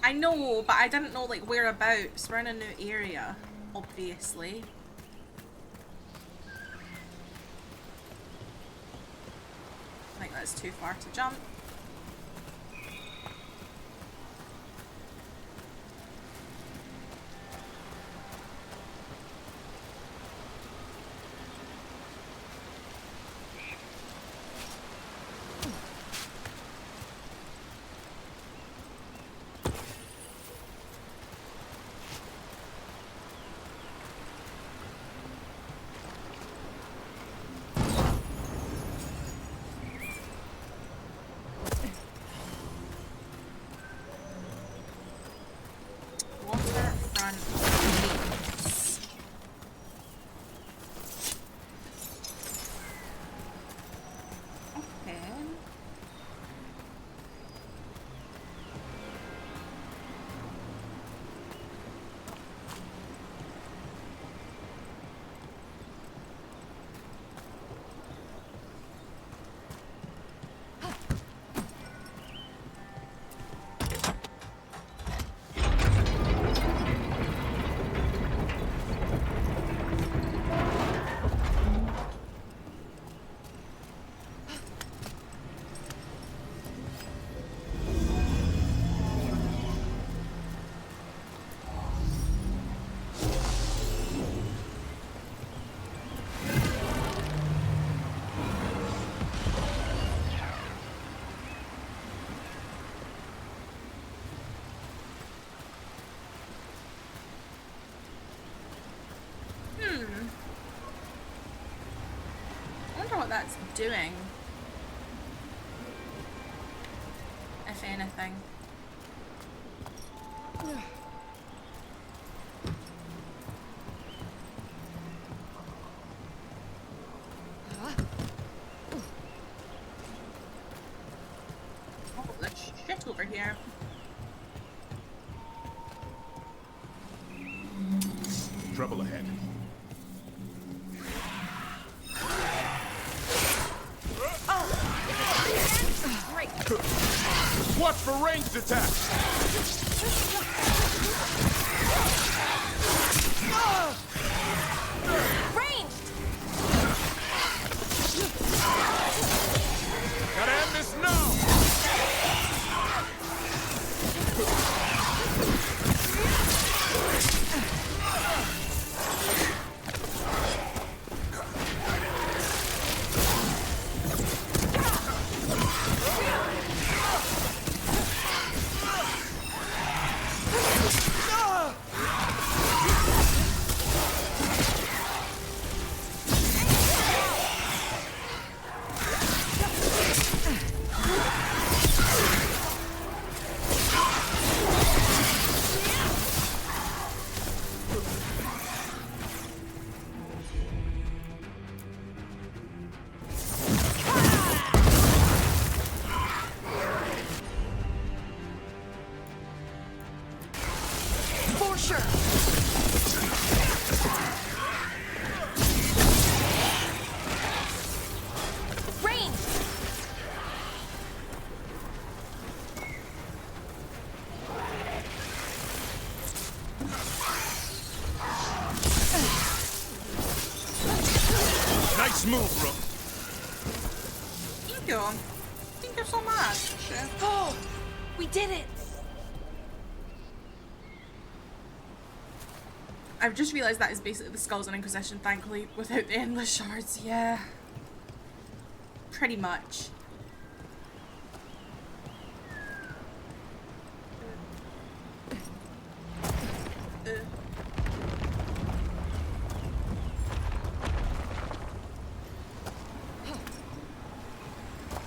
I know, but I didn't know like whereabouts. We're in a new area, obviously. I think that's too far to jump. That's doing, if anything. Oh, there's shit over here. Trouble ahead. Watch for ranged attacks! Ranged! Gotta end this now! Nice move, Rook. Thank you. Thank you so much. Oh, we did it. I've just realised that is basically the Skulls and Inquisition, thankfully, without the endless shards. Yeah. Pretty much.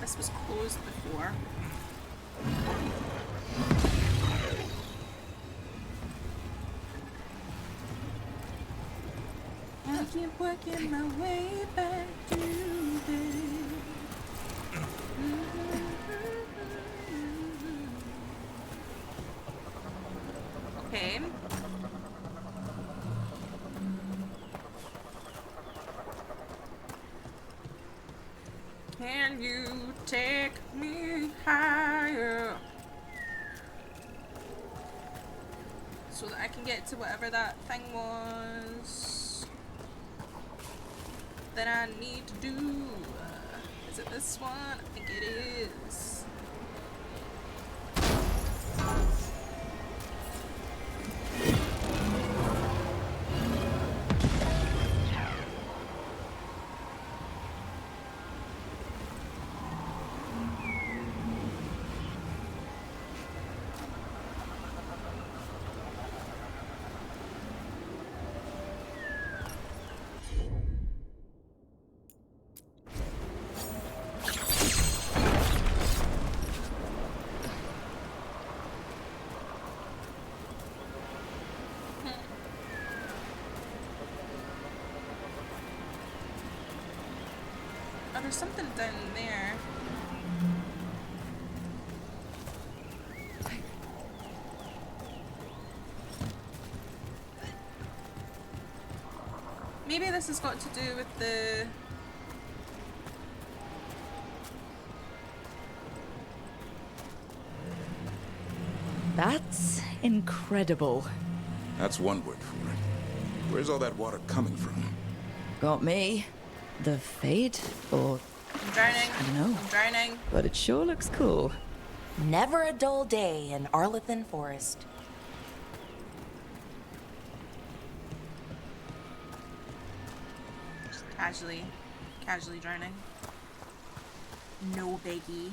This was closed before. keep working my way back to there. Okay. Can you take me higher? So that I can get to whatever that thing was that I need to do. Is it this one? I think it is. Oh, there's something down there. Maybe this has got to do with the... That's incredible. That's one word for it. Where's all that water coming from? Got me. The Fade? Or... I'm drowning. I don't know. I'm drowning. But it sure looks cool. Never a dull day in Arlethan Forest. Just casually drowning. No biggie.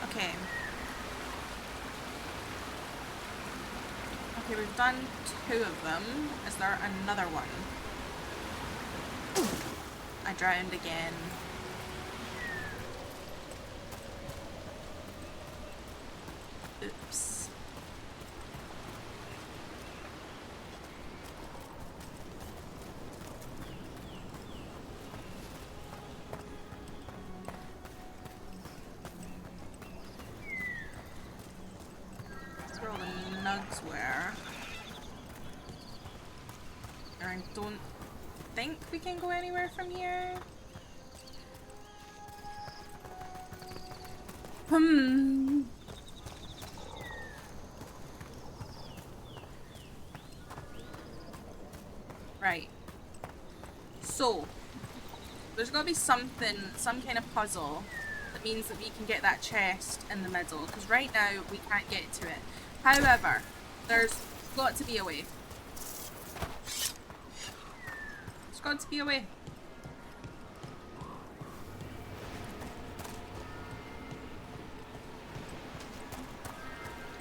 Okay. Okay, we've done 2 of them. Is there another one? I drowned again. Oops. That's where all the nugs were. And I don't think we can go anywhere from here. Right. So, there's got to be something, some kind of puzzle that means that we can get that chest in the middle. Because right now, we can't get to it. However, there's got to be a way. There's got to be a way.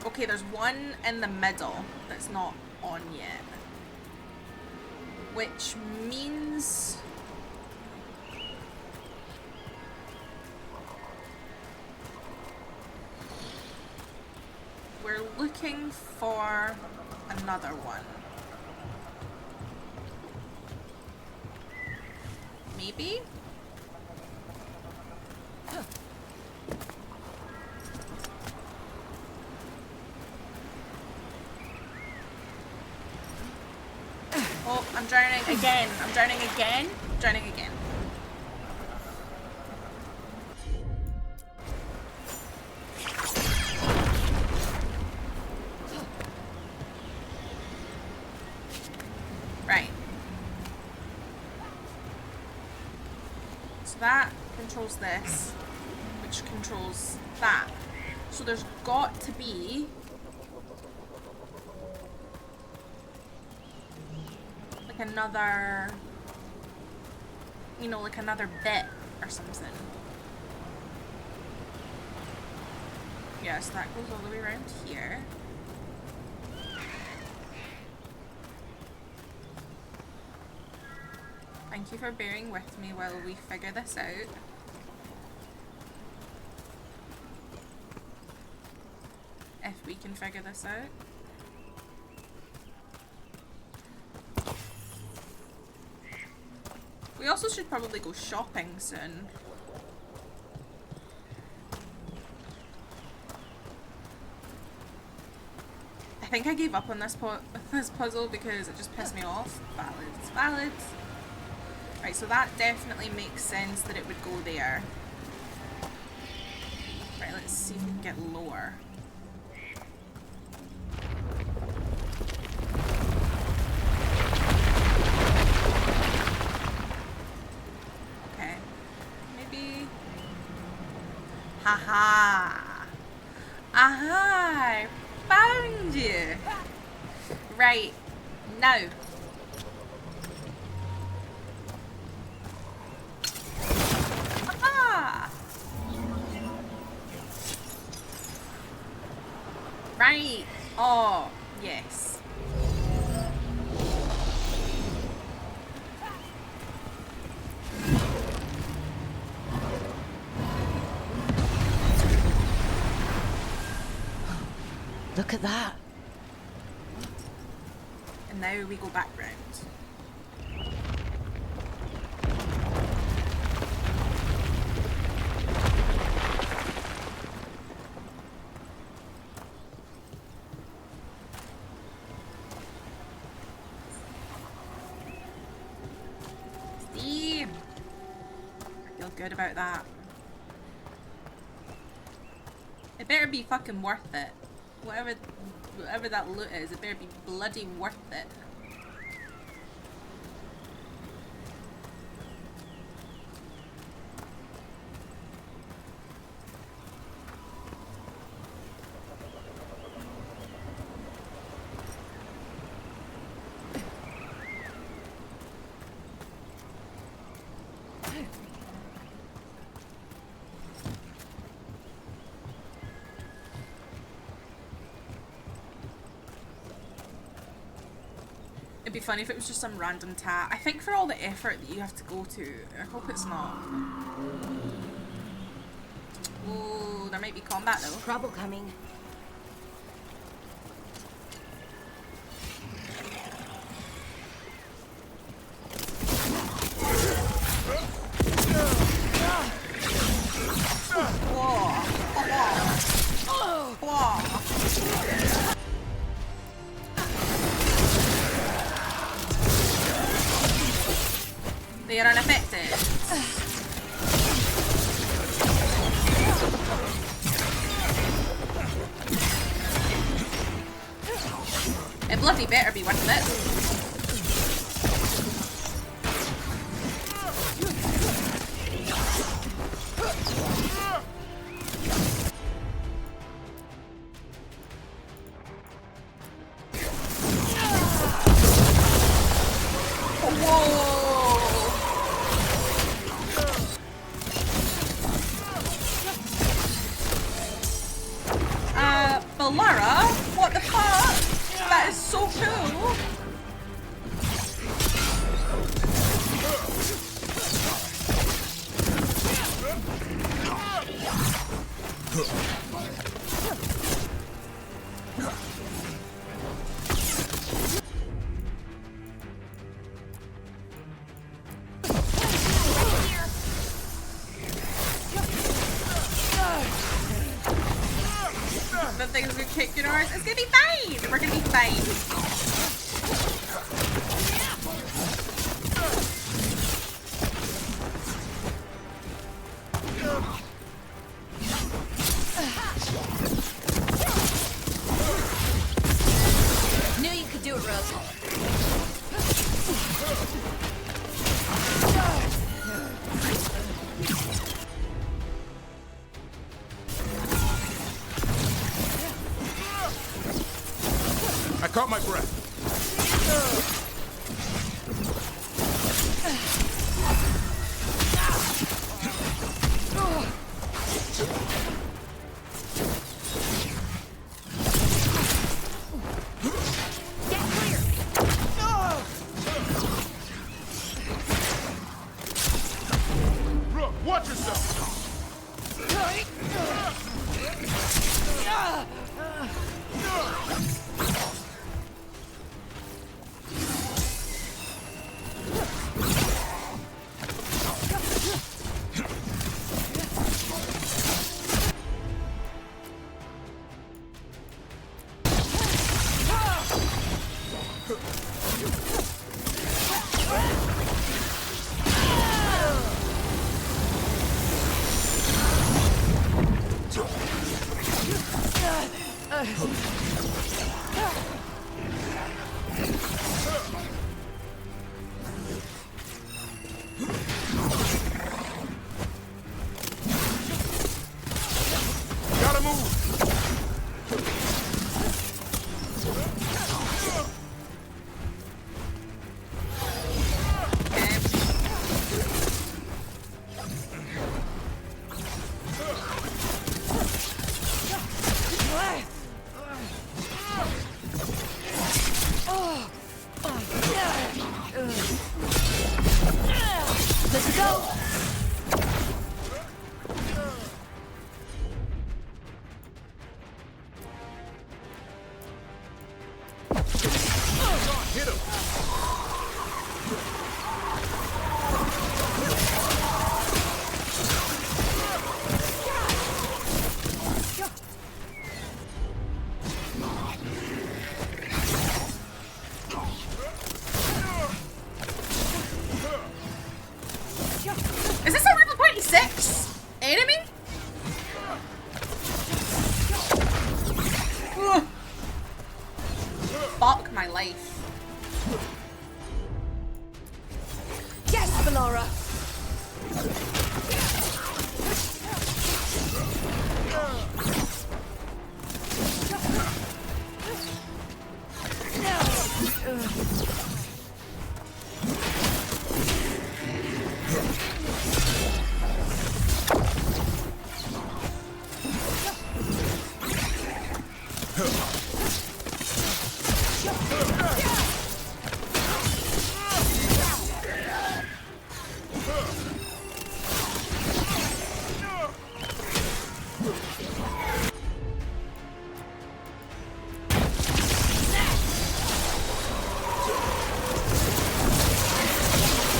Okay, there's one in the middle that's not on yet. Which means... we're looking for another one. Maybe? Oh, I'm drowning again. I'm drowning again. Drowning again. Right. So that controls this, which controls that. So there's got to be like another, you know, like another bit or something. Yeah, so that goes all the way around here. Thank you for bearing with me while we figure this out. can figure this out. We also should probably go shopping soon. I think I gave up on this puzzle because it just pissed me off. Ballads, ballads. Right, so that definitely makes sense that it would go there. Right, let's see if we can get lower. Okay. Maybe... Haha! Aha! Found you! Right. Now. Aha! Right. Oh, yes. Look at that. And now we go back round. See? I feel good about that. It better be fucking worth it. Whatever that loot is, it better be bloody worth it. It'd be funny if it was just some random tat. I think for all the effort that you have to go to, I hope it's not. Oh, there might be combat though. Trouble coming. They are unaffected. It bloody better be worth it. Lara, what the fuck? That is so cool. The things we kick in ours. It's gonna be fine. We're gonna be fine. Knew you could do it, Rose. I caught my breath. Watch yourself! life. Yes, Valora!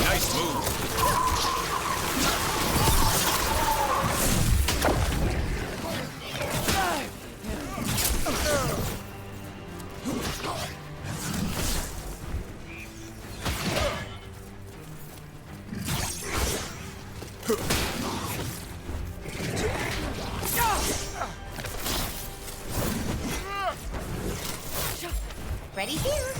Nice move. Ready here.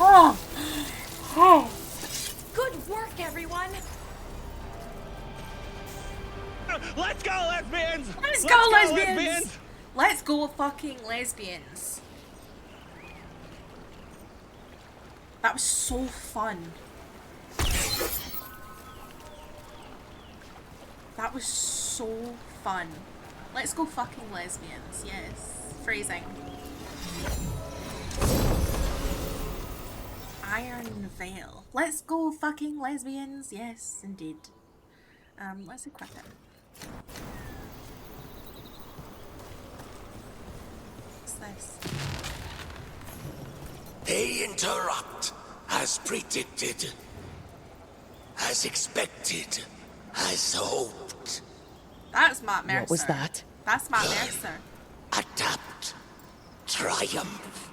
Oh! Oh! Good work, everyone. Let's go, lesbians! Let's go, lesbians! Let's go, fucking lesbians. That was so fun. That was so fun. Let's go, fucking lesbians. Yes. Phrasing. Iron Veil. Let's go, fucking lesbians. Yes, indeed. Let's equip it. What's this? They interrupt, as predicted, as expected, as hoped. That's Matt Mercer. What was that? That's Matt Mercer. Adapt. Triumph.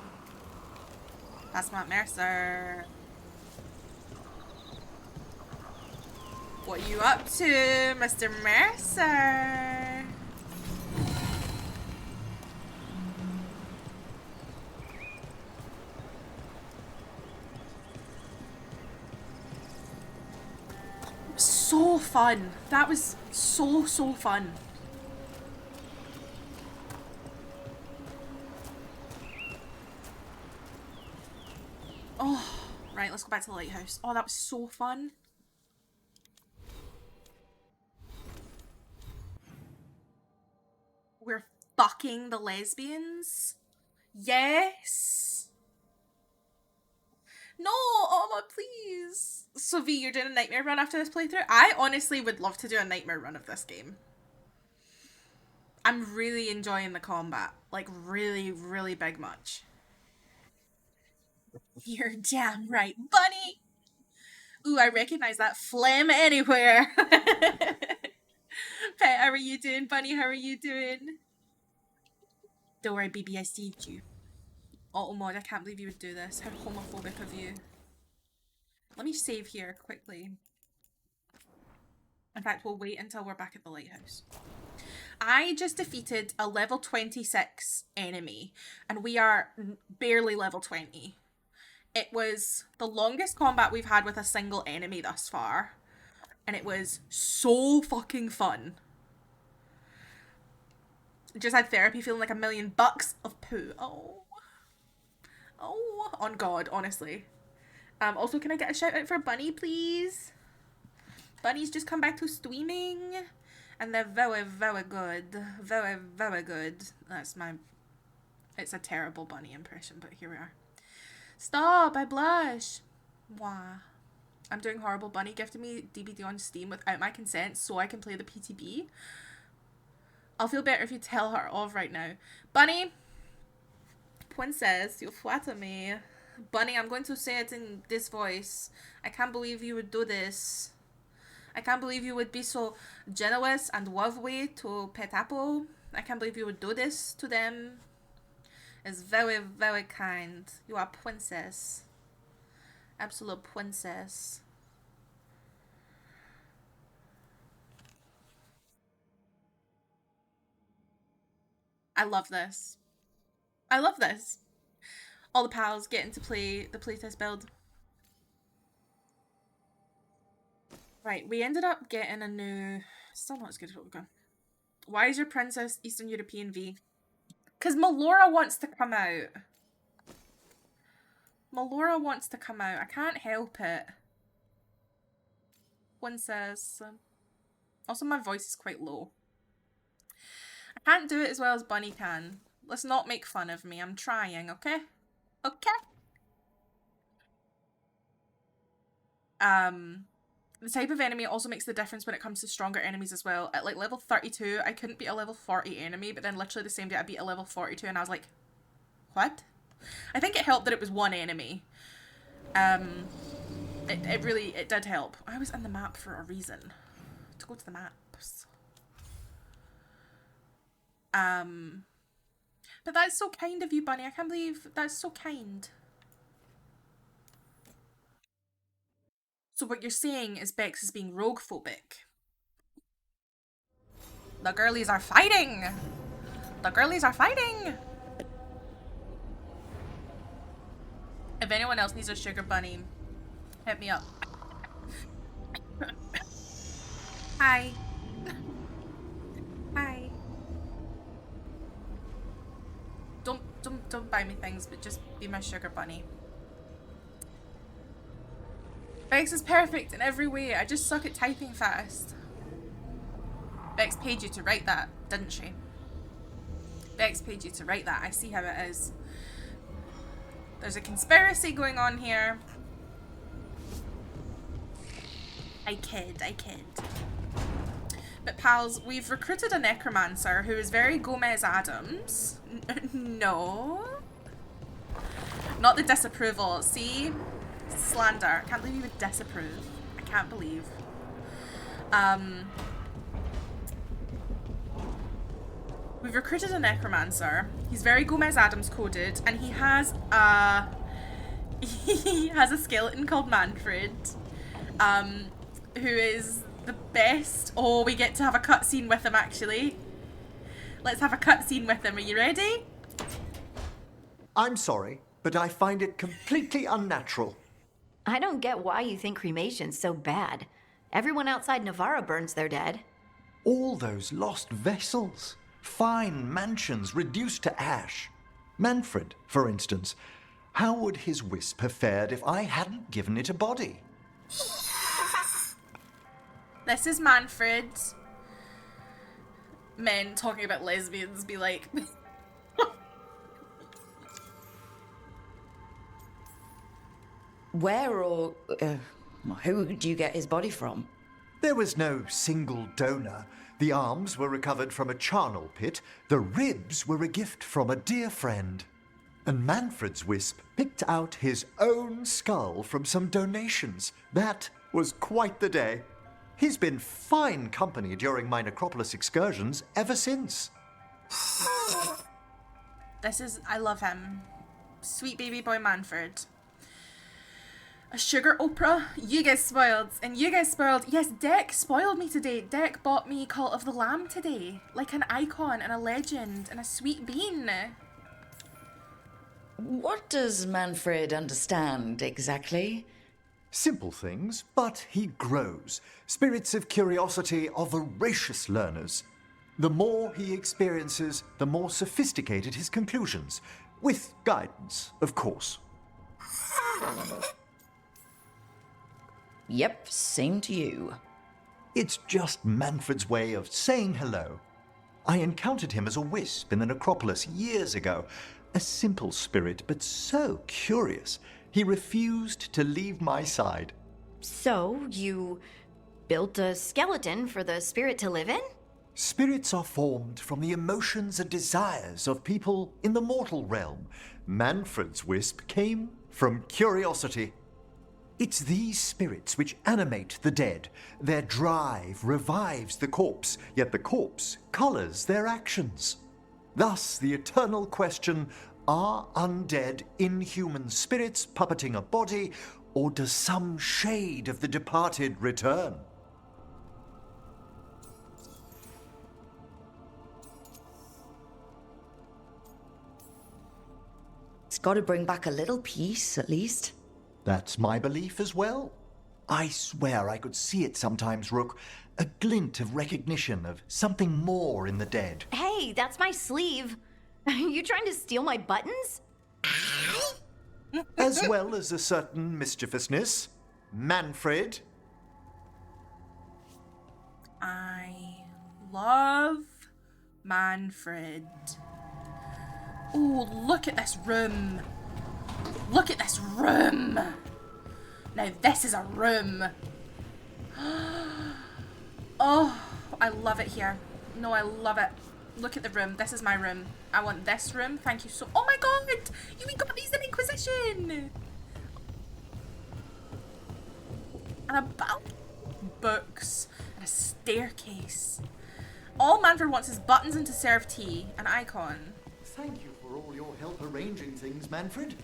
That's Matt Mercer. What are you up to, Mr. Mercer? So fun. That was so fun. Oh, right, let's go back to the lighthouse. Oh, that was so fun. We're fucking the lesbians? Yes! No, Oma, please! So V, you're doing a nightmare run after this playthrough? I honestly would love to do a nightmare run of this game. I'm really enjoying the combat. Like, really, really big much. You're damn right, bunny! Ooh, I recognize that phlegm anywhere. Pet, how are you doing? Bunny, how are you doing? Don't worry, baby, I saved you. Oh, mod, I can't believe you would do this. How homophobic of you. Let me save here quickly. In fact, we'll wait until we're back at the lighthouse. I just defeated a level 26 enemy, and we are barely level 20. It was the longest combat we've had with a single enemy thus far, and it was so fucking fun. Just had therapy feeling like $1,000,000 of poo. Oh. Oh, on God, honestly. Also, can I get a shout out for Bunny, please? Bunny's just come back to streaming, and they're very, very good. Very, very good. That's my... It's a terrible Bunny impression, but here we are. Stop, I blush. Wah. I'm doing horrible. Bunny gifted me DVD on Steam without my consent so I can play the PTB. I'll feel better if you tell her off right now. Bunny! Princess, you flatter me. Bunny, I'm going to say it in this voice. I can't believe you would do this. I can't believe you would be so generous and lovely to Pet Apple. I can't believe you would do this to them. It's very, very kind. You are a princess. Absolute princess. I love this. I love this. All the pals getting to play the playtest build. Right, we ended up getting a new... Still not as good as what we've got. Why is your princess Eastern European V? Because Melora wants to come out. Melora wants to come out. I can't help it. Princess. Also, my voice is quite low. I can't do it as well as Bunny can. Let's not make fun of me. I'm trying, okay? Okay? The type of enemy also makes the difference when it comes to stronger enemies as well. At like level 32, I couldn't beat a level 40 enemy, but then literally the same day I beat a level 42 and I was like, what? I think it helped that it was one enemy. It really did help. I was in the map for a reason. To go to the maps. But that's so kind of you, Bunny. I can't believe that's so kind. So what you're saying is Bex is being rogue-phobic. The girlies are fighting! The girlies are fighting! If anyone else needs a sugar bunny, hit me up. Hi. Hi. Don't buy me things, but just be my sugar bunny. Bex is perfect in every way. I just suck at typing fast. Bex paid you to write that, didn't she? Bex paid you to write that. I see how it is. There's a conspiracy going on here. I kid. But pals, we've recruited a necromancer who is very Gomez Adams. No. Not the disapproval. See? Slander. Can't believe you would disapprove. I can't believe. We've recruited a necromancer. He's very Gomez Adams coded, and he has a skeleton called Manfred, who is the best. Oh, we get to have a cutscene with him actually. Let's have a cutscene with him. Are you ready? I'm sorry, but I find it completely unnatural. I don't get why you think cremation's so bad. Everyone outside Nevarra burns their dead. All those lost vessels. Fine mansions reduced to ash. Manfred, for instance. How would his wisp have fared if I hadn't given it a body? This is Manfred. Men talking about lesbians be like... Where or who do you get his body from? There was no single donor. The arms were recovered from a charnel pit. The ribs were a gift from a dear friend. And Manfred's wisp picked out his own skull from some donations. That was quite the day. He's been fine company during my Necropolis excursions ever since. I love him. Sweet baby boy Manfred. A sugar opera? You guys spoiled. And you guys spoiled. Yes, Deck spoiled me today. Deck bought me Cult of the Lamb today. Like an icon and a legend and a sweet bean. What does Manfred understand exactly? Simple things, but he grows. Spirits of curiosity are voracious learners. The more he experiences, the more sophisticated his conclusions. With guidance, of course. Yep, same to you. It's just Manfred's way of saying hello. I encountered him as a wisp in the Necropolis years ago. A simple spirit, but so curious. He refused to leave my side. So, you built a skeleton for the spirit to live in? Spirits are formed from the emotions and desires of people in the mortal realm. Manfred's wisp came from curiosity. It's these spirits which animate the dead. Their drive revives the corpse, yet the corpse colors their actions. Thus, the eternal question, are undead inhuman spirits puppeting a body, or does some shade of the departed return? It's got to bring back a little peace, at least. That's my belief as well. I swear I could see it sometimes, Rook. A glint of recognition of something more in the dead. Hey, that's my sleeve. Are you trying to steal my buttons? As well as a certain mischievousness. Manfred. I love Manfred. Oh, look at this room. Look at this room. Now this is a room. Oh, I love it here. No, I love it. Look at the room. This is my room. I want this room. Thank you so... Oh my god! We got these in Inquisition! And a books. And a staircase. All Manfred wants is buttons and to serve tea. An icon. Thank you for all your help arranging things, Manfred.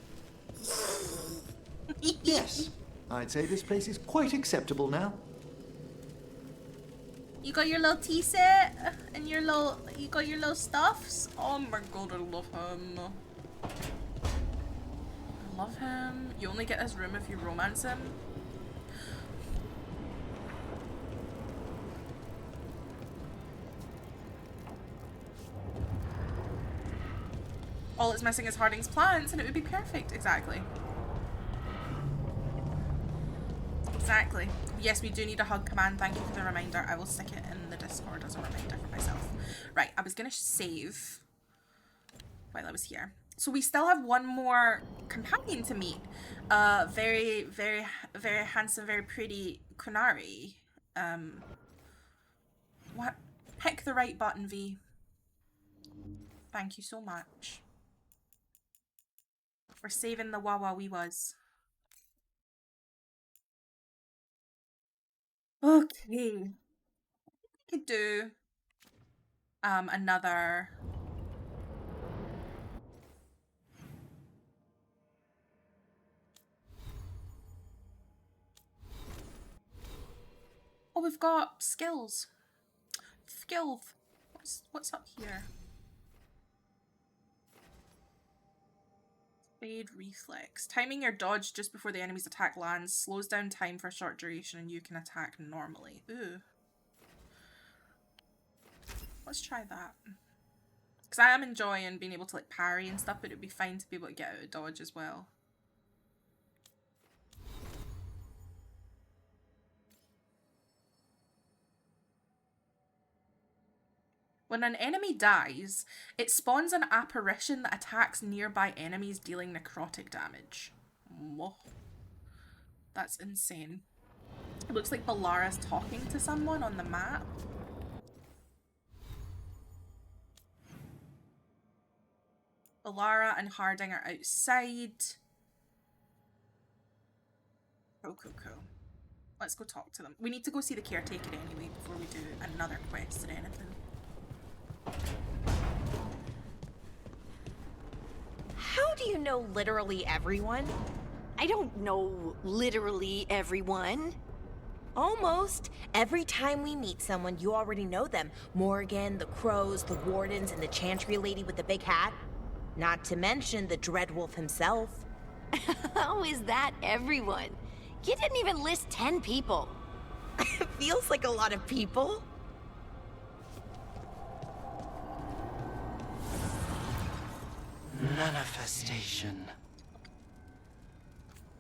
Yes, I'd say this place is quite acceptable now. You got your little tea set and your little, you got your little stuffs. Oh my god, I love him. I love him. You only get this room if you romance him. All it's missing is Harding's plants and it would be perfect. Exactly. Exactly. Yes, we do need a hug command. Thank you for the reminder. I will stick it in the Discord as a reminder for myself. Right, I was going to save while I was here. So we still have one more companion to meet. Very, very, very handsome, very pretty Kunari. What? Pick the right button, V. Thank you so much. For saving the Wawa we was. Okay. I could do another oh, we've got skills. Skills. What's up here? Fade reflex. Timing your dodge just before the enemy's attack lands slows down time for a short duration and you can attack normally. Ooh. Let's try that. Because I am enjoying being able to like parry and stuff, but it'd be fine to be able to get out of dodge as well. When an enemy dies, it spawns an apparition that attacks nearby enemies, dealing necrotic damage. Whoa. That's insane. It looks like Balara's talking to someone on the map. Balara and Harding are outside. Cool. Let's go talk to them. We need to go see the caretaker anyway before we do another quest or anything. How do you know literally everyone? I don't know literally everyone. Almost. Every time we meet someone, you already know them. Morgan, the Crows, the Wardens, and the Chantry lady with the big hat. Not to mention the Dreadwolf himself. How is that everyone? You didn't even list 10 people. It feels like a lot of people. Manifestation.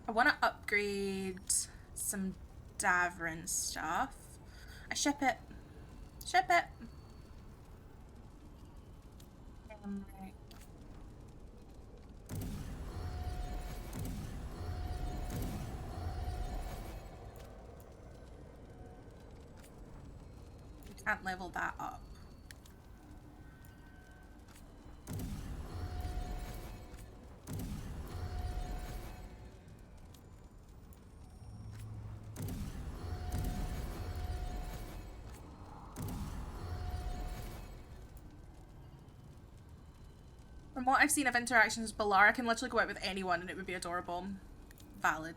I want to upgrade some Nevarran stuff. I ship it. Ship it. Right. We can't level that up. From what I've seen of interactions with Balara, can literally go out with anyone and it would be adorable. Valid.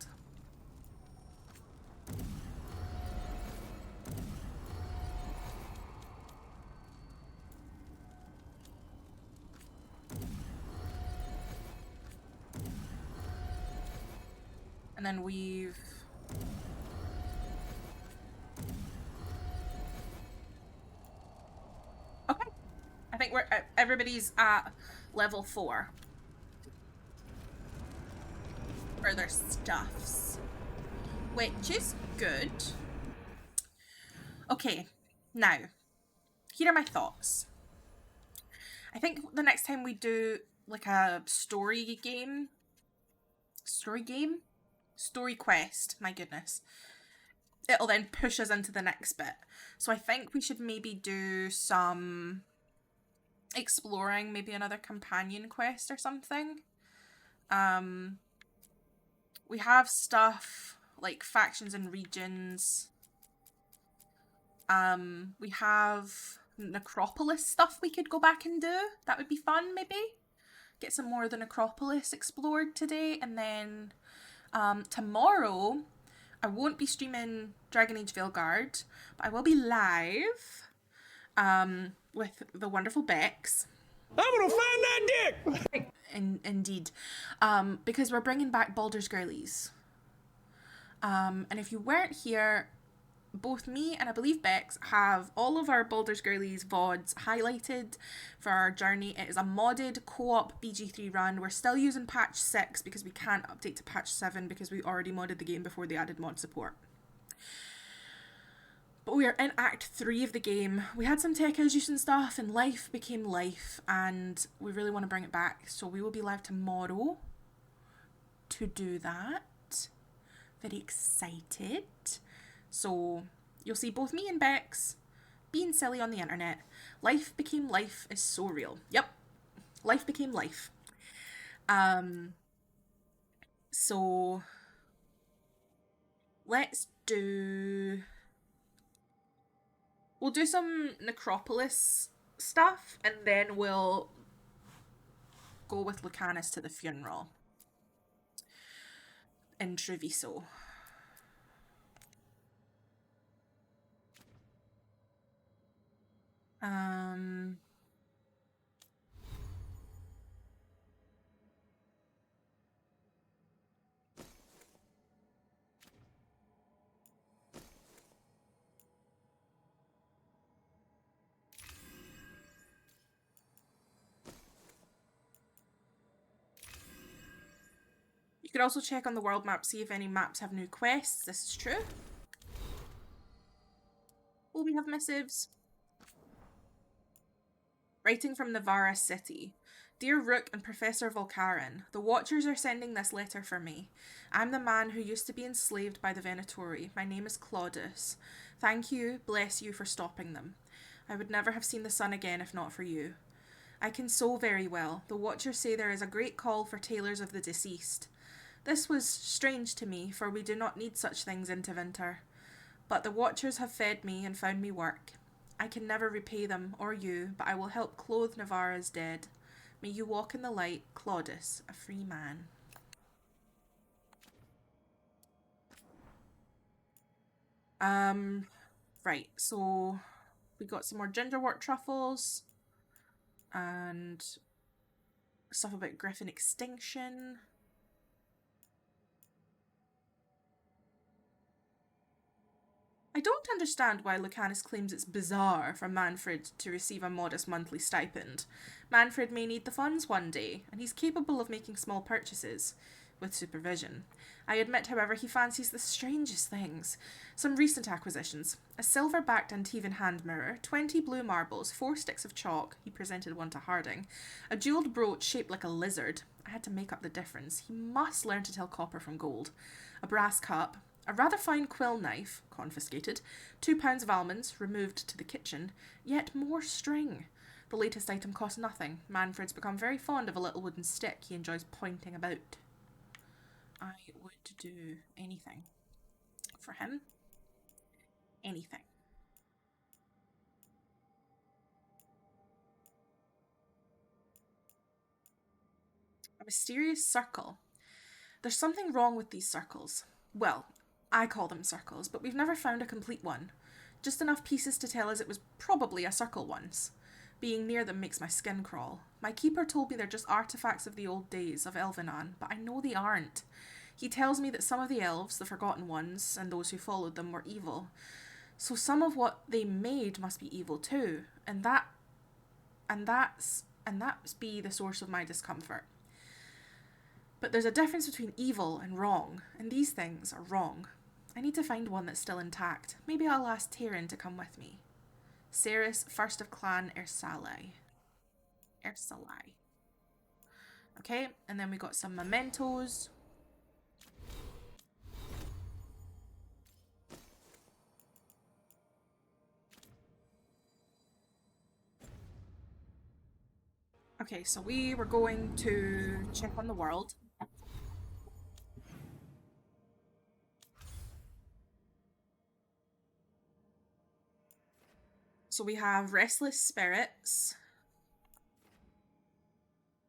And then we've... Okay. I think everybody's at level 4. For their stuffs. Which is good. Okay. Now, here are my thoughts. I think the next time we do like a story quest, my goodness, it'll then push us into the next bit. So I think we should maybe do some exploring, maybe another companion quest or something. We have stuff like factions and regions. We have Necropolis stuff we could go back and do. That would be fun, maybe. Get some more of the Necropolis explored today, and then tomorrow I won't be streaming Dragon Age Veilguard, but I will be live with the wonderful Bex. I'm gonna find that dick! Indeed. Because we're bringing back Baldur's Girlies. And if you weren't here, both me and I believe Bex have all of our Baldur's Girlies VODs highlighted for our journey. It is a modded co-op BG3 run. We're still using patch 6 because we can't update to patch 7 because we already modded the game before they added mod support. But we are in Act 3 of the game. We had some tech issues and stuff, and life became life, and we really want to bring it back. So we will be live tomorrow to do that. Very excited. So you'll see both me and Bex being silly on the internet. Life became life is so real. Yep. Life became life. So let's do... We'll do some Necropolis stuff, and then we'll go with Lucanus to the funeral in Treviso. You could also check on the world map, see if any maps have new quests. This is true. Will we have missives? Writing from Nevarran City. Dear Rook and Professor Volcarin, the Watchers are sending this letter for me. I'm the man who used to be enslaved by the Venatori. My name is Claudius. Thank you, bless you for stopping them. I would never have seen the sun again if not for you. I can sew very well. The Watchers say there is a great call for tailors of the deceased. This was strange to me, for we do not need such things into winter. But the Watchers have fed me and found me work. I can never repay them, or you, but I will help clothe Nevarra's dead. May you walk in the light, Claudius, a free man. Right, so we got some more gingerwort truffles, and stuff about griffin extinction. I don't understand why Lucanus claims it's bizarre for Manfred to receive a modest monthly stipend. Manfred may need the funds one day, and he's capable of making small purchases, with supervision. I admit, however, he fancies the strangest things. Some recent acquisitions: a silver-backed Antivan hand mirror, 20 blue marbles, 4 sticks of chalk, he presented one to Harding, a jewelled brooch shaped like a lizard. I had to make up the difference. He must learn to tell copper from gold. A brass cup, a rather fine quill knife, confiscated, 2 pounds of almonds, removed to the kitchen, yet more string. The latest item cost nothing. Manfred's become very fond of a little wooden stick he enjoys pointing about. I would do anything for him. Anything. mysterious circle. There's something wrong with these circles. Well, I call them circles, but we've never found a complete one. Just enough pieces to tell us it was probably a circle once. Being near them makes my skin crawl. My keeper told me they're just artifacts of the old days of Elvenan, but I know they aren't. He tells me that some of the elves, the Forgotten Ones, and those who followed them were evil. So some of what they made must be evil too, and that's be the source of my discomfort. But there's a difference between evil and wrong, and these things are wrong. I need to find one that's still intact. Maybe I'll ask Tyrion to come with me. Ceres, first of Clan Ersalai. Okay, and then we got some mementos. Okay, so we were going to check on the world. So we have Restless Spirits.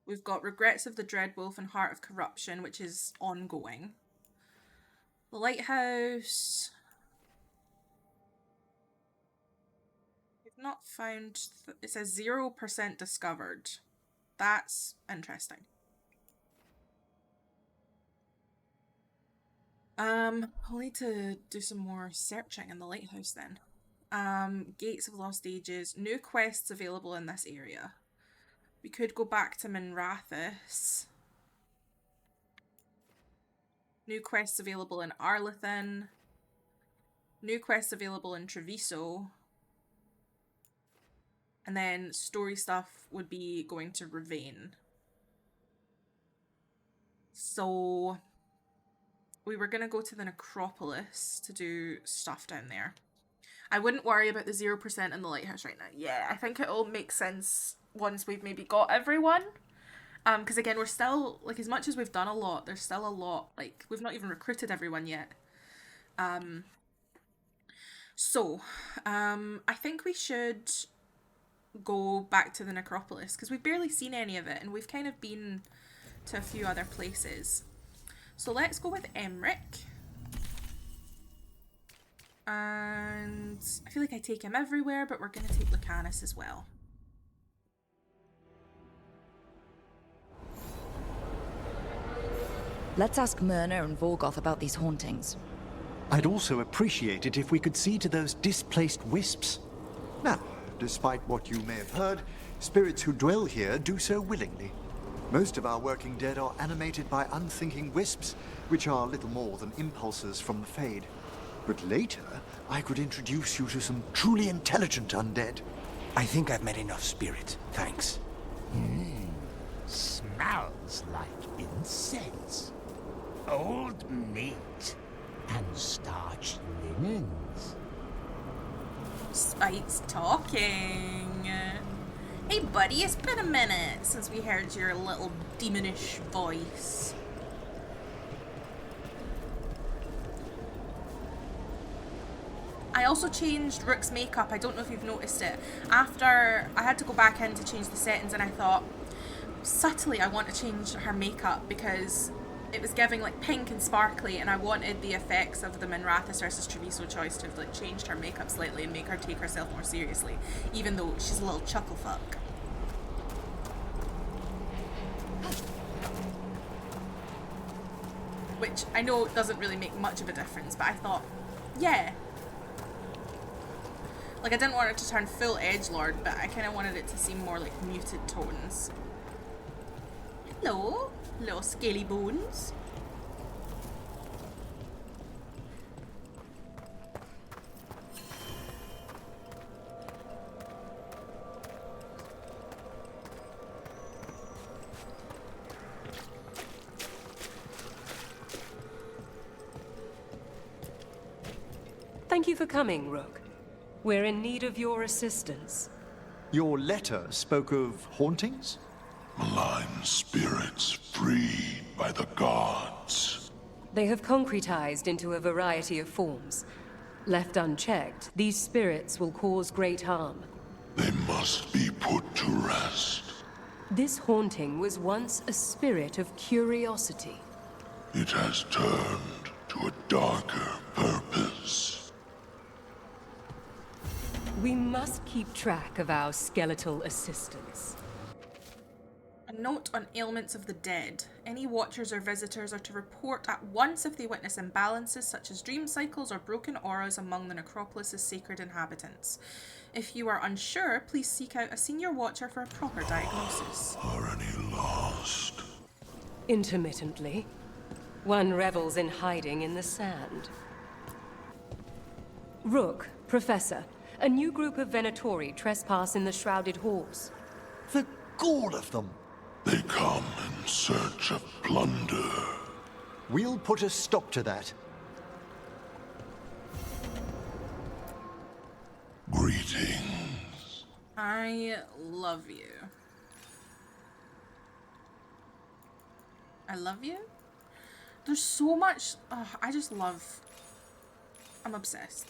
We've got Regrets of the Dreadwolf and Heart of Corruption, which is ongoing. The Lighthouse. We've not found... It says 0% discovered. That's interesting. I'll need to do some more searching in the Lighthouse then. Gates of Lost Ages. New quests available in this area. We could go back to Minrathous. New quests available in Arlethan. New quests available in Treviso. And then story stuff would be going to Ravane. So we were going to go to the Necropolis to do stuff down there. I wouldn't worry about the 0% in the Lighthouse right now. Yeah, I think it'll make sense once we've maybe got everyone. Because again, we're still, like, as much as we've done a lot, there's still a lot. Like, we've not even recruited everyone yet. I think we should go back to the Necropolis, because we've barely seen any of it, and we've kind of been to a few other places. So let's go with Emric. And I feel like I take him everywhere, but we're going to take Lucanus as well. Let's ask Myrna and Vorgoth about these hauntings. I'd also appreciate it if we could see to those displaced wisps. Now, despite what you may have heard, spirits who dwell here do so willingly. Most of our working dead are animated by unthinking wisps, which are little more than impulses from the Fade. But later, I could introduce you to some truly intelligent undead. I think I've met enough spirit, thanks. Smells like incense. Old meat and starched linens. Spite's talking. Hey buddy, it's been a minute since we heard your little demonish voice. I also changed Rook's makeup. I don't know if you've noticed it. After I had to go back in to change the settings, and I thought, subtly I want to change her makeup because it was giving like pink and sparkly, and I wanted the effects of the Minrathous versus Treviso choice to have like changed her makeup slightly and make her take herself more seriously, even though she's a little chuckle fuck. Which I know doesn't really make much of a difference, but I thought, yeah. Like, I didn't want it to turn full edgelord, but I kind of wanted it to seem more like muted tones. Hello, little scaly bones. Thank you for coming, Rook. We're in need of your assistance. Your letter spoke of hauntings? Malign spirits freed by the gods. They have concretized into a variety of forms. Left unchecked, these spirits will cause great harm. They must be put to rest. This haunting was once a spirit of curiosity. It has turned to a darker purpose. We must keep track of our skeletal assistants. A note on ailments of the dead. Any watchers or visitors are to report at once if they witness imbalances such as dream cycles or broken auras among the necropolis's sacred inhabitants. If you are unsure, please seek out a senior watcher for a proper diagnosis. Are any lost? Intermittently. One revels in hiding in the sand. Rook, Professor, a new group of Venatori trespass in the Shrouded Halls. The gall of them! They come in search of plunder. We'll put a stop to that. Greetings. I love you. I love you? There's so much... Oh, I just love... I'm obsessed.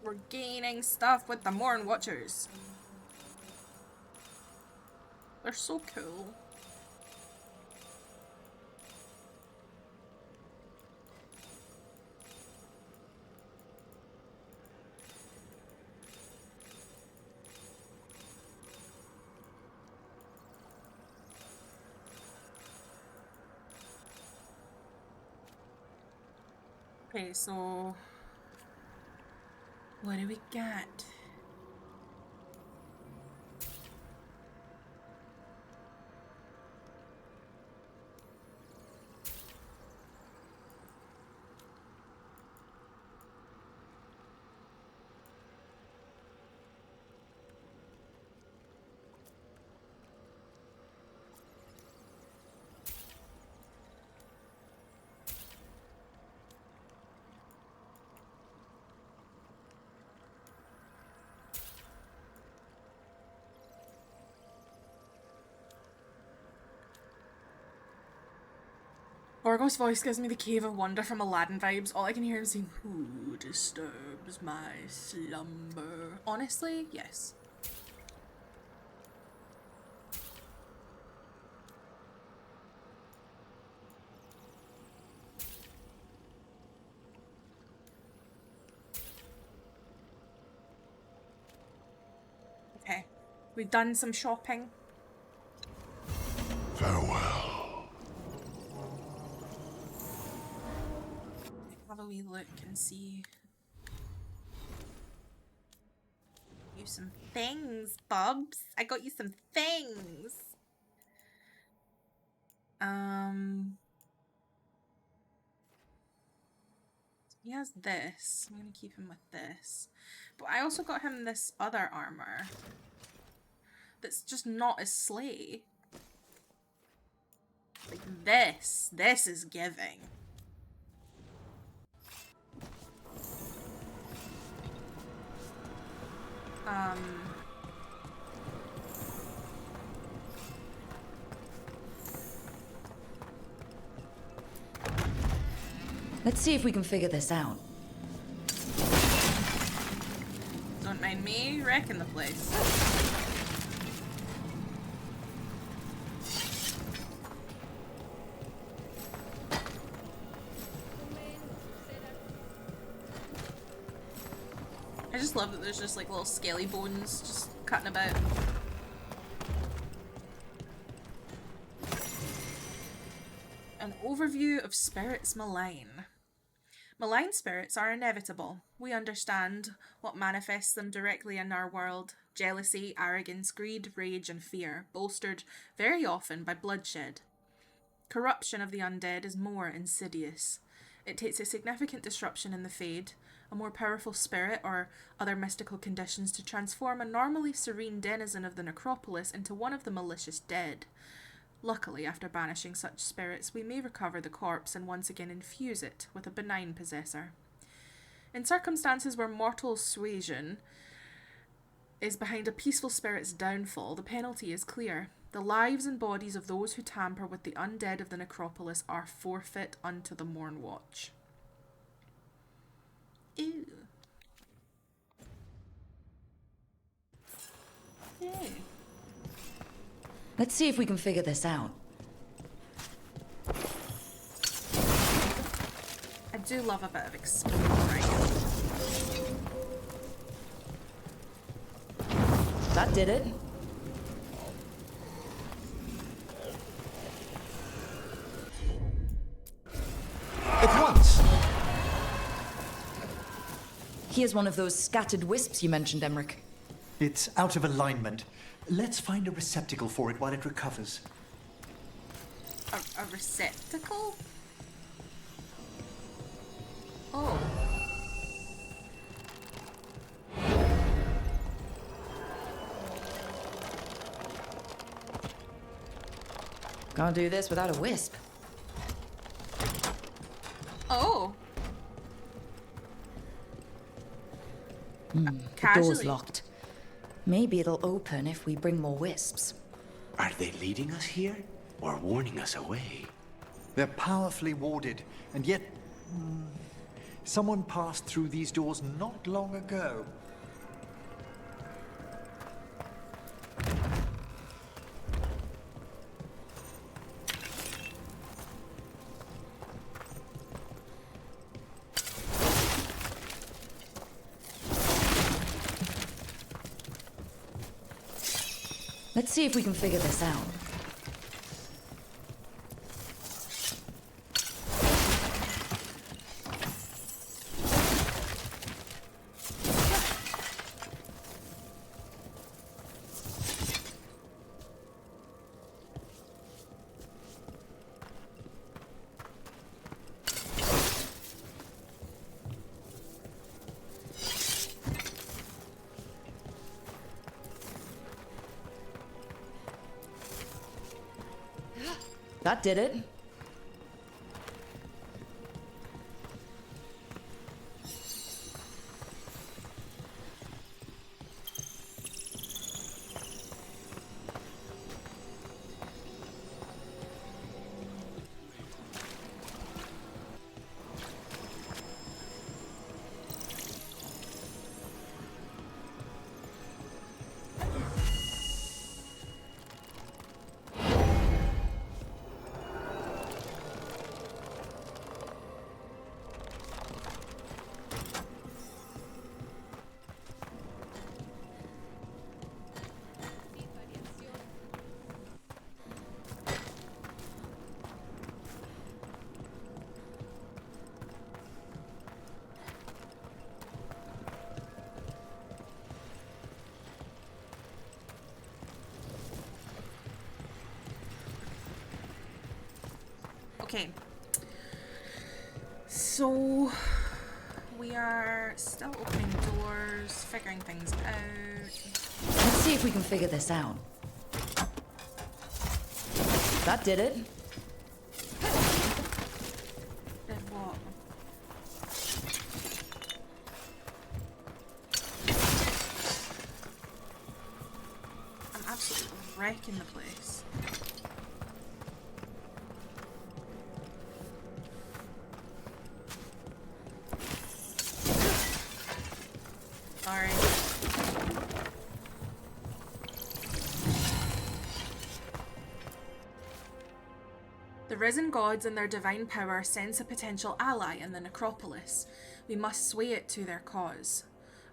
We're gaining stuff with the Morn Watchers. They're so cool. Okay, so what do we got? Orgo's voice gives me the Cave of Wonder from Aladdin vibes. All I can hear him saying, "Who disturbs my slumber?" Honestly, yes. Okay, we've done some shopping. Farewell. Have a wee look and see. You some things, Bubs. I got you some things. He has this. I'm gonna keep him with this. But I also got him this other armor. That's just not as slay. Like this. This is giving. Let's see if we can figure this out. Don't mind me wrecking the place. I just love that there's just like little scaly bones just cutting about. An overview of spirits malign. Malign spirits are inevitable. We understand what manifests them directly in our world. Jealousy, arrogance, greed, rage, and fear, bolstered very often by bloodshed. Corruption of the undead is more insidious. It takes a significant disruption in the Fade, a more powerful spirit or other mystical conditions to transform a normally serene denizen of the necropolis into one of the malicious dead. Luckily, after banishing such spirits, we may recover the corpse and once again infuse it with a benign possessor. In circumstances where mortal suasion is behind a peaceful spirit's downfall, the penalty is clear. The lives and bodies of those who tamper with the undead of the necropolis are forfeit unto the Mornwatch. Ew. Yeah. Let's see if we can figure this out. I do love a bit of exploring. That did it. At once! Here's one of those scattered wisps you mentioned, Emmerich. It's out of alignment. Let's find a receptacle for it while it recovers. A receptacle? Oh. Can't do this without a wisp. Oh. The Casually. door's locked. Maybe it'll open if we bring more wisps. Are they leading us here or warning us away? They're powerfully warded, and yet... someone passed through these doors not long ago. Let's see if we can figure this out. That did it. Okay. So we are still opening doors, figuring things out. Let's see if we can figure this out. That did it. Did what? I'm absolutely wrecking the place. Sorry. The risen gods and their divine power sense a potential ally in the necropolis. We must sway it to their cause.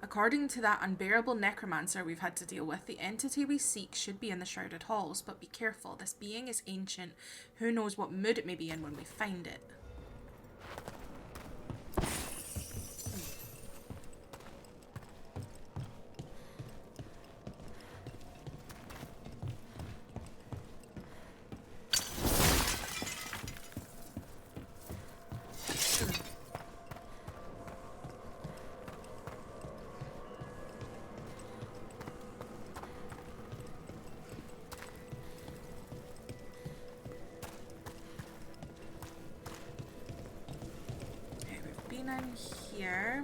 According to that unbearable necromancer we've had to deal with, the entity we seek should be in the shrouded halls, but be careful, this being is ancient. Who knows what mood it may be in when we find it. In here.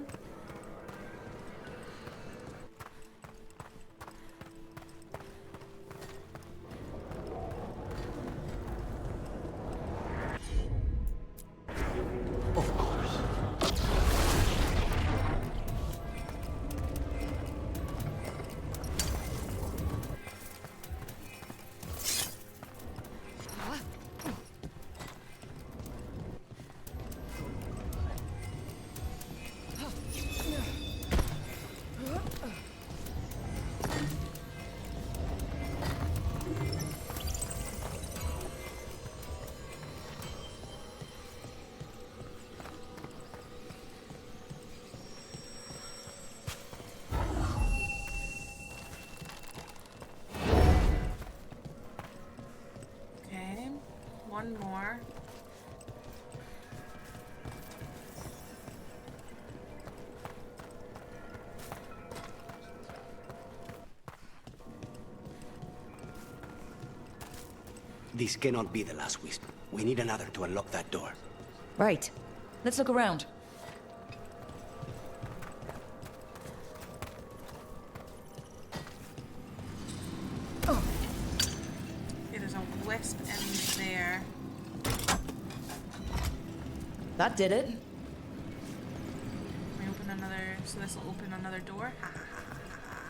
one more. This cannot be the last wisp. We need another to unlock that door. Right. Let's look around. Okay, there's a wisp in there. That did it. Can we open another? So this will open another door. Ha ha ha ha ha.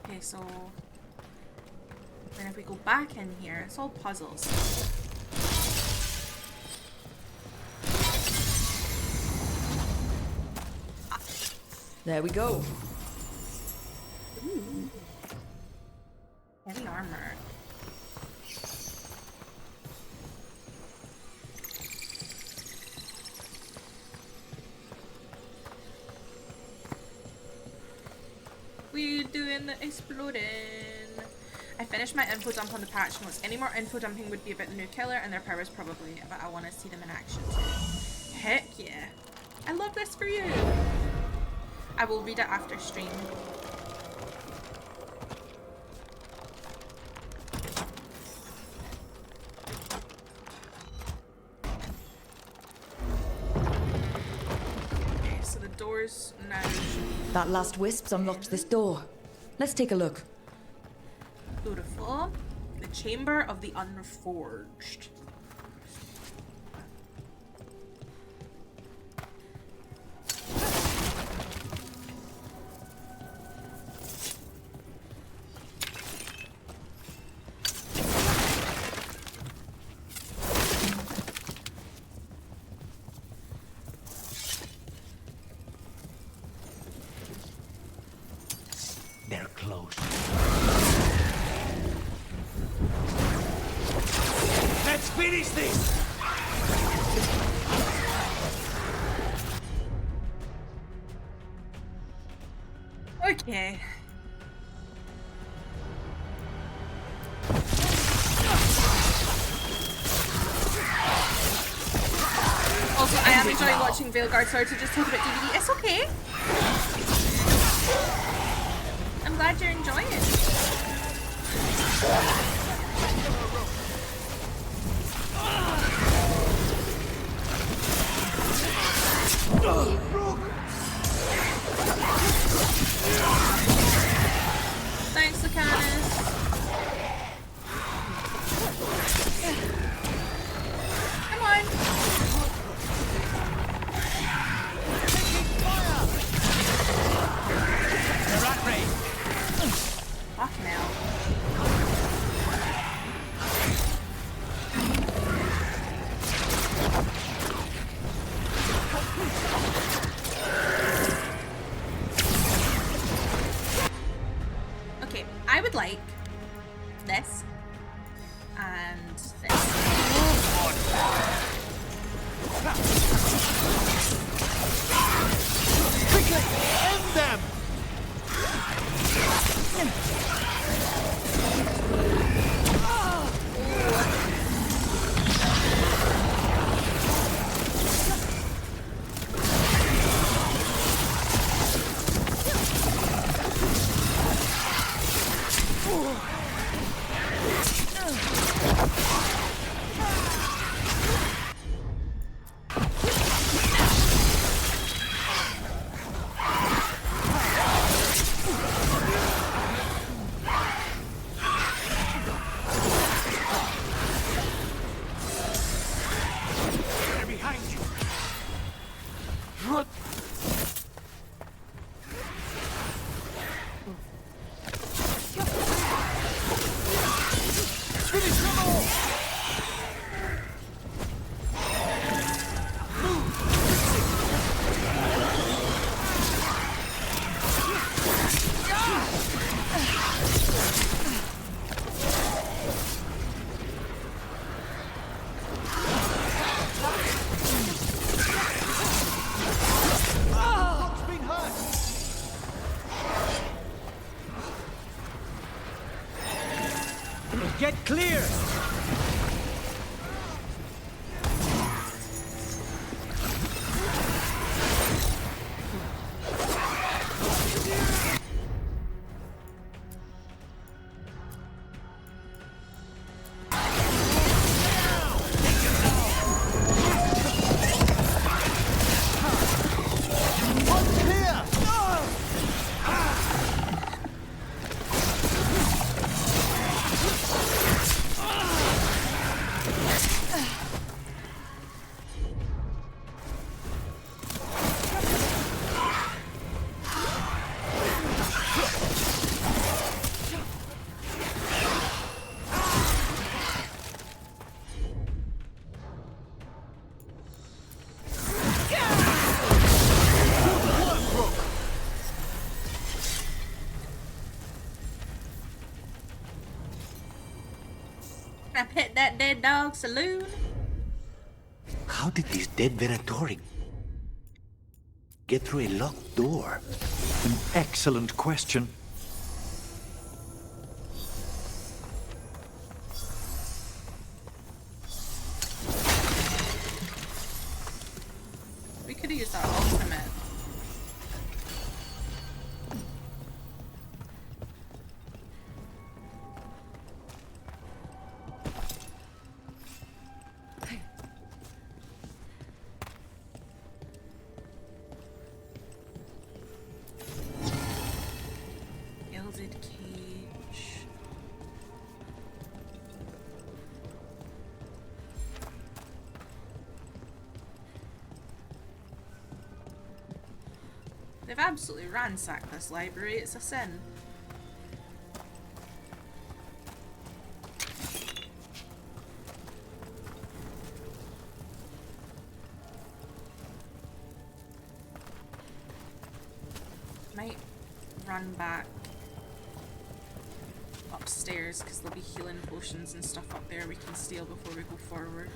Okay, so then if we go back in here, it's all puzzles. There we go. Ooh. Heavy armor. We're doing the exploding. I finished my info dump on the patch notes. Any more info dumping would be about the new killer and their powers probably, but I want to see them in action too. Heck yeah. I love this for you. I will read it after stream. Okay, so the doors now. That last wisp's unlocked this door. Let's take a look. Beautiful. The Chamber of the Unforged. They're close. Let's finish this! Okay. Also, I am enjoying watching Veilguard. Sorry to just talk about DVD. It's okay. I'm glad you're enjoying it. Thanks, Lucanus. Come on. The rat race! Fuck now. Okay, I would like this and this. Quickly, end them! Get clear! I pet that dead dog saloon. How did this dead Venatori get through a locked door? An excellent question. We could have used our ultimate. Gilded cage. They've absolutely ransacked this library, it's a sin. Might run back upstairs because there'll be healing potions and stuff up there we can steal before we go forward.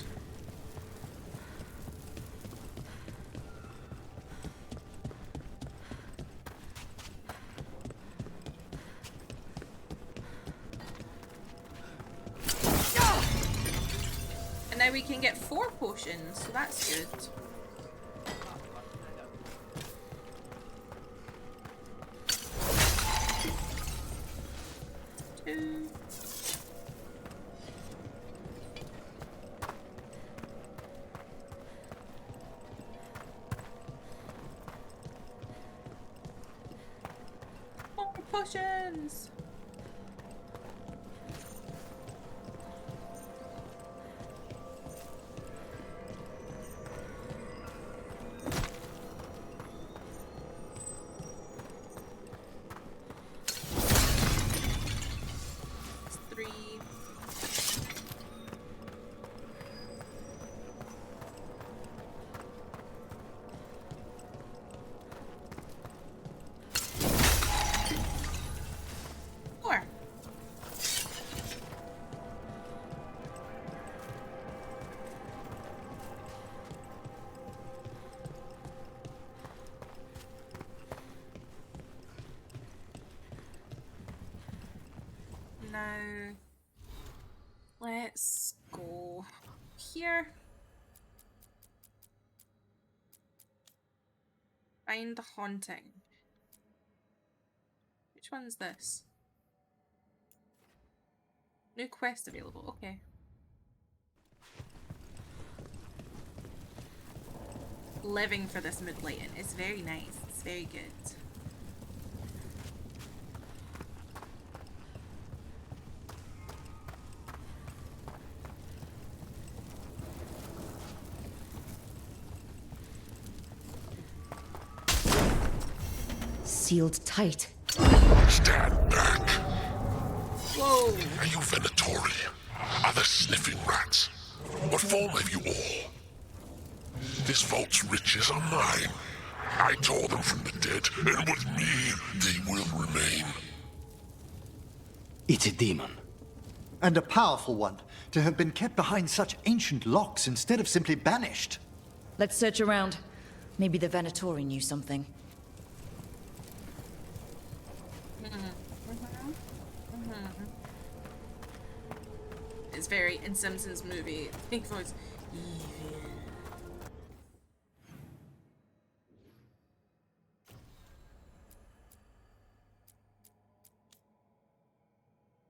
And now we can get 4 potions, so that's good. Two. More potions. Now, let's go here. Find the haunting. Which one's this? New quest available, okay. Living for this moonlighting is very nice, it's very good. Sealed tight. Stand back. Whoa. Are you Venatori? Are there sniffing rats? What form have you all? This vault's riches are mine. I tore them from the dead, and with me, they will remain. It's a demon. And a powerful one, to have been kept behind such ancient locks instead of simply banished. Let's search around. Maybe the Venatori knew something. It's very in Simpsons movie. I think it was evil.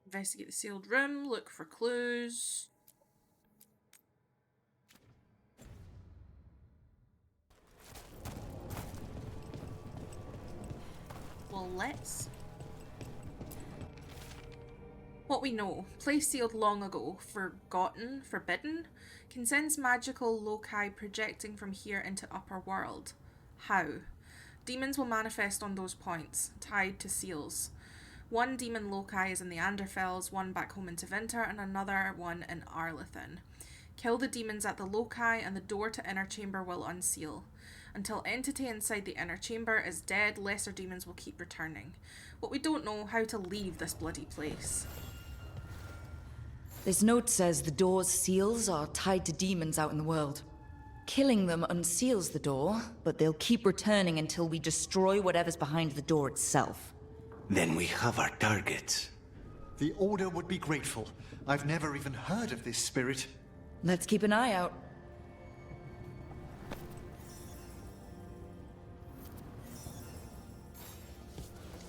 Investigate the sealed room, look for clues. Well, let's. What we know. Place sealed long ago. Forgotten. Forbidden. Can sense magical loci projecting from here into upper world. How? Demons will manifest on those points, tied to seals. One demon loci is in the Anderfells, one back home in Tevinter, and another one in Arlethan. Kill the demons at the loci and the door to inner chamber will unseal. Until entity inside the inner chamber is dead, lesser demons will keep returning. But we don't know how to leave this bloody place. This note says the door's seals are tied to demons out in the world. Killing them unseals the door, but they'll keep returning until we destroy whatever's behind the door itself. Then we have our targets. The Order would be grateful. I've never even heard of this spirit. Let's keep an eye out.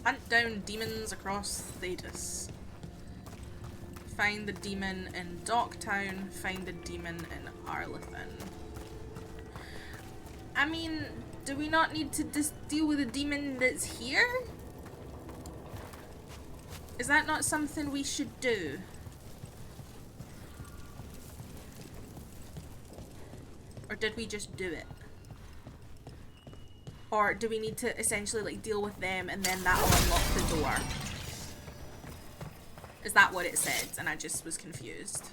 Hunt down demons across Thetis. Find the demon in Docktown, find the demon in Arlethan. I mean, do we not need to just deal with the demon that's here? Is that not something we should do? Or did we just do it? Or do we need to essentially like deal with them and then that'll unlock the door? Is that what it said? And I just was confused.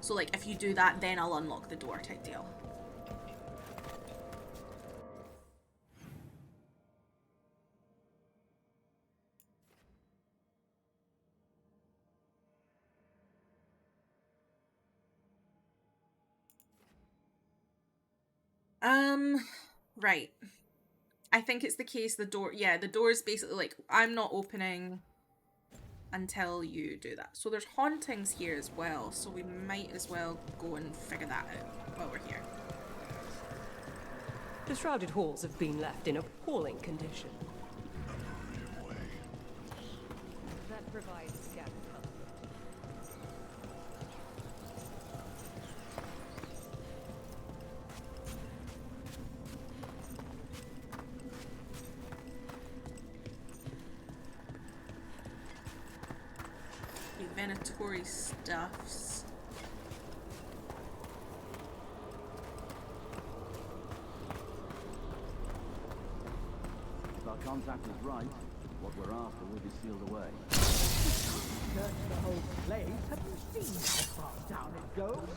So like if you do that, then I'll unlock the door type deal. Right. I think it's the case the door, yeah, the door is basically like, I'm not opening until you do that. So there's hauntings here as well, so we might as well go and figure that out while we're here. The shrouded halls have been left in appalling condition. That provides scattered comfort. Venatory stuffs. If our contact is right, what we're after will be sealed away. Search the whole place. Have you seen how far down it goes?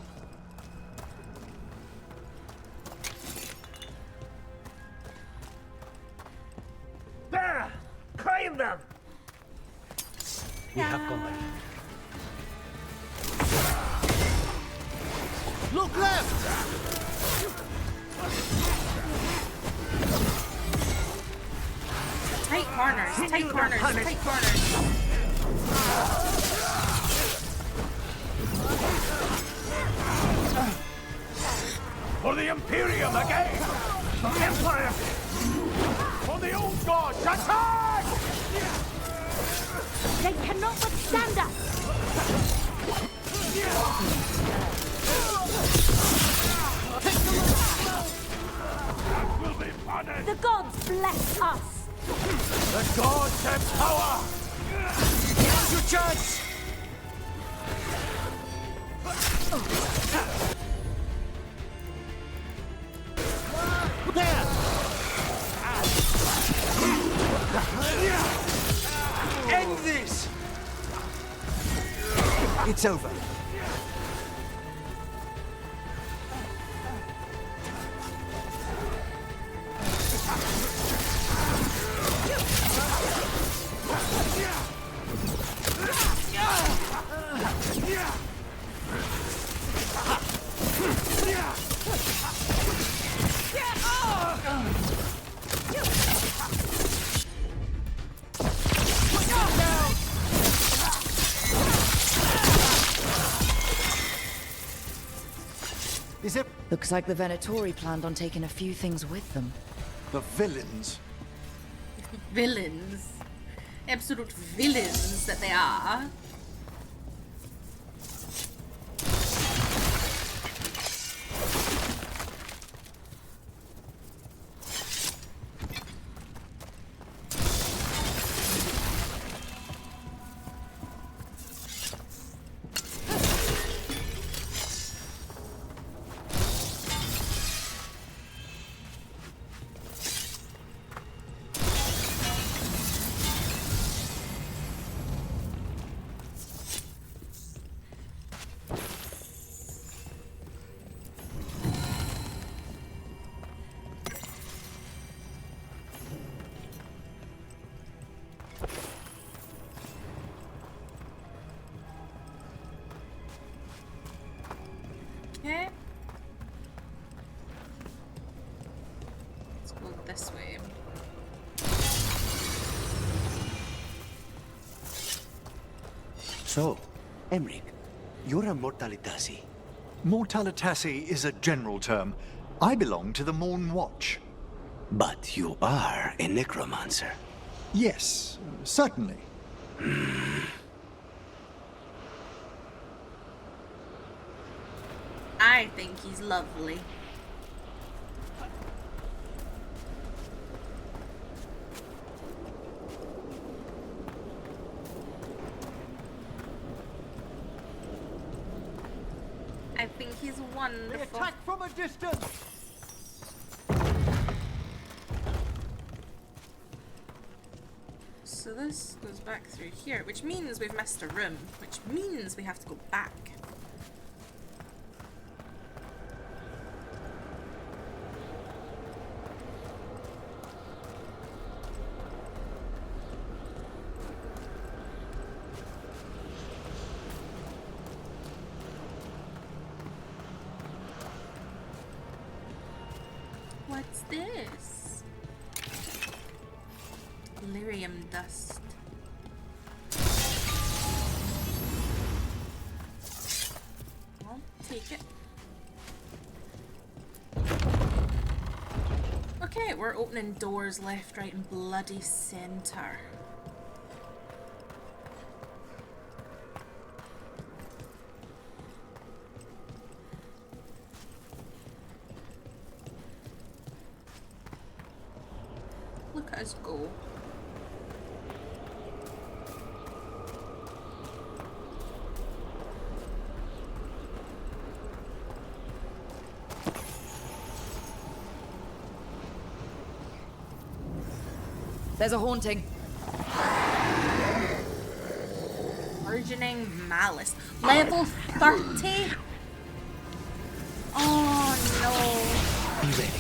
There! Claim them! We have company. Look left! Tight corners, tight corners, tight corners. For the Imperium again! The Empire! For the old gods, attack! They cannot withstand us! That will be punished! The gods bless us! The gods have power! Now's your chance! There! End this! It's over. Looks like the Venatori planned on taking a few things with them. The villains. Villains. Absolute villains that they are. Okay. Let's go this way. So, Emric, you're a Mortalitasi. Mortalitasi is a general term. I belong to the Morn Watch. But you are a Necromancer. Yes, certainly. I think he's lovely. I think he's wonderful. They attack from a distance! So this goes back through here, which means we've missed a room, which means we have to go back. What's this? Lyrium dust. I'll take it. Okay, we're opening doors left, right, and bloody center. Look at us go. There's a haunting. Burgeoning malice. Level 30? Oh no. Be ready.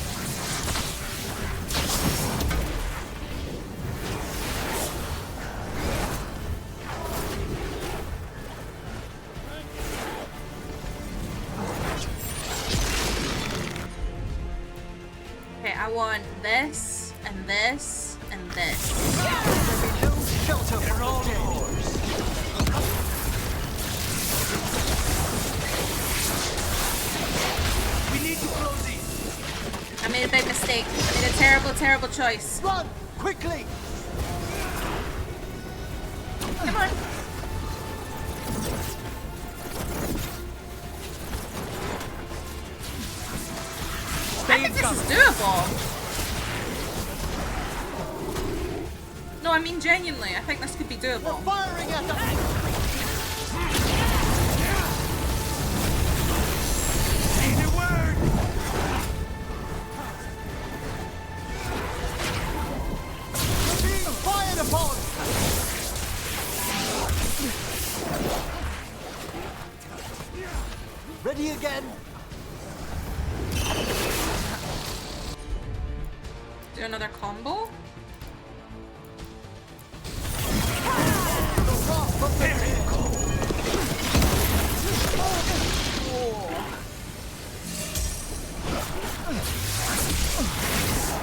Okay, I want this, and this, and this. No shelter for all yours! We need to close in! I made a big mistake. I made a terrible, terrible choice. Run! Quickly! Come on. I think this is doable. No, I mean genuinely. I think this could be doable. Firing at them! Say the word! We're being fired upon! Ready again? Do another combo.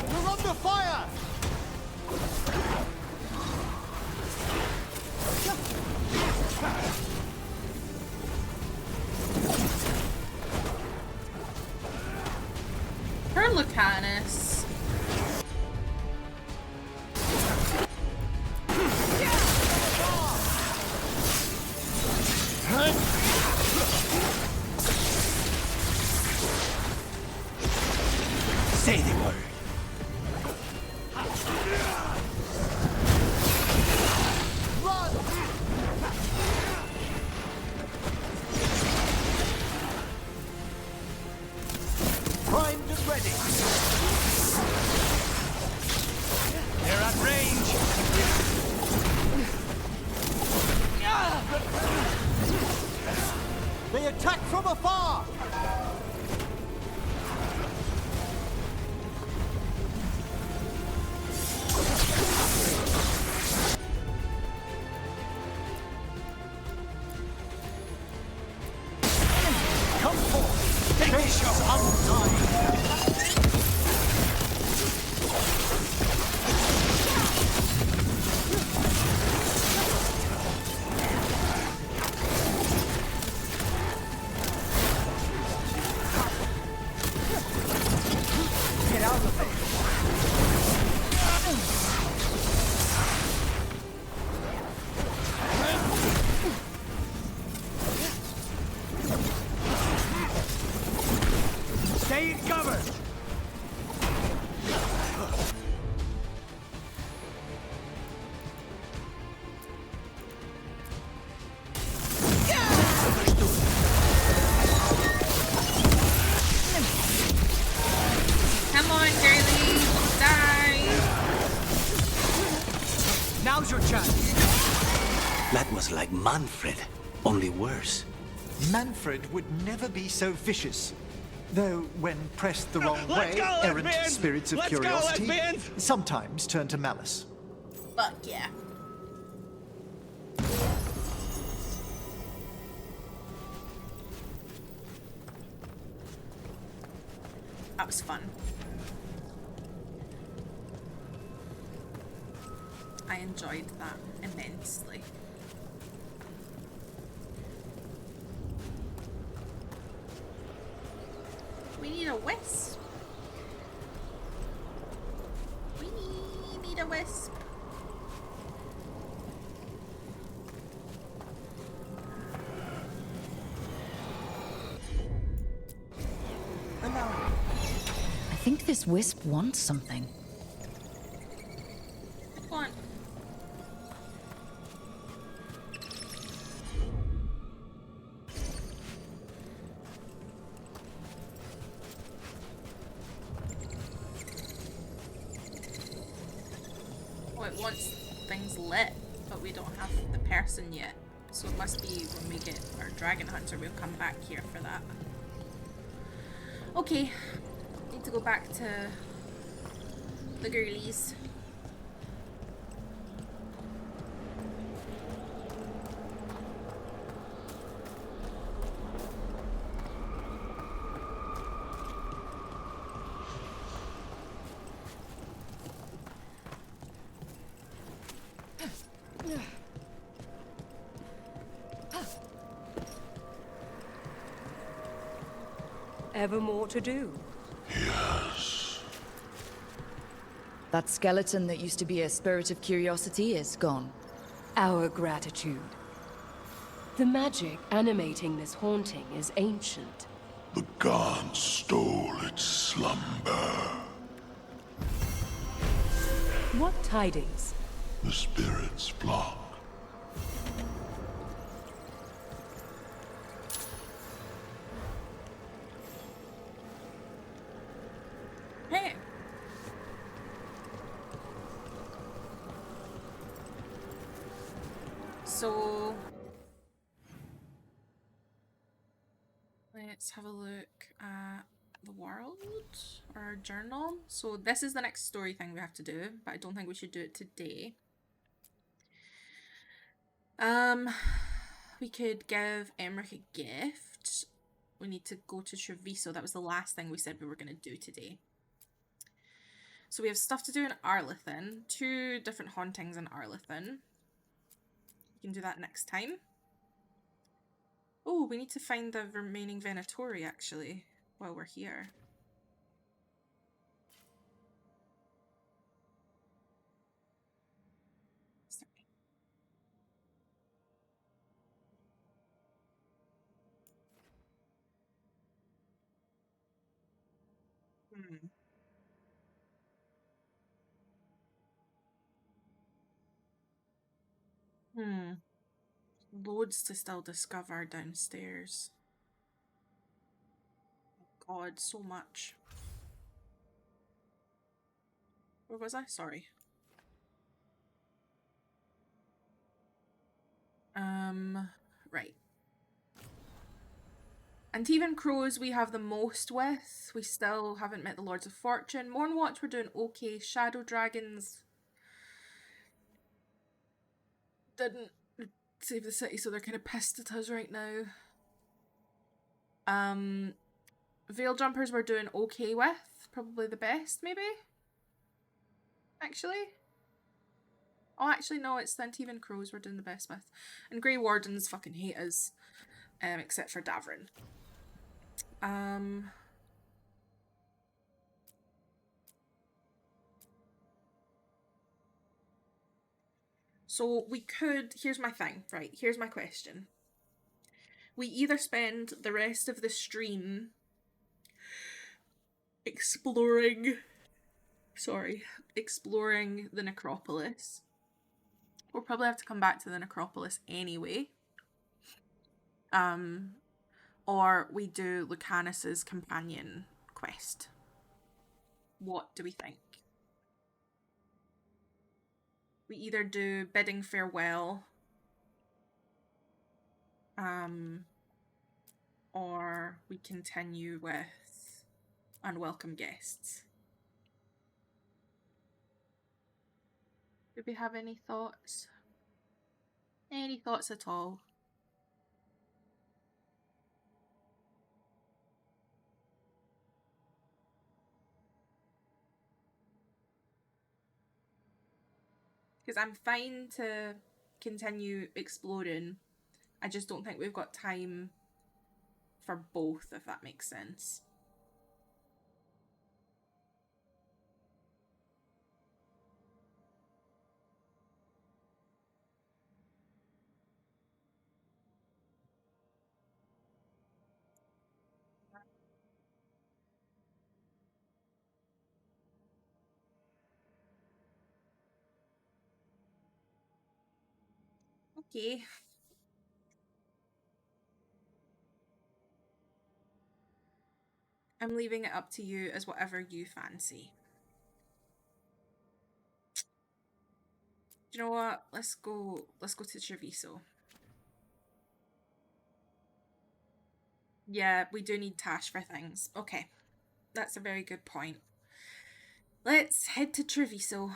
We're under fire! this. Say the word. Primed and ready. They're at range. They attack from afar. Come forth. Face undying. Get out of there. Stay in cover. Come on, girlie. Die. Now's your chance. That was like Manfred, only worse. Manfred would never be so vicious. Though, when pressed the wrong Let's way, go, errant lesbians! spirits of Let's go, curiosity lesbians! sometimes turn to malice. Fuck yeah. That was fun. I enjoyed that immensely. We need a wisp. We need a wisp. I think this wisp wants something. Go on. Oh, it wants things lit, but we don't have the person yet. So it must be when we get our dragon hunter, we'll come back here for that. Okay, need to go back to the girlies. Ever more to do? Yes. That skeleton that used to be a spirit of curiosity is gone. Our gratitude. The magic animating this haunting is ancient. The gods stole its slumber. What tidings? The spirits flock. Hey. So let's have a look at the world or our journal. So this is the next story thing we have to do, but I don't think we should do it today. We could give Emmerich a gift. We need to go to Treviso. That was the last thing we said we were going to do today. So we have stuff to do in Arlethan. 2 different hauntings in Arlethan. We can do that next time. Oh, we need to find the remaining Venatori, actually, while we're here. Hmm. Loads to still discover downstairs. God, so much. Where was I? Sorry. Right. Antivan Crows we have the most with. We still haven't met the Lords of Fortune. Mornwatch we're doing okay. Shadow Dragons didn't save the city, so they're kind of pissed at us right now. Veil Jumpers we're doing okay with. Probably the best, maybe? Actually? Oh, actually, no, it's the Antivan Crows we're doing the best with. And Grey Wardens fucking hate us. Except for Davrin. So we could, here's my thing, right, here's my question. We either spend the rest of the stream exploring the necropolis. We'll probably have to come back to the necropolis anyway. Or we do Lucanus's companion quest. What do we think? We either do Bidding Farewell, or we continue with Unwelcome Guests. Do we have any thoughts? Any thoughts at all? Because I'm fine to continue exploring. I just don't think we've got time for both, if that makes sense. Okay. I'm leaving it up to you as whatever you fancy. Do you know what? Let's go to Treviso. Yeah, we do need Tash for things. Okay. That's a very good point. Let's head to Treviso.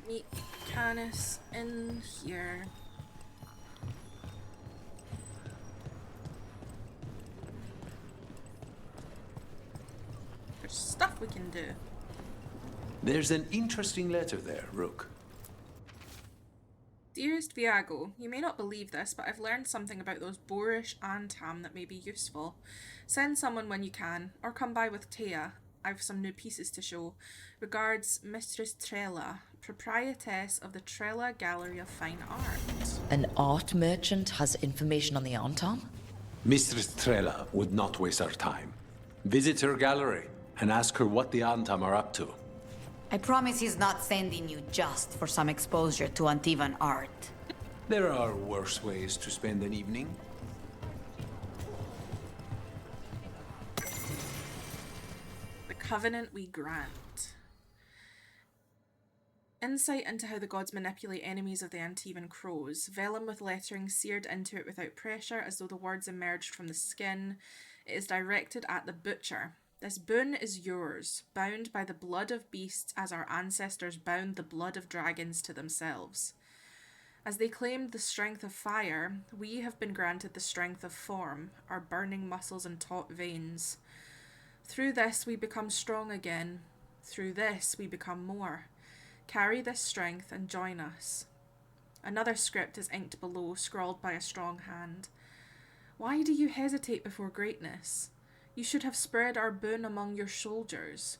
Meet Canis in here. There's stuff we can do. There's an interesting letter there, Rook. Dearest Viago, you may not believe this, but I've learned something about those boorish Antam that may be useful. Send someone when you can, or come by with Taya. I've some new pieces to show. Regards, Mistress Trella, proprietress of the Trella Gallery of Fine Art. An art merchant has information on the Antam? Mistress Trella would not waste our time. Visit her gallery and ask her what the Antam are up to. I promise he's not sending you just for some exposure to Antivan art. There are worse ways to spend an evening. The Covenant we grant. Insight into how the gods manipulate enemies of the Antivan Crows. Vellum with lettering seared into it without pressure, as though the words emerged from the skin. It is directed at the Butcher. This boon is yours, bound by the blood of beasts as our ancestors bound the blood of dragons to themselves. As they claimed the strength of fire, we have been granted the strength of form, our burning muscles and taut veins. Through this we become strong again. Through this we become more. Carry this strength and join us. Another script is inked below, scrawled by a strong hand. Why do you hesitate before greatness? You should have spread our boon among your soldiers.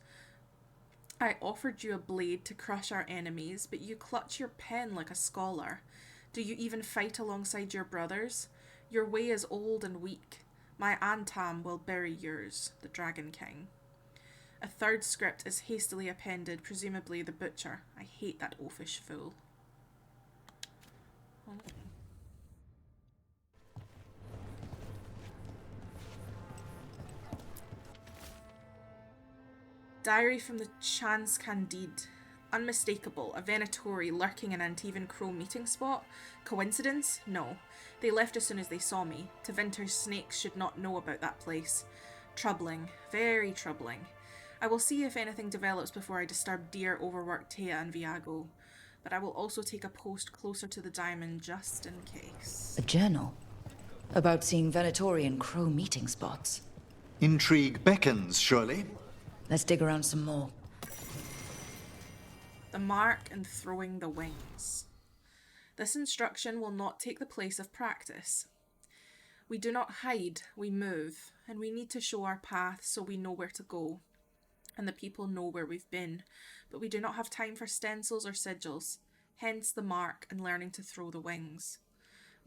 I offered you a blade to crush our enemies, but you clutch your pen like a scholar. Do you even fight alongside your brothers? Your way is old and weak. My Antam will bury yours, the Dragon King. A third script is hastily appended, presumably the butcher. I hate that oafish fool. Diary from the Chance Candide. Unmistakable, a Venatori lurking in Antivan Crow meeting spot. Coincidence? No. They left as soon as they saw me. Tevinter's snakes should not know about that place. Troubling. Very troubling. I will see if anything develops before I disturb dear overworked Thea and Viago. But I will also take a post closer to the diamond just in case. A journal? About seeing Venatori and Crow meeting spots. Intrigue beckons, surely? Let's dig around some more. The mark and throwing the wings. This instruction will not take the place of practice. We do not hide, we move, and we need to show our path so we know where to go, and the people know where we've been, but we do not have time for stencils or sigils, hence the mark and learning to throw the wings.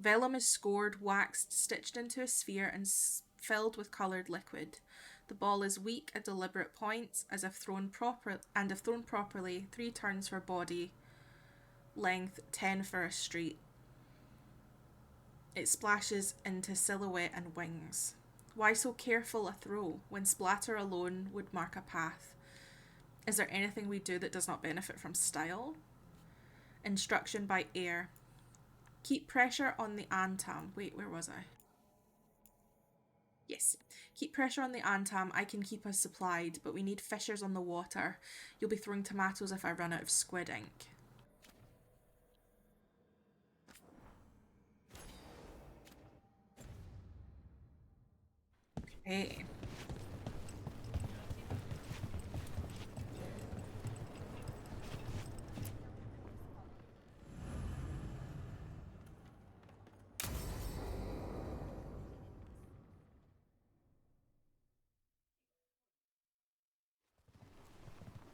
Vellum is scored, waxed, stitched into a sphere, and filled with coloured liquid. The ball is weak at deliberate points, as if thrown properly, 3 turns for body length, 10 for a street. It splashes into silhouette and wings. Why so careful a throw, when splatter alone would mark a path? Is there anything we do that does not benefit from style? Instruction by air. Keep pressure on the Antam. Wait, where was I? Yes. Keep pressure on the Antam. I can keep us supplied, but we need fissures on the water. You'll be throwing tomatoes if I run out of squid ink. Okay.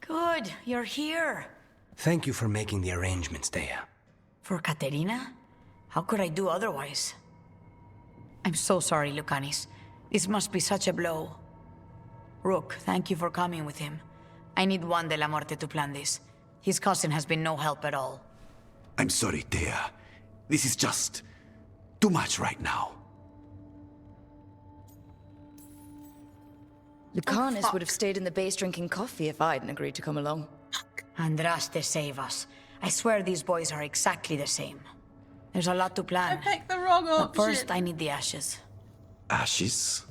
Good, you're here. Thank you for making the arrangements, Thea. For Katerina? How could I do otherwise? I'm so sorry, Lucanis. This must be such a blow. Rook, thank you for coming with him. I need Juan de la Muerte to plan this. His cousin has been no help at all. I'm sorry, Thea. This is just too much right now. Lucanis would have stayed in the base drinking coffee if I hadn't agreed to come along. Andraste save us. I swear these boys are exactly the same. There's a lot to plan. I picked the wrong option. But first, I need the ashes. Ashes?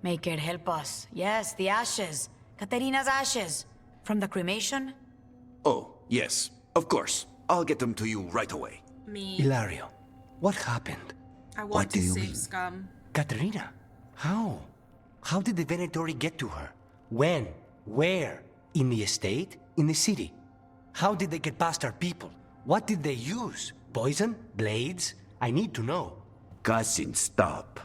Make it help us. Yes, the ashes. Katerina's ashes. From the cremation? Oh, yes, of course. I'll get them to you right away. Me. Ilario, what happened? I want What to do you save mean? Scum. Katerina? How? How did the Venatori get to her? When? Where? In the estate? In the city? How did they get past our people? What did they use? Poison? Blades? I need to know. Cousin, stop.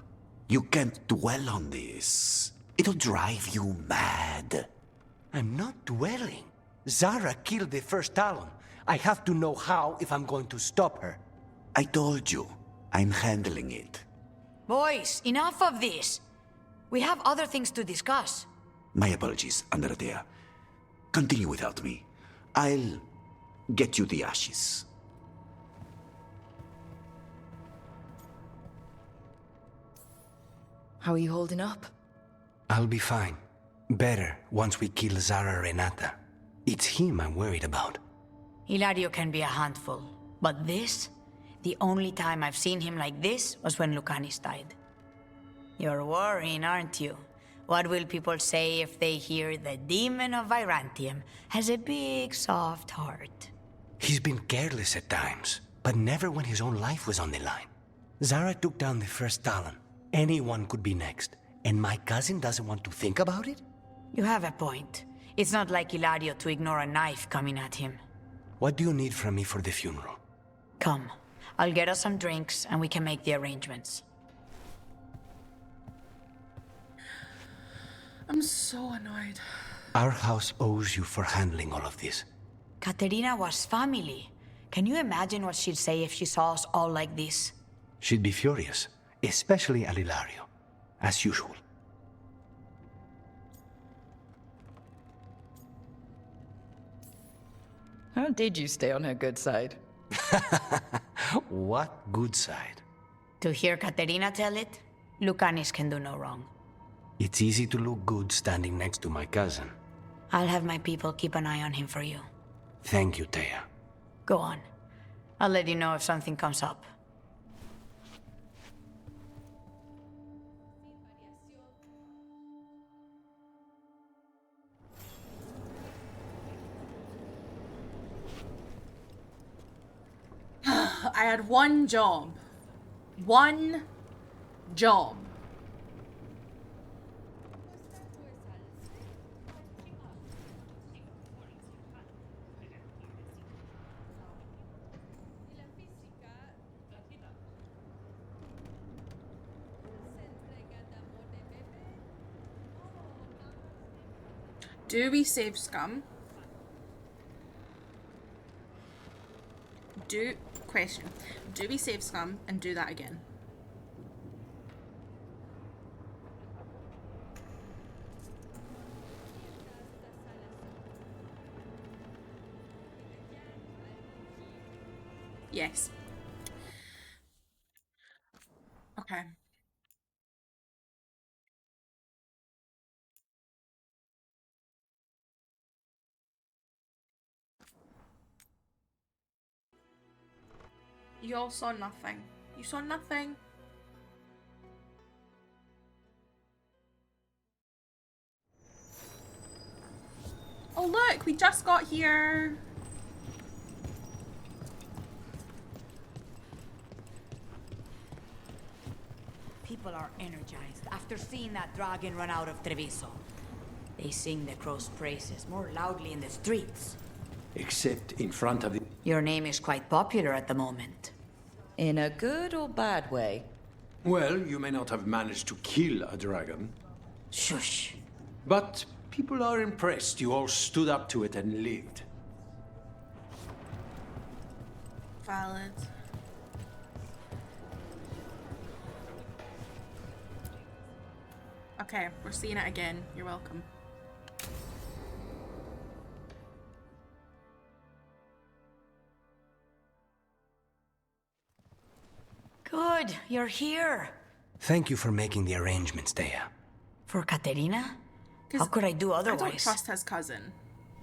You can't dwell on this. It'll drive you mad. I'm not dwelling. Zara killed the first Talon. I have to know how if I'm going to stop her. I told you. I'm handling it. Boys, enough of this. We have other things to discuss. My apologies, Andradea. Continue without me. I'll get you the ashes. How are you holding up? I'll be fine. Better once we kill Zara Renata. It's him I'm worried about. Hilario can be a handful, but this? The only time I've seen him like this was when Lucanis died. You're worrying, aren't you? What will people say if they hear the demon of Virantium has a big, soft heart? He's been careless at times, but never when his own life was on the line. Zara took down the first Talon. Anyone could be next, and my cousin doesn't want to think about it? You have a point. It's not like Hilario to ignore a knife coming at him. What do you need from me for the funeral? Come, I'll get us some drinks and we can make the arrangements. I'm so annoyed. Our house owes you for handling all of this. Katerina was family. Can you imagine what she'd say if she saw us all like this? She'd be furious, especially at Ilario, as usual. How did you stay on her good side? What good side? To hear Katerina tell it, Lucanis can do no wrong. It's easy to look good standing next to my cousin. I'll have my people keep an eye on him for you. Thank you, Thea. Go on. I'll let you know if something comes up. I had one job. One job. Do we save scum? Question. Do we save scum and do that again? Yes. Okay. You all saw nothing. You saw nothing. Oh look, we just got here. People are energized after seeing that dragon run out of Treviso. They sing the crow's praises more loudly in the streets. Except in front of the... Your name is quite popular at the moment. In a good or bad way? Well, you may not have managed to kill a dragon. Shush. But people are impressed you all stood up to it and lived. Valid. Okay, we're seeing it again. You're welcome. Good, you're here. Thank you for making the arrangements, Thea. For Katerina? How could I do otherwise? I don't trust his cousin.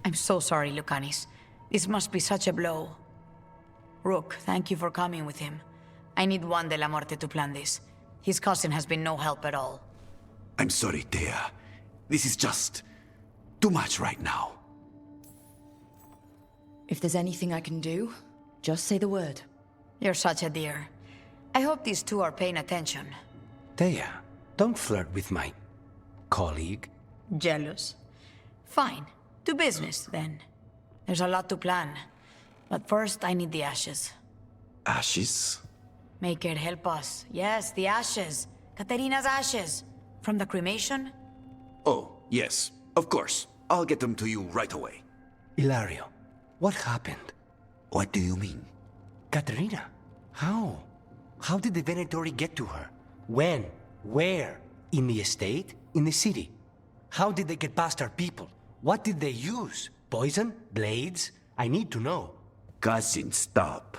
I'm so sorry, Lucanis. This must be such a blow. Rook, thank you for coming with him. I need Juan de la Muerte to plan this. His cousin has been no help at all. I'm sorry, Thea. This is just too much right now. If there's anything I can do, just say the word. You're such a dear. I hope these two are paying attention. Thea, don't flirt with my colleague. Jealous? Fine. To business, then. There's a lot to plan. But first, I need the ashes. Ashes? Make it help us. Yes, the ashes. Katerina's ashes. From the cremation? Oh, yes, of course. I'll get them to you right away. Ilario, what happened? What do you mean? Katerina, how? How did the Venatori get to her? When? Where? In the estate? In the city? How did they get past our people? What did they use? Poison? Blades? I need to know. Cousin, stop.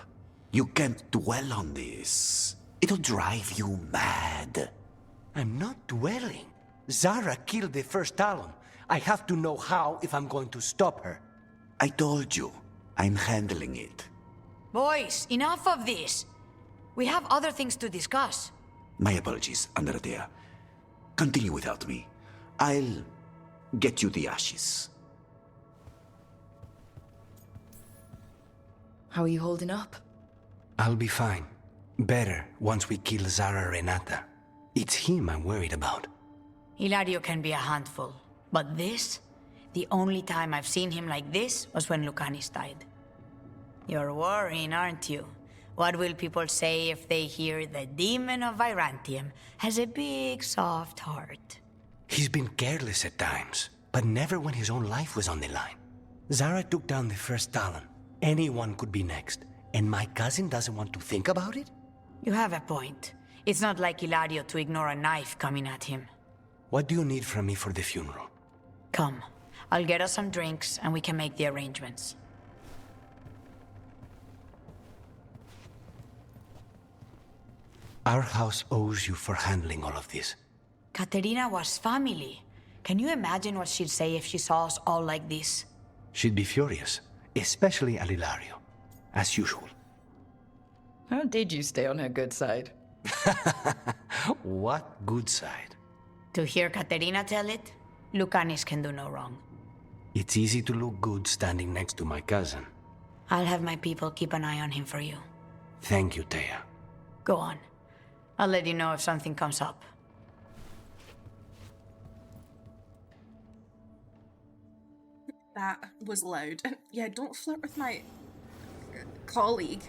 You can't dwell on this. It'll drive you mad. I'm not dwelling. Zara killed the first Talon. I have to know how if I'm going to stop her. I told you. I'm handling it. Boys, enough of this. We have other things to discuss. My apologies, Andrea. Continue without me. I'll get you the ashes. How are you holding up? I'll be fine. Better once we kill Zara Renata. It's him I'm worried about. Hilario can be a handful. But this? The only time I've seen him like this was when Lucanis died. You're worrying, aren't you? What will people say if they hear the demon of Virantium has a big, soft heart? He's been careless at times. but never when his own life was on the line. Zara took down the first Talon. Anyone could be next, and my cousin doesn't want to think about it? You have a point. It's not like Hilario to ignore a knife coming at him. What do you need from me for the funeral? Come, I'll get us some drinks and we can make the arrangements. Our house owes you for handling all of this. Katerina was family. Can you imagine what she'd say if she saw us all like this? She'd be furious, especially at Hilario, as usual. How did you stay on her good side? What good side? To hear Katerina tell it, Lucanis can do no wrong. It's easy to look good standing next to my cousin. I'll have my people keep an eye on him for you. Thank you, Thea. Go on. I'll let you know if something comes up. That was loud. And yeah, don't flirt with my colleague.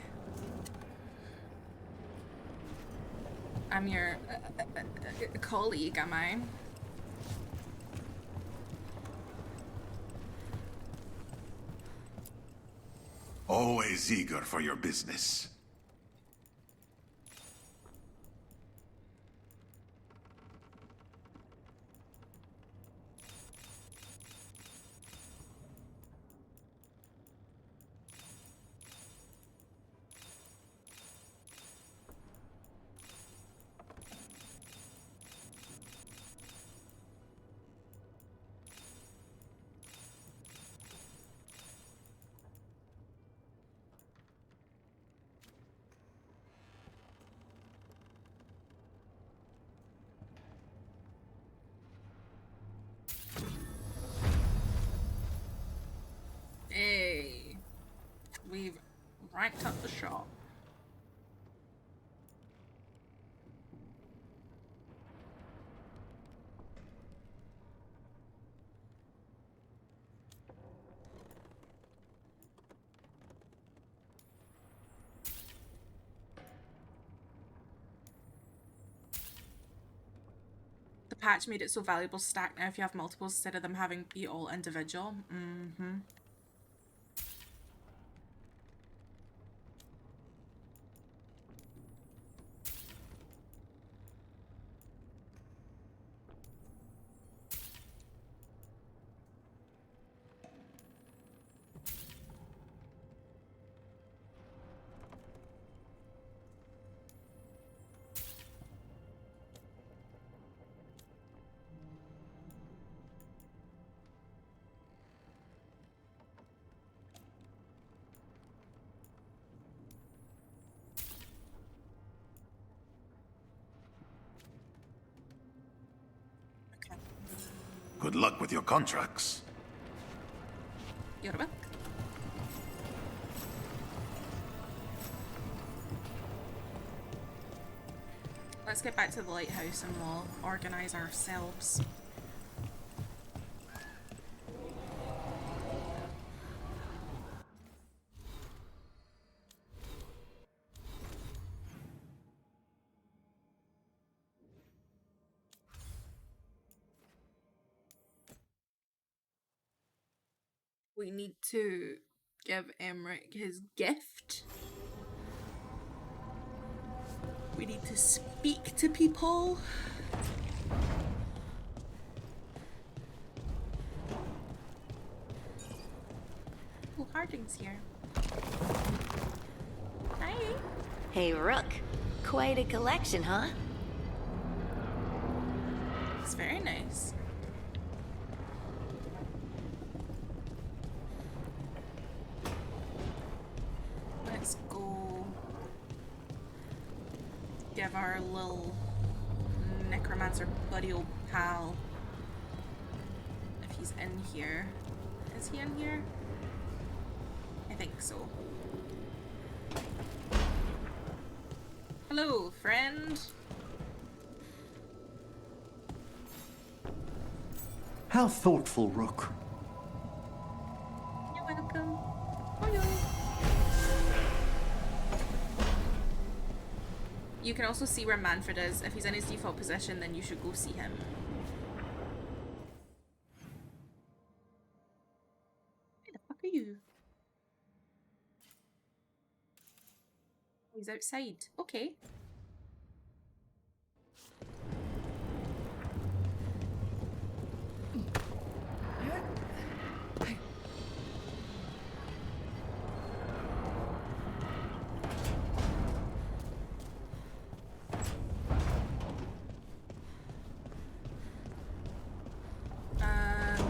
I'm your colleague, am I? Always eager for your business. Hey, we've ranked up the shop. The patch made it so valuable to stack now if you have multiples instead of them having to be all individual. Mm-hmm. Good luck with your contracts. You're welcome. Let's get back to the lighthouse and we'll organize ourselves. We need to give Emmerich his gift. We need to speak to people. Oh, Harding's here. Hi. Hey, Rook. Quite a collection, huh? It's very nice. Let's go give our little Necromancer buddy old pal, if he's in here. Is he in here? I think so. Hello, friend. How thoughtful, Rook. You're welcome. Hello. You can also see where Manfred is. If he's in his default position, then you should go see him. He's outside. Okay.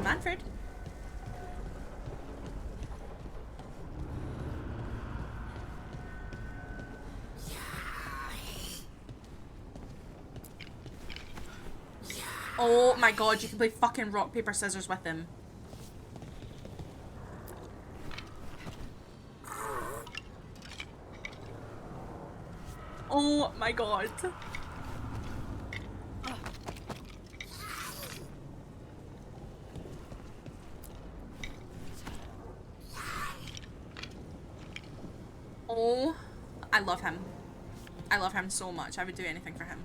Manfred. Oh my god, you can play fucking rock, paper, scissors with him. Oh my god. Oh, I love him. I love him so much. I would do anything for him.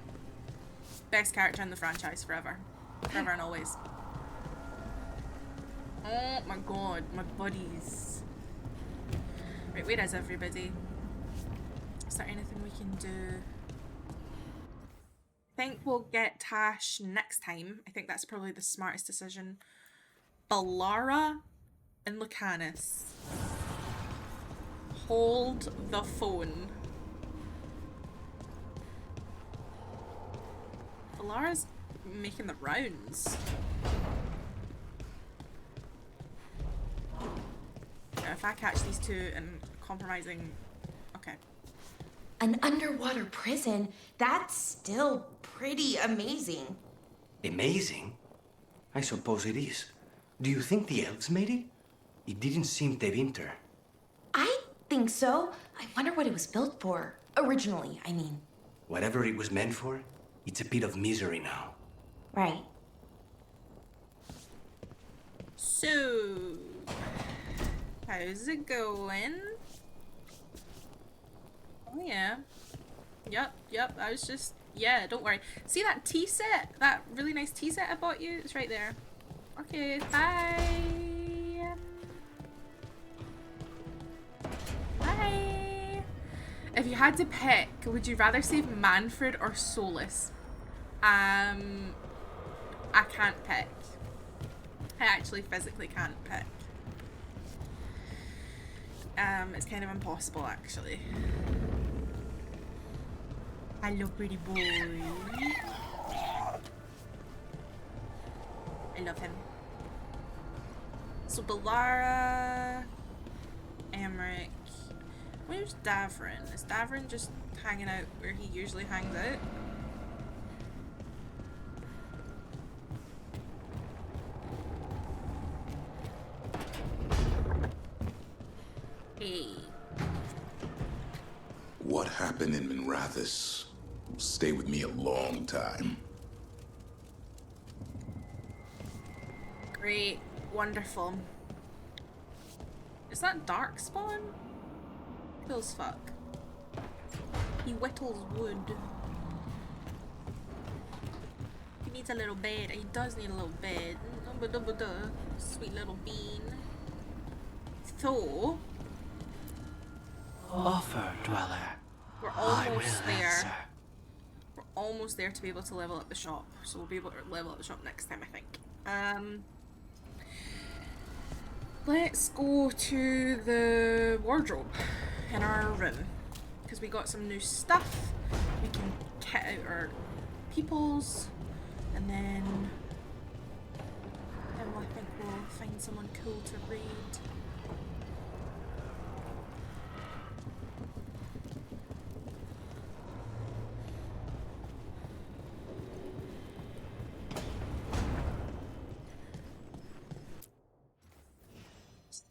Best character in the franchise forever. Forever and always. Oh my god, my buddies. Right, where is everybody? Is there anything we can do? I think we'll get Tash next time. I think that's probably the smartest decision. Ballara and Lucanus. Hold the phone. Ballara's making the rounds. Yeah, if I catch these two and compromising... Okay. An underwater prison? That's still pretty amazing. Amazing? I suppose it is. Do you think the elves made it? It didn't seem to winter. I think so. I wonder what it was built for. Originally, I mean. Whatever it was meant for, it's a pit of misery now. Right. So... how's it going? Oh yeah. Yep, I was just... yeah, don't worry. See that tea set? That really nice tea set I bought you? It's right there. Okay, bye! Bye! If you had to pick, would you rather save Manfred or Solus? I can't pick. I actually physically can't pick. It's kind of impossible, actually. Hello, pretty boy. I love him. So Ballara, Emmerich. Where's Nevarran? Is Nevarran just hanging out where he usually hangs out? Hey. What happened in Minrathous will stay with me a long time. Great. Wonderful. Is that Darkspawn? Cool as fuck. He whittles wood. He needs a little bed. He does need a little bed. Sweet little bean. So... offer, dweller. We're almost there. We're almost there to be able to level up the shop. So we'll be able to level up the shop next time, I think. Let's go to the wardrobe in our room. Because we got some new stuff. We can kit out our peoples. And then I think we'll find someone cool to raid.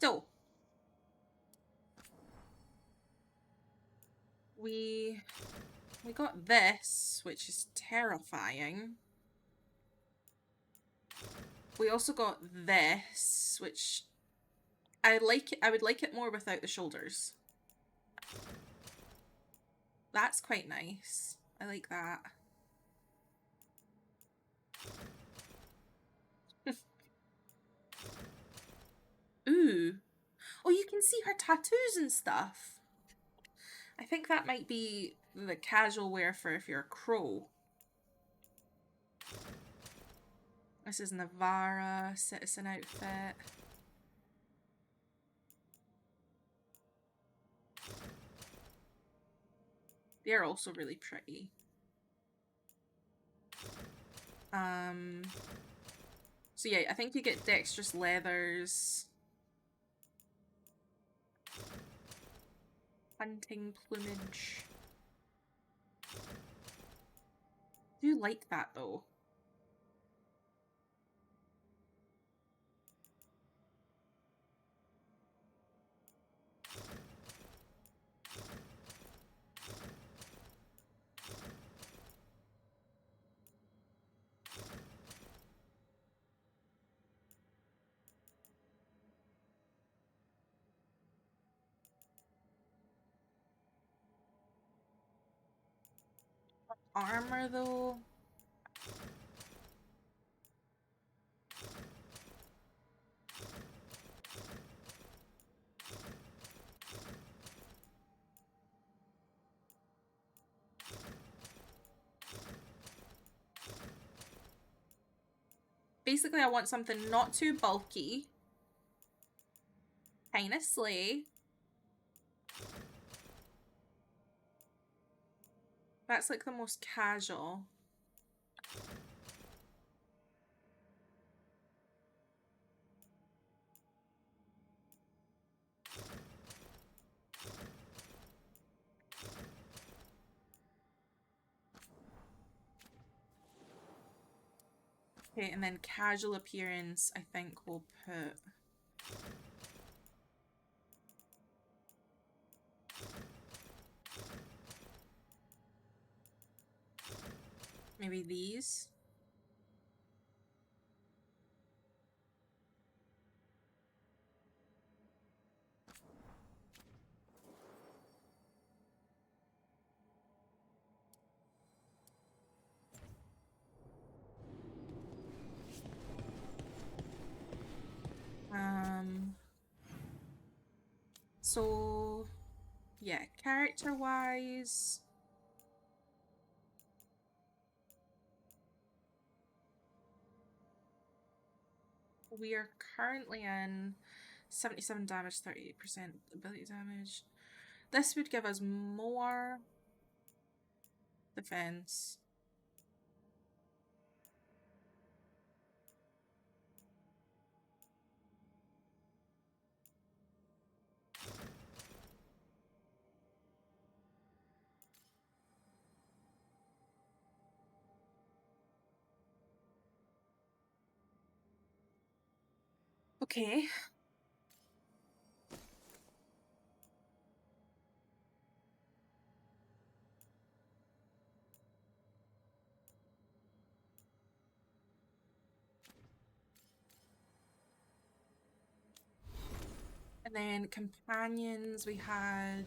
So, we got this, which is terrifying. We also got this, which I like. I would like it more without the shoulders. That's quite nice. I like that. Ooh. Oh, you can see her tattoos and stuff. I think that might be the casual wear for if you're a crow. This is Nevarra, citizen outfit. They're also really pretty. So yeah, I think you get dexterous leathers. Hunting plumage. I do like that though. Armor though. Basically, I want something not too bulky. Kinda slay. That's like the most casual. Okay, and then casual appearance, I think we'll put... maybe these? So, yeah, character-wise... we are currently in 77 damage, 38% ability damage. This would give us more defense. Okay. And then companions, we had...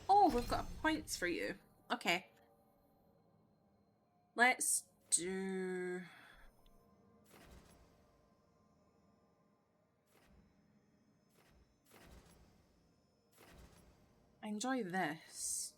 oh, we've got points for you. Okay. Let's do... I enjoy this.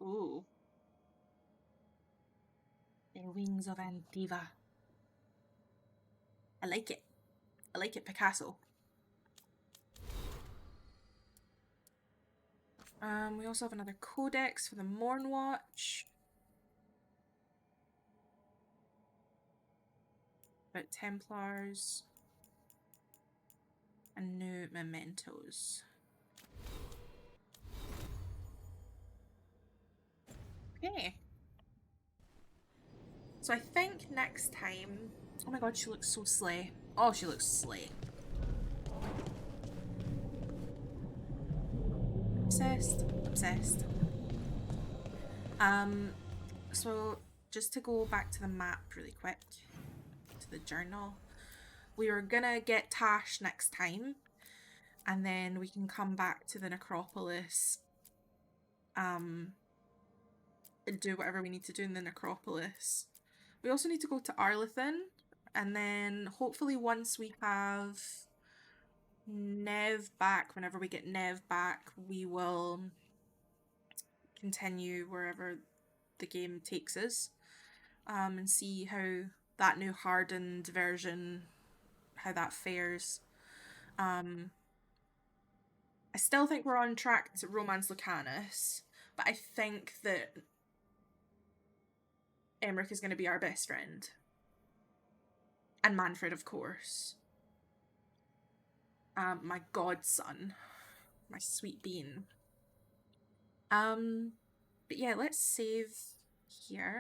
Ooh. The Wings of Antiva. I like it. I like it, Picasso. We also have another codex for the Mornwatch. About Templars. And new mementos. Okay. So I think next time... Oh my god, she looks so slay. Oh, she looks slay. Obsessed. Obsessed. So just to go back to the map really quick, to the journal, we were gonna get Tash next time, and then we can come back to the necropolis, and do whatever we need to do in the necropolis. We also need to go to Arlathan, and then hopefully once we have Nev back, whenever we get Nev back, we will continue wherever the game takes us, and see how that new hardened version, how that fares. I still think we're on track to romance Lucanus, but I think that Emmerich is going to be our best friend. And Manfred, of course. My godson. My sweet bean. But yeah, let's save here.